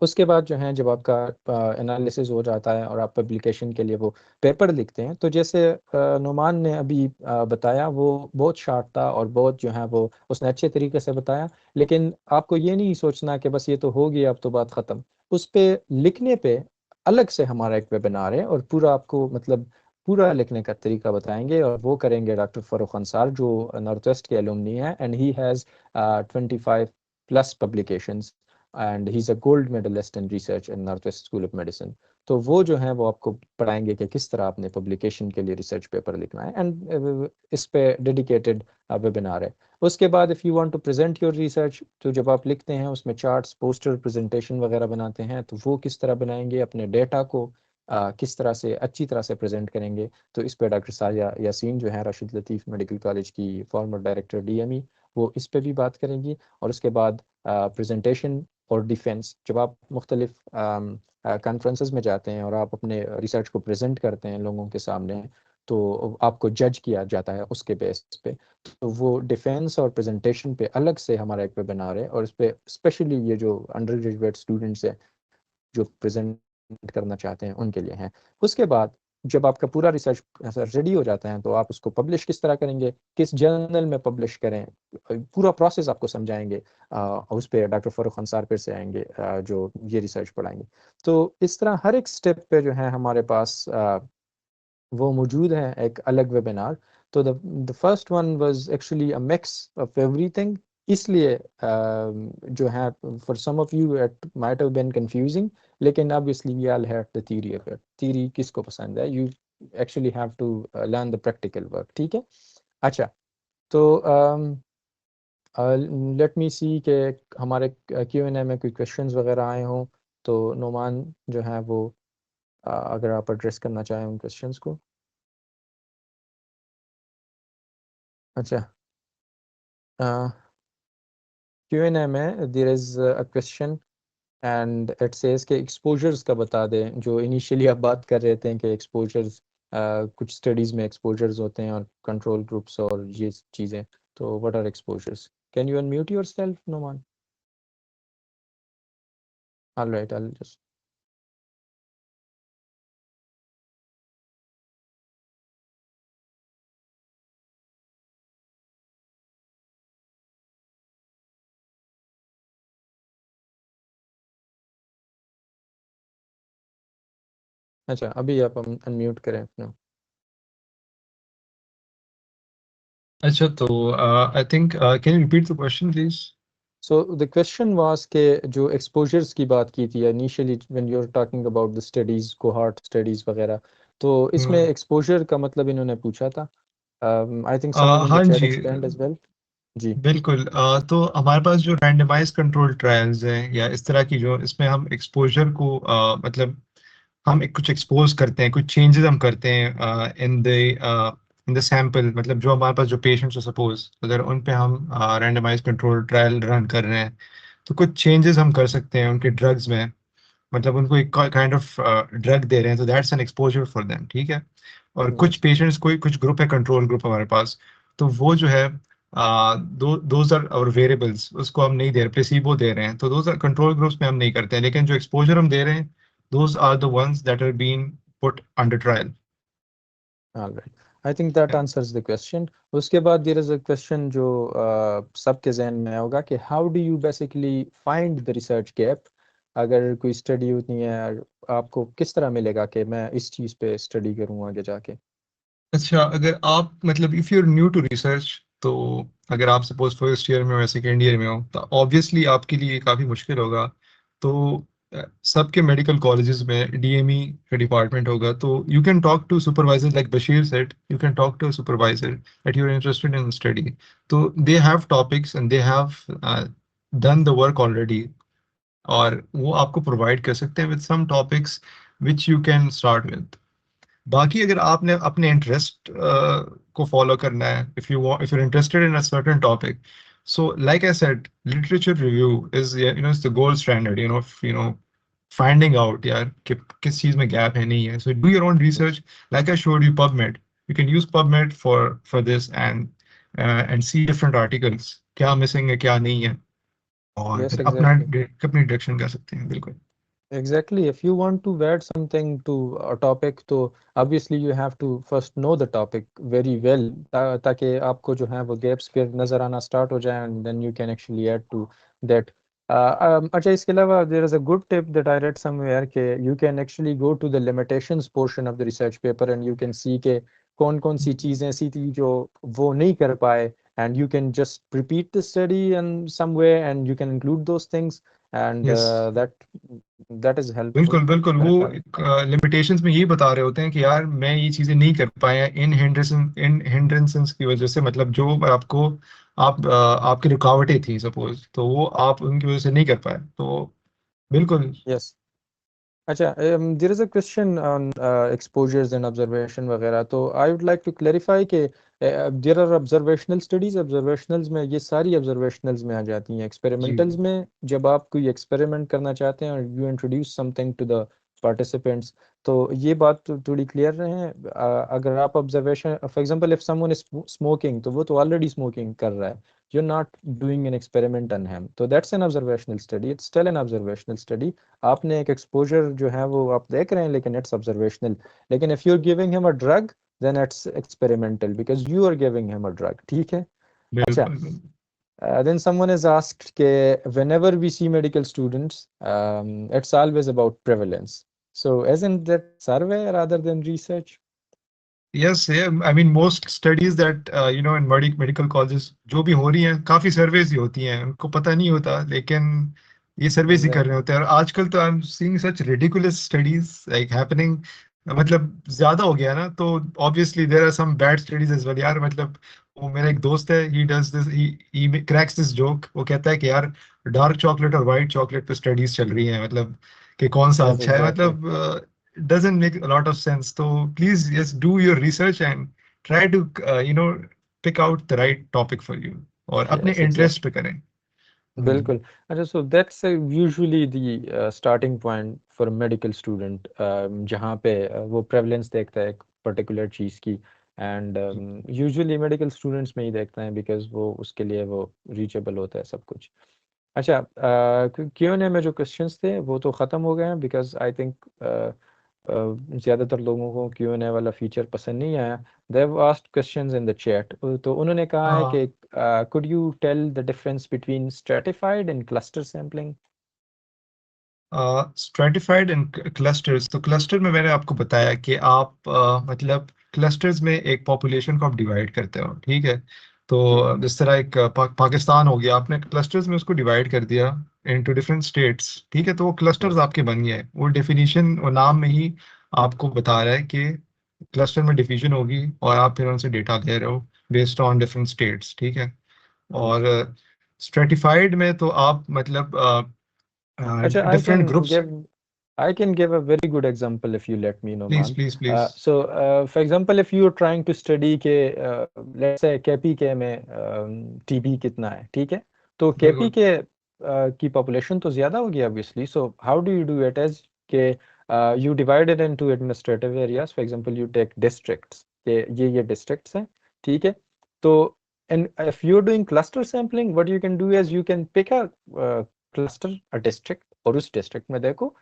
उसके बाद जो है जब आपका एनालिसिस हो जाता है और आप पब्लिकेशन के लिए वो पेपर लिखते हैं, तो जैसे नुमान ने अभी बताया वो बहुत शार्ट था और बहुत जो है वो उसने अच्छे तरीके से बताया। लेकिन आपको ये नहीं सोचना कि बस ये तो हो गया अब तो बात ख़त्म। उस पे लिखने पे अलग से हमारा एक वेबिनार है, और पूरा आपको मतलब पूरा लिखने का तरीका बताएंगे, और वो करेंगे डॉक्टर फ़ारूक अंसार जो नॉर्थ वेस्ट के एलुमनी है, and he has 25+ publications, and he is a gold medallist in research in North West School of Medicine. तो वो जो है वो आपको पढ़ाएंगे कि किस तरह आपने पब्लिकेशन के लिए रिसर्च पेपर लिखना है, एंड इस पे डेडिकेटेड वेबिनार है। उसके बाद if you want to present your research, तो जब आप लिखते हैं उसमें चार्ट्स, पोस्टर, प्रेजेंटेशन वगैरह बनाते हैं, तो वो किस तरह बनाएंगे, अपने डेटा को किस तरह से अच्छी तरह से प्रेजेंट करेंगे, तो इस पे डॉक्टर सादिया यासीन जो है राशिद लतीफ़ मेडिकल कॉलेज की फॉर्मर डायरेक्टर DME, वो इस पे भी बात करेंगी। और उसके बाद प्रेजेंटेशन और डिफेंस, जब आप मुख्तलिफ कॉन्फ्रेंसेस में जाते हैं और आप अपने रिसर्च को प्रेजेंट करते हैं लोगों के सामने, तो आपको जज किया जाता है उसके बेस पे। तो वो डिफेंस और प्रेजेंटेशन पे अलग से हमारा एक वेबिनार है, और इस पे स्पेशली ये जो अंडर ग्रेजुएट स्टूडेंट्स हैं जो प्रेजेंट करना चाहते हैं उनके लिए हैं। उसके बाद जब आपका पूरा रिसर्च रेडी हो जाता है तो आप उसको पब्लिश किस तरह करेंगे, किस जर्नल में पब्लिश करें, पूरा प्रोसेस आपको समझाएंगे। उस पर डॉक्टर फ़ारूक अंसार फिर से आएंगे जो ये रिसर्च पढ़ाएंगे। तो इस तरह हर एक स्टेप पे जो है हमारे पास वो मौजूद है एक अलग वेबिनार। तो the first one was actually a mix of everything, इसलिए जो है for some of you it might have been confusing, लेकिन obviously we all have the theory of it. Theory किसको पसंद है, you actually have to learn the practical work, ठीक है। अच्छा, तो लेट मी सी के हमारे Q&A में कोई क्वेश्चंस वगैरह आए हों, तो नोमान जो है वो अगर आप एड्रेस करना चाहें उन क्वेश्चंस को। अच्छा, Q&A में there is a question and it says के एक्सपोजर्स का बता दें, जो इनिशियली आप बात कर रहे थे कि एक्सपोजर्स कुछ स्टडीज में एक्सपोजर्स होते हैं और कंट्रोल ग्रुप्स और ये चीज़ें, तो what are exposures, can you unmute yourself Noman? Alright, I just अच्छा अभी आप अनम्यूट करें अपना। अच्छा, तो I think can you repeat the question please? So the question was के जो एक्सपोजर्स की बात की थी initially when you are talking about the studies, cohort studies वगैरह, तो इसमें एक्सपोजर का मतलब इन्होंने पूछा था। I think someone in the हाँ चैट जी, एक्सप्लेन्ड एज वेल। जी बिल्कुल। तो हमारे पास जो रैंडमाइज कंट्रोल ट्रायल्स हैं या इस तरह की जो, इसमें हम एक्सपोजर को मतलब हम कुछ एक्सपोज करते हैं, कुछ चेंजेस हम करते हैं इन द सैंपल, मतलब जो हमारे पास जो पेशेंट्स है सपोज, अगर उन पे हम रैंडमाइज कंट्रोल ट्रायल रन कर रहे हैं, तो कुछ चेंजेस हम कर सकते हैं उनके ड्रग्स में। मतलब उनको एक काइंड ऑफ ड्रग दे रहे हैं, तो that's an exposure for them, ठीक है। और कुछ यस पेशेंट्स, कोई कुछ ग्रुप है, कंट्रोल ग्रुप हमारे पास, तो वो जो है दोज आर और वेरिएबल्स, उसको हम नहीं दे रहे, प्लेसीबो दे रहे हैं, तो दोज आर कंट्रोल ग्रुप्स में हम नहीं करते हैं, लेकिन जो एक्सपोजर हम दे रहे हैं, those are the ones that are being put under trial. All right I think that Yeah. Answers the question. उसके बाद देयर इज अ क्वेश्चन जो सबके जहन में होगा कि how do you basically find the research gap. अगर कोई स्टडी होती है, आपको किस तरह मिलेगा कि मैं इस चीज़ पे स्टडी करूँ आगे जाके। अच्छा, अगर आप मतलब if you are new to research, तो अगर आप सपोज फर्स्ट ईयर में हो या सेकेंड ईयर में हो, तो ऑब्वियसली आपके लिए काफ़ी मुश्किल होगा। तो सबके मेडिकल कॉलेजेस में डीएमई का डिपार्टमेंट होगा, तो you can talk to supervisor, like Bashir said, you can talk to supervisor that you are interested in study. तो they have topics and they have done the work already, और वो आपको provide कर सकते हैं with some topics which you can start with. बाकी अगर आपने अपने इंटरेस्ट को फॉलो करना है, if you interested in a certain topic, so like I said, literature review is is the gold standard, finding out यार कि किस चीज में गैप है, नहीं है। So do your own research, like I showed you PubMed, you can use PubMed for this, and see different articles, क्या missing है क्या नहीं है, और यस फिर अपना एग्जैक्टली अपनी डायरेक्शन कर सकते हैं। बिल्कुल। exactly if you want to add something to a topic तो obviously you have to first know the topic very well ताकि आपको जो है वो gaps फिर नजर आना start हो जाए and then you can actually add to that। अच्छा इसके अलावा there is a good tip that I read somewhere कि you can actually go to the limitations portion of the research paper and you can see कि कौन कौन सी चीजें ऐसी थी जो वो नहीं कर पाए and you can just repeat the study in some way and you can include those things and yes, that is helpful बिल्कुल बिल्कुल। वो मेरे ख्याल में। लिमिटेशंस में यही बता रहे होते हैं कि यार मैं ये चीजें नहीं कर पाया इन हिंड्रेंसेस की वजह से, मतलब जो आपको आपकी रुकावटें थी सपोज, तो वो आप उनकी वजह से नहीं कर पाए, तो बिल्कुल। यस अच्छा there is a question on exposures and observation वगैरह तो I would like to clarify कि there are observational studies. Observationals में ये सारी ऑब्जर्वेशनल्स में आ जाती हैं। जी एक्सपेरिमेंटल्स में जब आप कोई एक्सपेरिमेंट करना चाहते हैं और you introduce something to the participants तो ये बात थोड़ी क्लियर रहे। अगर आप observation for example if someone is smoking तो वो तो ऑलरेडी स्मोकिंग कर रहा है, you're not doing an experiment on him, so that's an observational study, it's still an observational study। आपने एक एक्सपोजर जो है वो आप देख रहे हैं लेकिन इट्स ऑब्जर्वेशनल। लेकिन if you are giving him a drug then it's experimental because you are giving him a drug, ठीक है। अच्छा बिल्कुल बिल्कुल। then someone has asked के whenever we see medical students it's always about prevalence, so isn't that survey rather than research? Yes, I mean most studies that in medical colleges जो भी हो रही हैं, काफी सर्वेज ही होती हैं, उनको पता नहीं होता, लेकिन ये सर्वेज ही कर रहे Exactly, होते हैं। और आजकल तो I am seeing such ridiculous studies like happening, मतलब ज्यादा हो गया ना, तो obviously there are some bad studies as well यार। मतलब वो मेरा एक दोस्त है, he does this, he cracks this joke, वो कहता है कि यार डार्क चॉकलेट और वाइट चॉकलेट पे स्टडीज चल रही हैं, मतलब कि कौन सा yes अच्छा है, exactly, मतलब doesn't make a lot of sense. So please just do your research and try to pick out the right topic for you, और अपने yes इंटरेस्ट exactly, पे करें। हम्म। बिल्कुल। अच्छा so that's usually the starting point for medical student जहाँ पे वो prevalence देखता है एक पर्टिकुलर चीज़ की एंड यूजुअली मेडिकल स्टूडेंट्स में ही देखते हैं बिकॉज वो उसके लिए वो रीचेबल होता है सब कुछ। अच्छा क्यूएनए में जो क्वेश्चंस थे वो तो ख़त्म हो गए हैं बिकॉज आई थिंक ज़्यादातर लोगों को क्यूएनए वाला फीचर पसंद नहीं आया। they've asked questions in the chat तो उन्होंने कहा है कि हाँ, could you tell the difference between stratified and cluster sampling? Stratified and clusters, तो क्लस्टर में मैंने आपको बताया कि आप मतलब क्लस्टर्स में एक पॉपुलेशन को आप डिवाइड करते हो, ठीक है। जी तो जिस तरह एक पाकिस्तान हो गया, आपने क्लस्टर्स में उसको डिवाइड कर दिया इनटू डिफरेंट स्टेट्स, ठीक है, तो वो क्लस्टर्स यस आपके बन गए। वो डेफिनेशन और नाम में ही आपको बता रहा है कि क्लस्टर में डिवीजन होगी, और आप फिर उनसे डेटा ले रहे हो बेस्ड ऑन डिफरेंट स्टेट्स, ठीक है। और स्ट्रेटिफाइड में तो आप मतलब अच्छा, different groups. I can give a very good example if you let me know, please man. Please please. For example, if you are trying to study के let's say KPK में TB कितना है, ठीक है? तो बिल्कुल। KPK की population तो ज़्यादा होगी obviously. So how do you do it as के you divide it into administrative areas. For example, you take districts. के ये districts हैं, ठीक है? तो and if you're doing cluster sampling, what you can do is you can pick a cluster, a district, और उस district में देखो।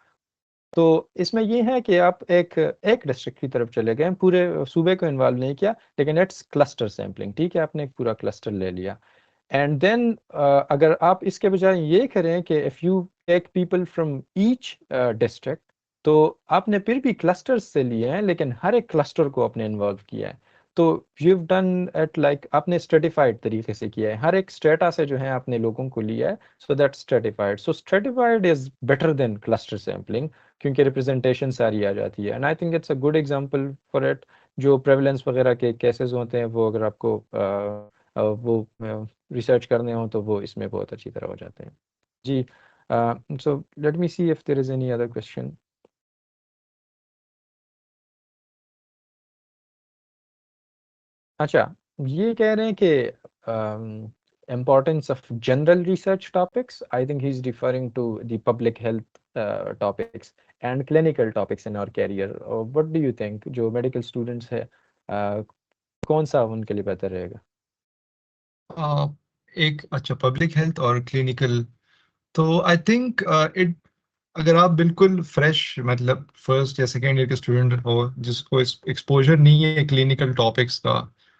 तो इसमें ये है कि आप एक डिस्ट्रिक्ट की तरफ चले गए, पूरे सूबे को इन्वॉल्व नहीं किया, लेकिन इट्स क्लस्टर सैम्पलिंग, ठीक है? आपने एक पूरा क्लस्टर ले लिया। एंड देन अगर आप इसके बजाय ये करें कि if you take people from each district, तो आपने फिर भी क्लस्टर्स से लिए हैं, लेकिन हर एक क्लस्टर को आपने इन्वॉल्व किया है। तो you have done at like आपने स्ट्रेटिफाइड तरीके से किया है, हर एक स्ट्रेटा से जो है आपने लोगों को लिया है, so that stratified. So stratified is better than cluster sampling, क्योंकि रिप्रेजेंटेशन सारी आ जाती है। And I think it's a good example for it. जो प्रेवलेंस वगैरह के केसेस होते हैं, वो अगर आपको वो रिसर्च करने हो तो वो इसमें बहुत अच्छी तरह हो जाते हैं जी। So let me see if there is any other question. अच्छा, ये कह रहे हैं कि importance of general research topics. I think he's referring to the public health topics and clinical topics in our career. What do you think? जो medical students है, कौन सा उनके लिए बेहतर रहेगा? एक अच्छा पब्लिक हेल्थ और क्लिनिकल, तो आई थिंक इट, अगर आप बिल्कुल फ्रेश मतलब फर्स्ट या सेकेंड ईयर के स्टूडेंट हो जिसको एक्सपोजर नहीं है क्लिनिकल टॉपिक्स का,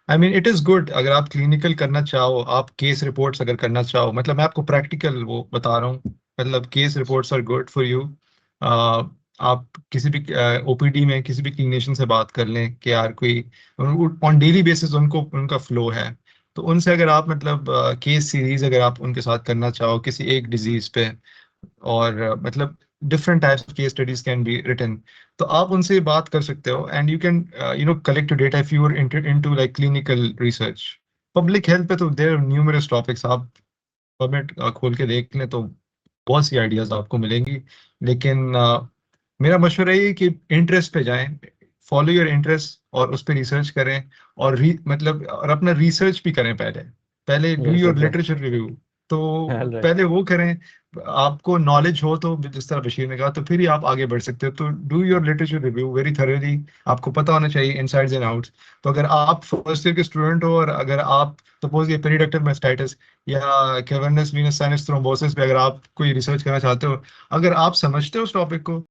I mean it is good अगर आप क्लिनिकल करना चाहो, आप केस रिपोर्ट्स अगर करना चाहो, मतलब मैं आपको प्रैक्टिकल वो बता रहा हूँ, मतलब case reports are good for you. आप किसी भी ओपीडी में किसी भी क्लिनिशियन से बात कर लें कि यार कोई ऑन डेली बेसिस उनको उनका फ्लो है, तो उनसे अगर आप मतलब केस सीरीज अगर आप उनके साथ करना चाहो किसी एक डिजीज पे, और मतलब different types of case studies can be written, तो आप उनसे बात कर सकते हो and you can collect data if you are into like clinical research. Public health पे तो देयर आर न्यूमरस टॉपिक्स, आप पबमेड खोल के देख लें तो बहुत सी आइडियाज आपको मिलेंगी, लेकिन मेरा मशवरा ये है कि इंटरेस्ट पे जाएं, फॉलो योर इंटरेस्ट और उस पर रिसर्च करें, और मतलब और अपना रिसर्च भी करें, पहले पहले do Yes, your exactly. Literature review, तो All right. पहले वो करें। आपको नॉलेज हो तो जिस तरह बशीर ने कहा, तो फिर ही आप आगे बढ़ सकते हो, तो do your literature review very thoroughly, आपको पता होना चाहिए इनसाइड्स एंड आउट्स। तो अगर आप फर्स्ट ईयर के स्टूडेंट हो और अगर आप सपोज ये पेरिडक्टल मास्टाइटिस या कैवर्नस वीनस साइनस थ्रोम्बोसिस पे अगर आप कोई रिसर्च करना चाहते हो, अगर आप समझते हो उस टॉपिक को,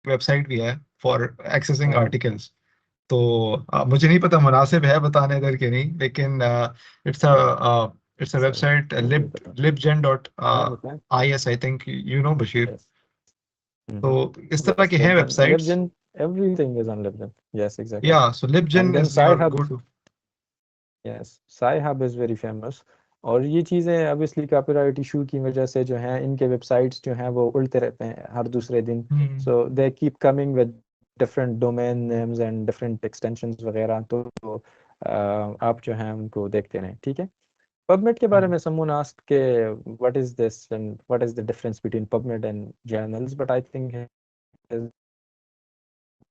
वेबसाइट भी है फॉर एक्सेसिंग हाँ, आर्टिकल्स। तो मुझे नहीं पता मुनासिब है बताने इधर के नहीं, लेकिन it's a it's a sir website मुझे भी पता। libgen डॉट हाँ, बताएं। IS, I think you know Bashir. Yes. तो इस तरह Yes, के हैं Libgen. वेबसाइट्स। Libgen. Everything is on Libgen. Yes, exactly. या so And libgen then is your Sci-Hub. Go to. Yes, Sci-Hub is very famous. और ये चीज़ें obviously copyright issue की वजह से जो हैं, इनके वेबसाइट्स जो हैं वो उल्टे रहते हैं हर दूसरे दिन। So they keep coming with different domain names and different extensions वगैरह। तो आप जो हैं उनको देखते रहें, ठीक है? PubMed के बारे में someone asked के what is this and what is the difference between PubMed and journals, but I think his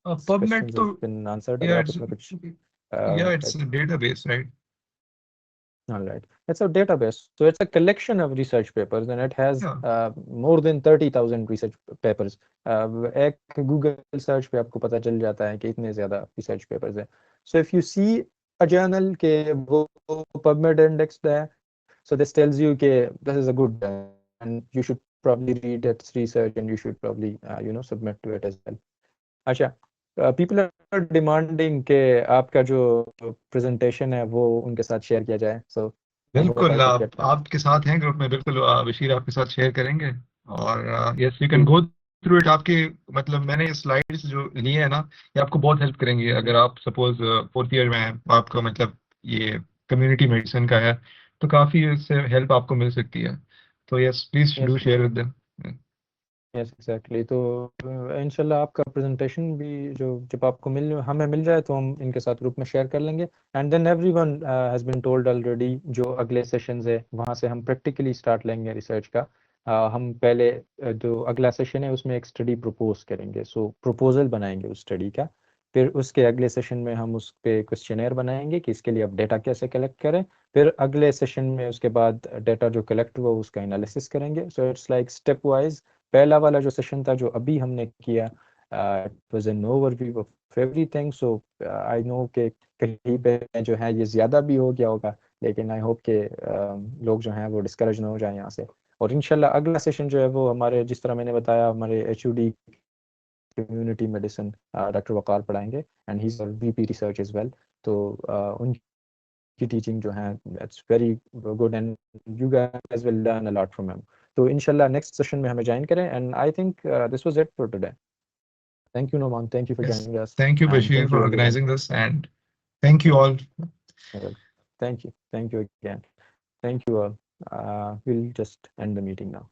PubMed questions तो have been answered. अगर yeah आप it's उसमें कुछ it's a database, right? all right, it's a database, so it's a collection of research papers and it has Yeah. more than 30,000 research papers. एक Google search पे आपको पता चल जाता है कि इतने ज़्यादा research papers हैं. So if you see a journal के वो PubMed index पे है, so this tells you कि this is a good journal and you should probably read its research and you should probably submit to it as well. अच्छा, people are demanding कि आपका जो presentation है वो उनके साथ शेयर किया जाए, so I hope I बिल्कुल could get that. आपके साथ हैं ग्रुप में, बिल्कुल बशीर आपके साथ शेयर करेंगे। और yes you can go through it. आपके मतलब मैंने ये स्लाइड्स जो लिए हैं ना, ये आपको बहुत हेल्प करेंगे अगर आप सपोज फोर्थ ईयर में हैं, आपका मतलब ये कम्युनिटी मेडिसिन का है, तो काफ़ी इससे हेल्प आपको मिल सकती है। तो yes please Yes, do share with them. Yes exactly. तो इंशाल्लाह आपका प्रेजेंटेशन भी जो जब आपको हमें मिल जाए तो हम इनके साथ ग्रुप में शेयर कर लेंगे। And then everyone has been told already, जो अगले सेशंस है वहाँ से हम प्रैक्टिकली स्टार्ट लेंगे रिसर्च का। हम पहले जो अगला सेशन है उसमें एक स्टडी प्रपोज करेंगे, सो प्रपोजल बनाएंगे उस स्टडी का। फिर उसके अगले सेशन में हम उस पर क्वेश्चनेयर बनाएंगे कि इसके लिए अब डेटा कैसे कलेक्ट करें। फिर अगले सेशन में उसके बाद डेटा जो कलेक्ट हुआ उसका एनालिसिस करेंगे। So it's like step wise. पहला वाला जो सेशन था जो अभी हमने किया, it was an overview of everything. So I know कि कहीं पे जो है ये ज़्यादा भी हो गया होगा, लेकिन आई होप कि लोग जो हैं वो डिस्करेज ना हो जाए यहाँ से। और इंशाल्लाह अगला सेशन जो है वो हमारे, जिस तरह मैंने बताया, हमारे HUD community medicine doctor Waqar पढ़ाएंगे and he is VP research as well. तो उनकी टीचिंग जो है it's very good and you guys will learn a lot from him. तो इंशाल्लाह नेक्स्ट सेशन में हमें ज्वाइन करें। And I think this was it for today. Thank you Noman, thank you for yes joining us thank you and Bashir thank for you everyone. Organizing this and thank you all. Thank you again. Thank you all. We'll just end the meeting now.